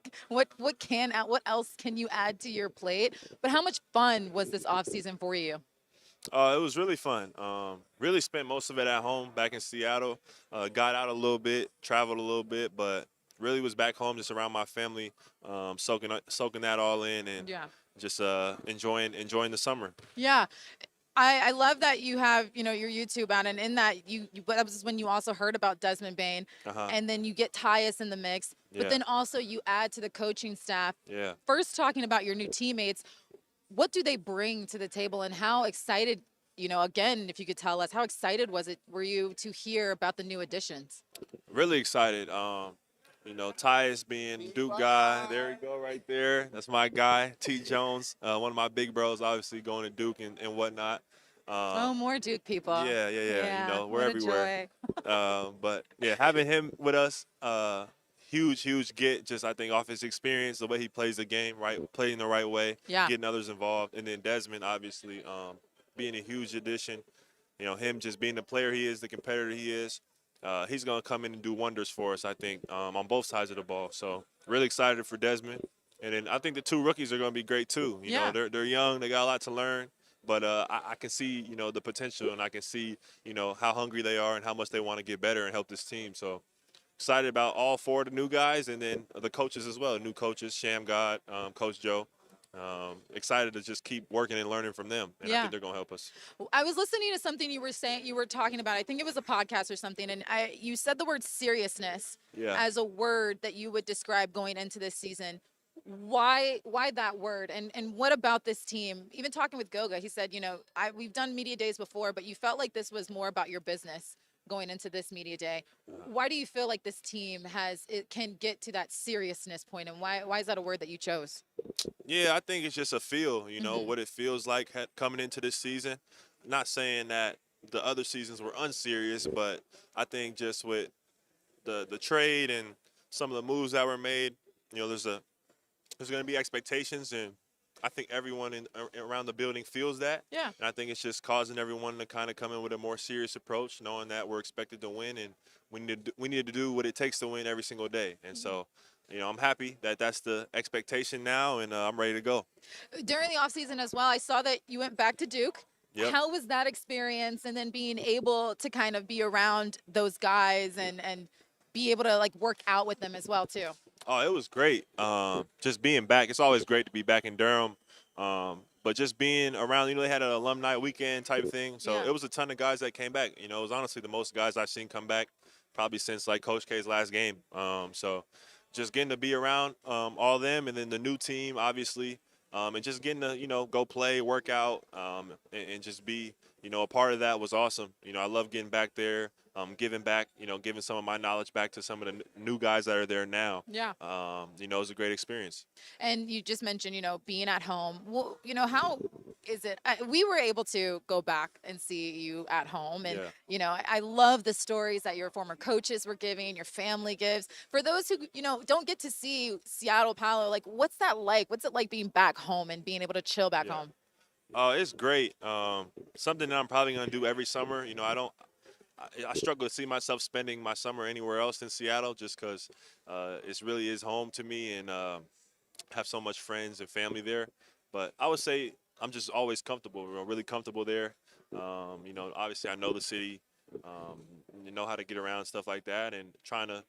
else can you add to your plate? But how much fun was this off season for you? It was really fun. Really spent most of it at home back in Seattle. Got out a little bit, traveled a little bit, but really was back home just around my family, soaking that all in and Yeah. just enjoying the summer. Yeah. I love that you have, your YouTube out, and in that that was when you also heard about Desmond Bain, Uh-huh. and then you get Tyus in the mix, but Yeah. then also you add to the coaching staff. Yeah. First, talking about your new teammates, what do they bring to the table, and how excited, again, if you could tell us, how excited were you to hear about the new additions? Really excited. Tyus being Duke guy. There you go, right there. That's my guy, T. Jones. One of my big bros, obviously going to Duke and whatnot. Oh, more Duke people. Yeah. Yeah, We're what a everywhere. joy. But yeah, having him with us, huge get. Just I think off his experience, the way he plays the game, right, playing the right way, Yeah. getting others involved, and then Desmond obviously being a huge addition. Him just being the player he is, the competitor he is. He's going to come in and do wonders for us, I think, on both sides of the ball. So really excited for Desmond. And then I think the two rookies are going to be great too. You know, they're young, they got a lot to learn. But I can see, the potential, and I can see, how hungry they are and how much they want to get better and help this team. So excited about all four of the new guys, and then the coaches as well, new coaches, Sham God, Coach Joe. Excited to just keep working and learning from them, and I Yeah. think they're going to help us. I was listening to something you were talking about. I think it was a podcast or something, and you said the word seriousness Yeah. as a word that you would describe going into this season. Why that word, and what about this team? Even talking with Goga, he said, we've done media days before, but you felt like this was more about your business going into this media day. Why do you feel like this team can get to that seriousness point, and why is that a word that you chose? Yeah, I think it's just a feel, Mhm. what it feels like coming into this season. Not saying that the other seasons were unserious, but I think just with the trade and some of the moves that were made, there's going to be expectations, and I think everyone around the building feels that. Yeah. And I think it's just causing everyone to kind of come in with a more serious approach, knowing that we're expected to win, and we need to do what it takes to win every single day. And so, I'm happy that that's the expectation now, and I'm ready to go. During the offseason as well, I saw that you went back to Duke. Yep. How was that experience, and then being able to kind of be around those guys and be able to like work out with them as well too? Oh, it was great. Just being back. It's always great to be back in Durham. But just being around, they had an alumni weekend type thing. So Yeah. it was a ton of guys that came back. It was honestly the most guys I've seen come back probably since like Coach K's last game. So just getting to be around all them, and then the new team, obviously, and just getting to, go play, work out, and just be, a part of that was awesome. I love getting back there, giving back, giving some of my knowledge back to some of the new guys that are there now. Yeah. It was a great experience. And you just mentioned, being at home. Well, how is it? We were able to go back and see you at home. And, I love the stories that your former coaches were giving, your family gives. For those who, don't get to see Seattle Palo, like, what's that like? What's it like being back home and being able to chill back home? It's great. Something that I'm probably going to do every summer. I struggle to see myself spending my summer anywhere else in Seattle, just because it really is home to me, and have so much friends and family there. But I would say I'm just always comfortable, really comfortable there. Obviously I know the city, know how to get around and stuff like that, and trying to,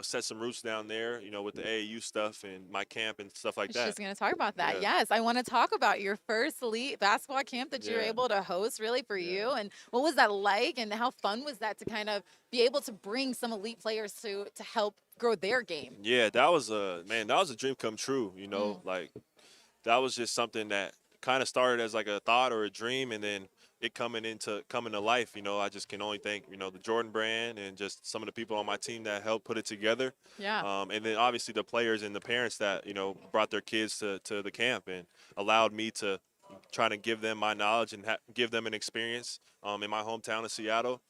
set some roots down there, with the AAU stuff and my camp and stuff like I was that. just going to talk about that. Yeah. Yes, I want to talk about your first elite basketball camp that you were Yeah. able to host, really, for you. And what was that like, and how fun was that to kind of be able to bring some elite players to help grow their game? Yeah, that was a dream come true. Like that was just something that kind of started as like a thought or a dream, and then it coming to life. I just can only thank the Jordan brand and just some of the people on my team that helped put it together. Yeah. And then obviously the players and the parents that brought their kids to the camp and allowed me to trying to give them my knowledge and give them an experience in my hometown of Seattle.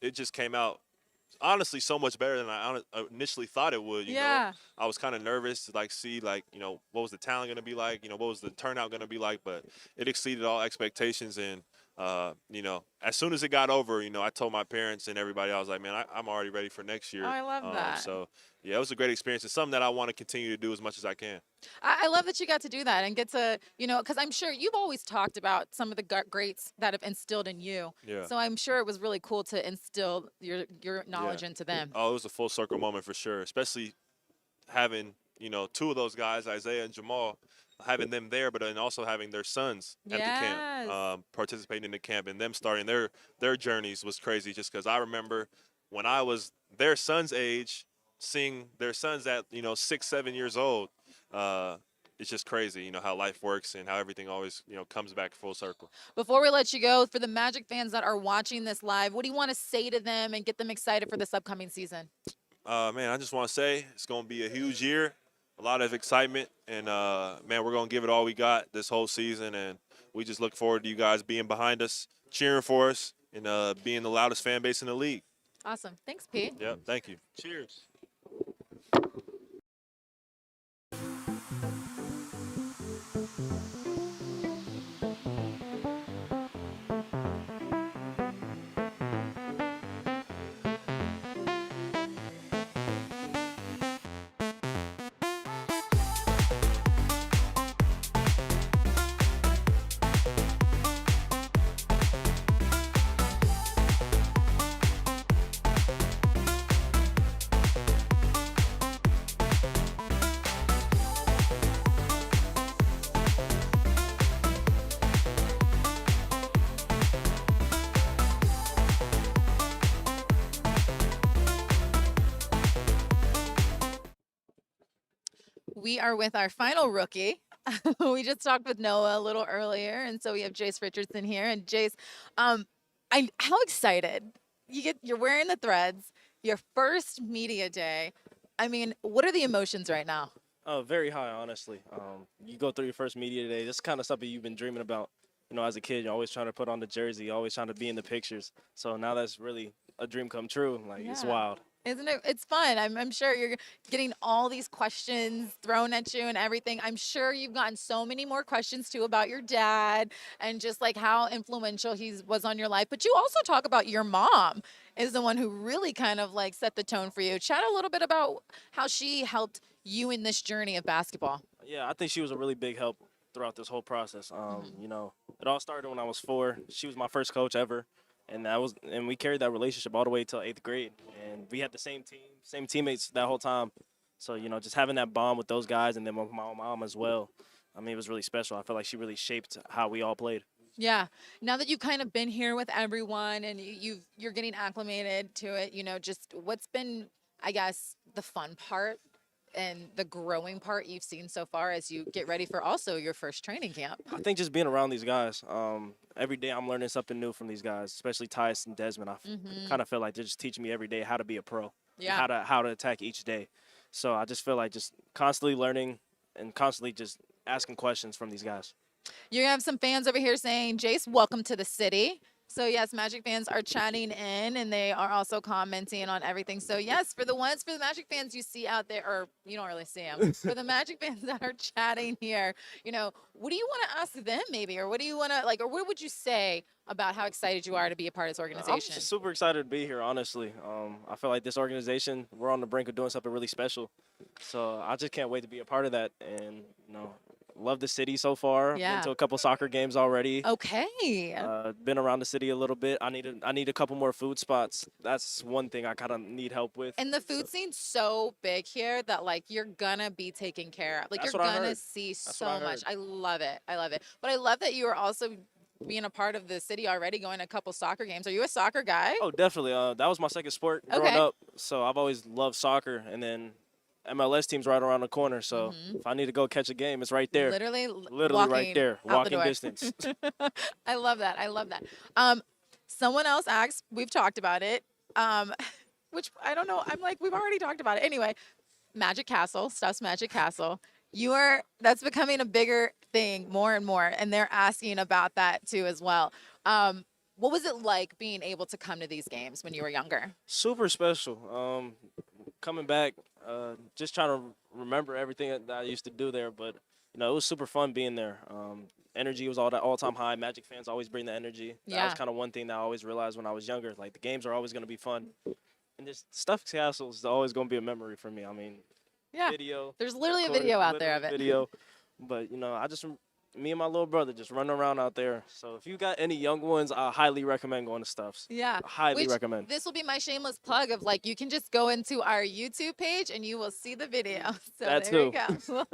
It just came out honestly so much better than I initially thought it would. You know, Yeah. I was kind of nervous to like see like what was the talent going to be like, what was the turnout going to be like, but it exceeded all expectations. And as soon as it got over, I told my parents and everybody, I was like, man, I'm already ready for next year. Oh, I love that. So yeah, it was a great experience. It's something that I want to continue to do as much as I can. I love that you got to do that and get to, because I'm sure you've always talked about some of the greats that have instilled in you. Yeah. So I'm sure it was really cool to instill your knowledge Yeah. into them. Oh, it was a full circle moment for sure, especially having, two of those guys, Isaiah and Jamal, having them there, but then also having their sons at the Yes. camp, participating in the camp, and them starting their journeys was crazy. Just because I remember when I was their son's age, seeing their sons at 6, 7 years old. It's just crazy, how life works and how everything always comes back full circle. Before we let you go, for the Magic fans that are watching this live, what do you want to say to them and get them excited for this upcoming season? Man, I just want to say it's going to be a huge year, a lot of excitement, and man, we're going to give it all we got this whole season, and we just look forward to you guys being behind us, cheering for us, and being the loudest fan base in the league. Awesome. Thanks, Pete. Yep, thank you. Cheers. We are with our final rookie. We just talked with Noah a little earlier, and so we have Jace Richardson here. And Jace, how excited you're wearing the threads, your first media day. I mean, what are the emotions right now? Very high, honestly. You go through your first media day. This is kind of something you've been dreaming about. As a kid, you're always trying to put on the jersey, always trying to be in the pictures. So now that's really a dream come true. Like, it's Yeah. wild. Isn't it? It's fun. I'm sure you're getting all these questions thrown at you and everything. I'm sure you've gotten so many more questions too about your dad and just like how influential he was on your life. But you also talk about your mom is the one who really kind of like set the tone for you. Chat a little bit about how she helped you in this journey of basketball. Yeah, I think she was a really big help throughout this whole process. It all started when I was 4. She was my first coach ever. And we carried that relationship all the way till 8th grade. And we had the same team, same teammates that whole time. So, just having that bond with those guys and then with my mom as well, I mean, it was really special. I feel like she really shaped how we all played. Yeah. Now that you've kind of been here with everyone and you're getting acclimated to it, just what's been, I guess, the fun part and the growing part you've seen so far as you get ready for also your first training camp? I think just being around these guys. Every day I'm learning something new from these guys, especially Tyus and Desmond. I kind of feel like they're just teaching me every day how to be a pro, Yeah. how to attack each day. So I just feel like just constantly learning and constantly just asking questions from these guys. You have some fans over here saying, Jace, welcome to the city. So yes, Magic fans are chatting in and they are also commenting on everything. So yes, for the Magic fans you see out there, or you don't really see them, for the Magic fans that are chatting here, what do you want to ask them maybe? Or what do you want to or what would you say about how excited you are to be a part of this I'm organization? just super excited to be here, honestly. I feel like this organization, we're on the brink of doing something really special. So I just can't wait to be a part of that. And, love the city so far. Yeah. Been to a couple soccer games already. Okay. Been around the city a little bit. I need a couple more food spots. That's one thing I kind of need help with. And the food scene's so big here that you're gonna be taken care of. That's You're what I gonna heard. see That's so what I much. heard. I love it. I love it. But I love that you are also being a part of the city already, going to a couple soccer games. Are you a soccer guy? Oh, definitely. That was my second sport growing Okay. up. So I've always loved soccer. And then MLS team's right around the corner. So if I need to go catch a game, it's right there. Literally Literally right there. out the Walking door. distance. I love that. I love that. Someone else asked, we've talked about it, which I don't know. I'm like, we've already talked about it. Anyway, Magic Castle, Stuff's Magic Castle. That's becoming a bigger thing more and more, and they're asking about that too as well. What was it like being able to come to these games when you were younger? Super special. Coming back, just trying to remember everything that I used to do there, but it was super fun being there. Energy was all time high. Magic fans always bring the energy. That was Yeah. kind of one thing that I always realized when I was younger. Like the games are always going to be fun, and this Stuffed Castle is always going to be a memory for me. I mean, Yeah. video. There's literally a recorded, video out there of literally it. Video, but I just me and my little brother just running around out there. So if you got any young ones, I highly recommend going to Stuffs. Yeah. Highly Which, recommend. This will be my shameless plug of like you can just go into our YouTube page and you will see the video. So That there you too. go.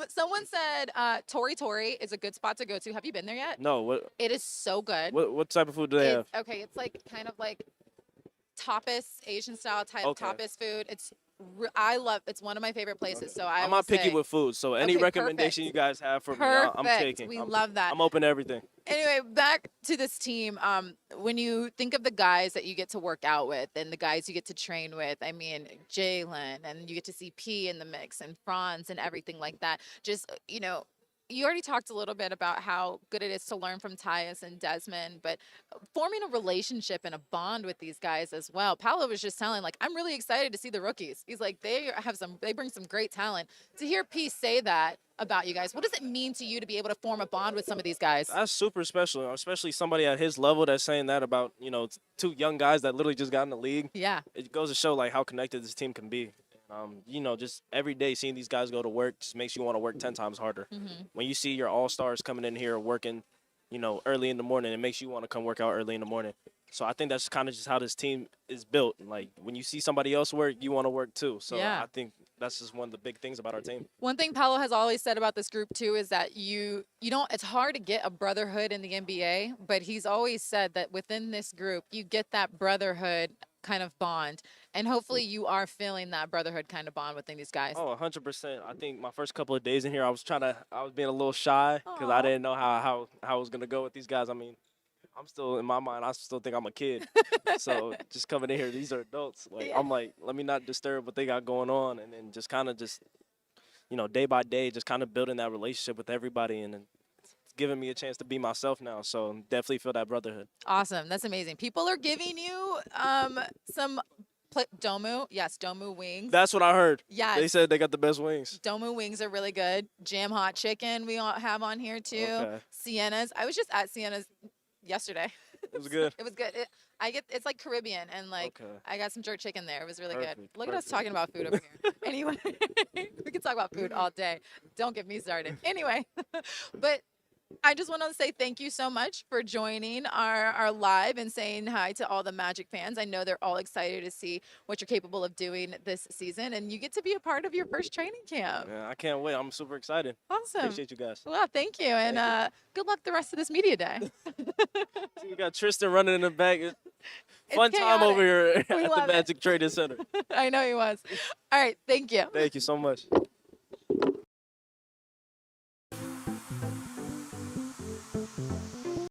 Someone said Tori Tori is a good spot to go to. Have you been there yet? No, what It is so good. what type of food do they have? Okay, it's like kind of like tapas, Asian style type Okay. tapas food. It's one of my favorite places. So I'm will not picky say- with food, so any Okay, recommendation perfect. you guys have for me, I'm Perfect. taking. We I'm, love that. I'm open to everything. Anyway, back to this team. When you think of the guys that you get to work out with and the guys you get to train with, I mean, Jalen, and you get to see P in the mix and Franz and everything like that. Just, you already talked a little bit about how good it is to learn from Tyus and Desmond, but forming a relationship and a bond with these guys as well. Paolo was just telling, like, I'm really excited to see the rookies. He's like, they bring some great talent. To hear P say that about you guys, what does it mean to you to be able to form a bond with some of these guys? That's super special, especially somebody at his level that's saying that about two young guys that literally just got in the league. Yeah. It goes to show like how connected this team can be. Just every day seeing these guys go to work just makes you want to work 10 times harder. Mhm. When you see your all-stars coming in here working, early in the morning, it makes you want to come work out early in the morning. So I think that's kind of just how this team is built. Like when you see somebody else work, you want to work too. So Yeah. I think that's just one of the big things about our team. One thing Paolo has always said about this group too is that you don't, it's hard to get a brotherhood in the NBA, but he's always said that within this group you get that brotherhood kind of bond, and hopefully you are feeling that brotherhood kind of bond within these guys. Oh, 100%. I think my first couple of days in here, I was being a little shy because I didn't know how I was gonna go with these guys. I mean, I'm still in my mind, I still think I'm a kid. So just coming in here, these are adults. Like I'm like, let me not disturb what they got going on, and then just kind of day by day, just kind of building that relationship with everybody, and then it's giving me a chance to be myself now. So definitely feel that brotherhood. Awesome, that's amazing. People are giving you some Domu, yes, Domu wings. That's what I heard. Yes. They said they got the best wings. Domu wings are really good. Jam hot chicken we all have on here too. Okay. Sienna's. I was just at Sienna's yesterday. It was good. It was good. It's like Caribbean, and like Okay. I got some jerk chicken there. It was really good. Perfect, Look at us perfect. talking about food over here. Anyway, we can talk about food all day. Don't get me started. Anyway, but I just want to say thank you so much for joining our live and saying hi to all the Magic fans. I know they're all excited to see what you're capable of doing this season, and you get to be a part of your first training camp. Yeah, I can't wait. I'm super excited. Awesome. Appreciate you guys. Well, thank you, and good luck the rest of this media day. See, we got Tristan running in the back. Fun time chaotic. over here We at love the it. Magic Trading Center. I know he was. All right, thank you. Thank you so much.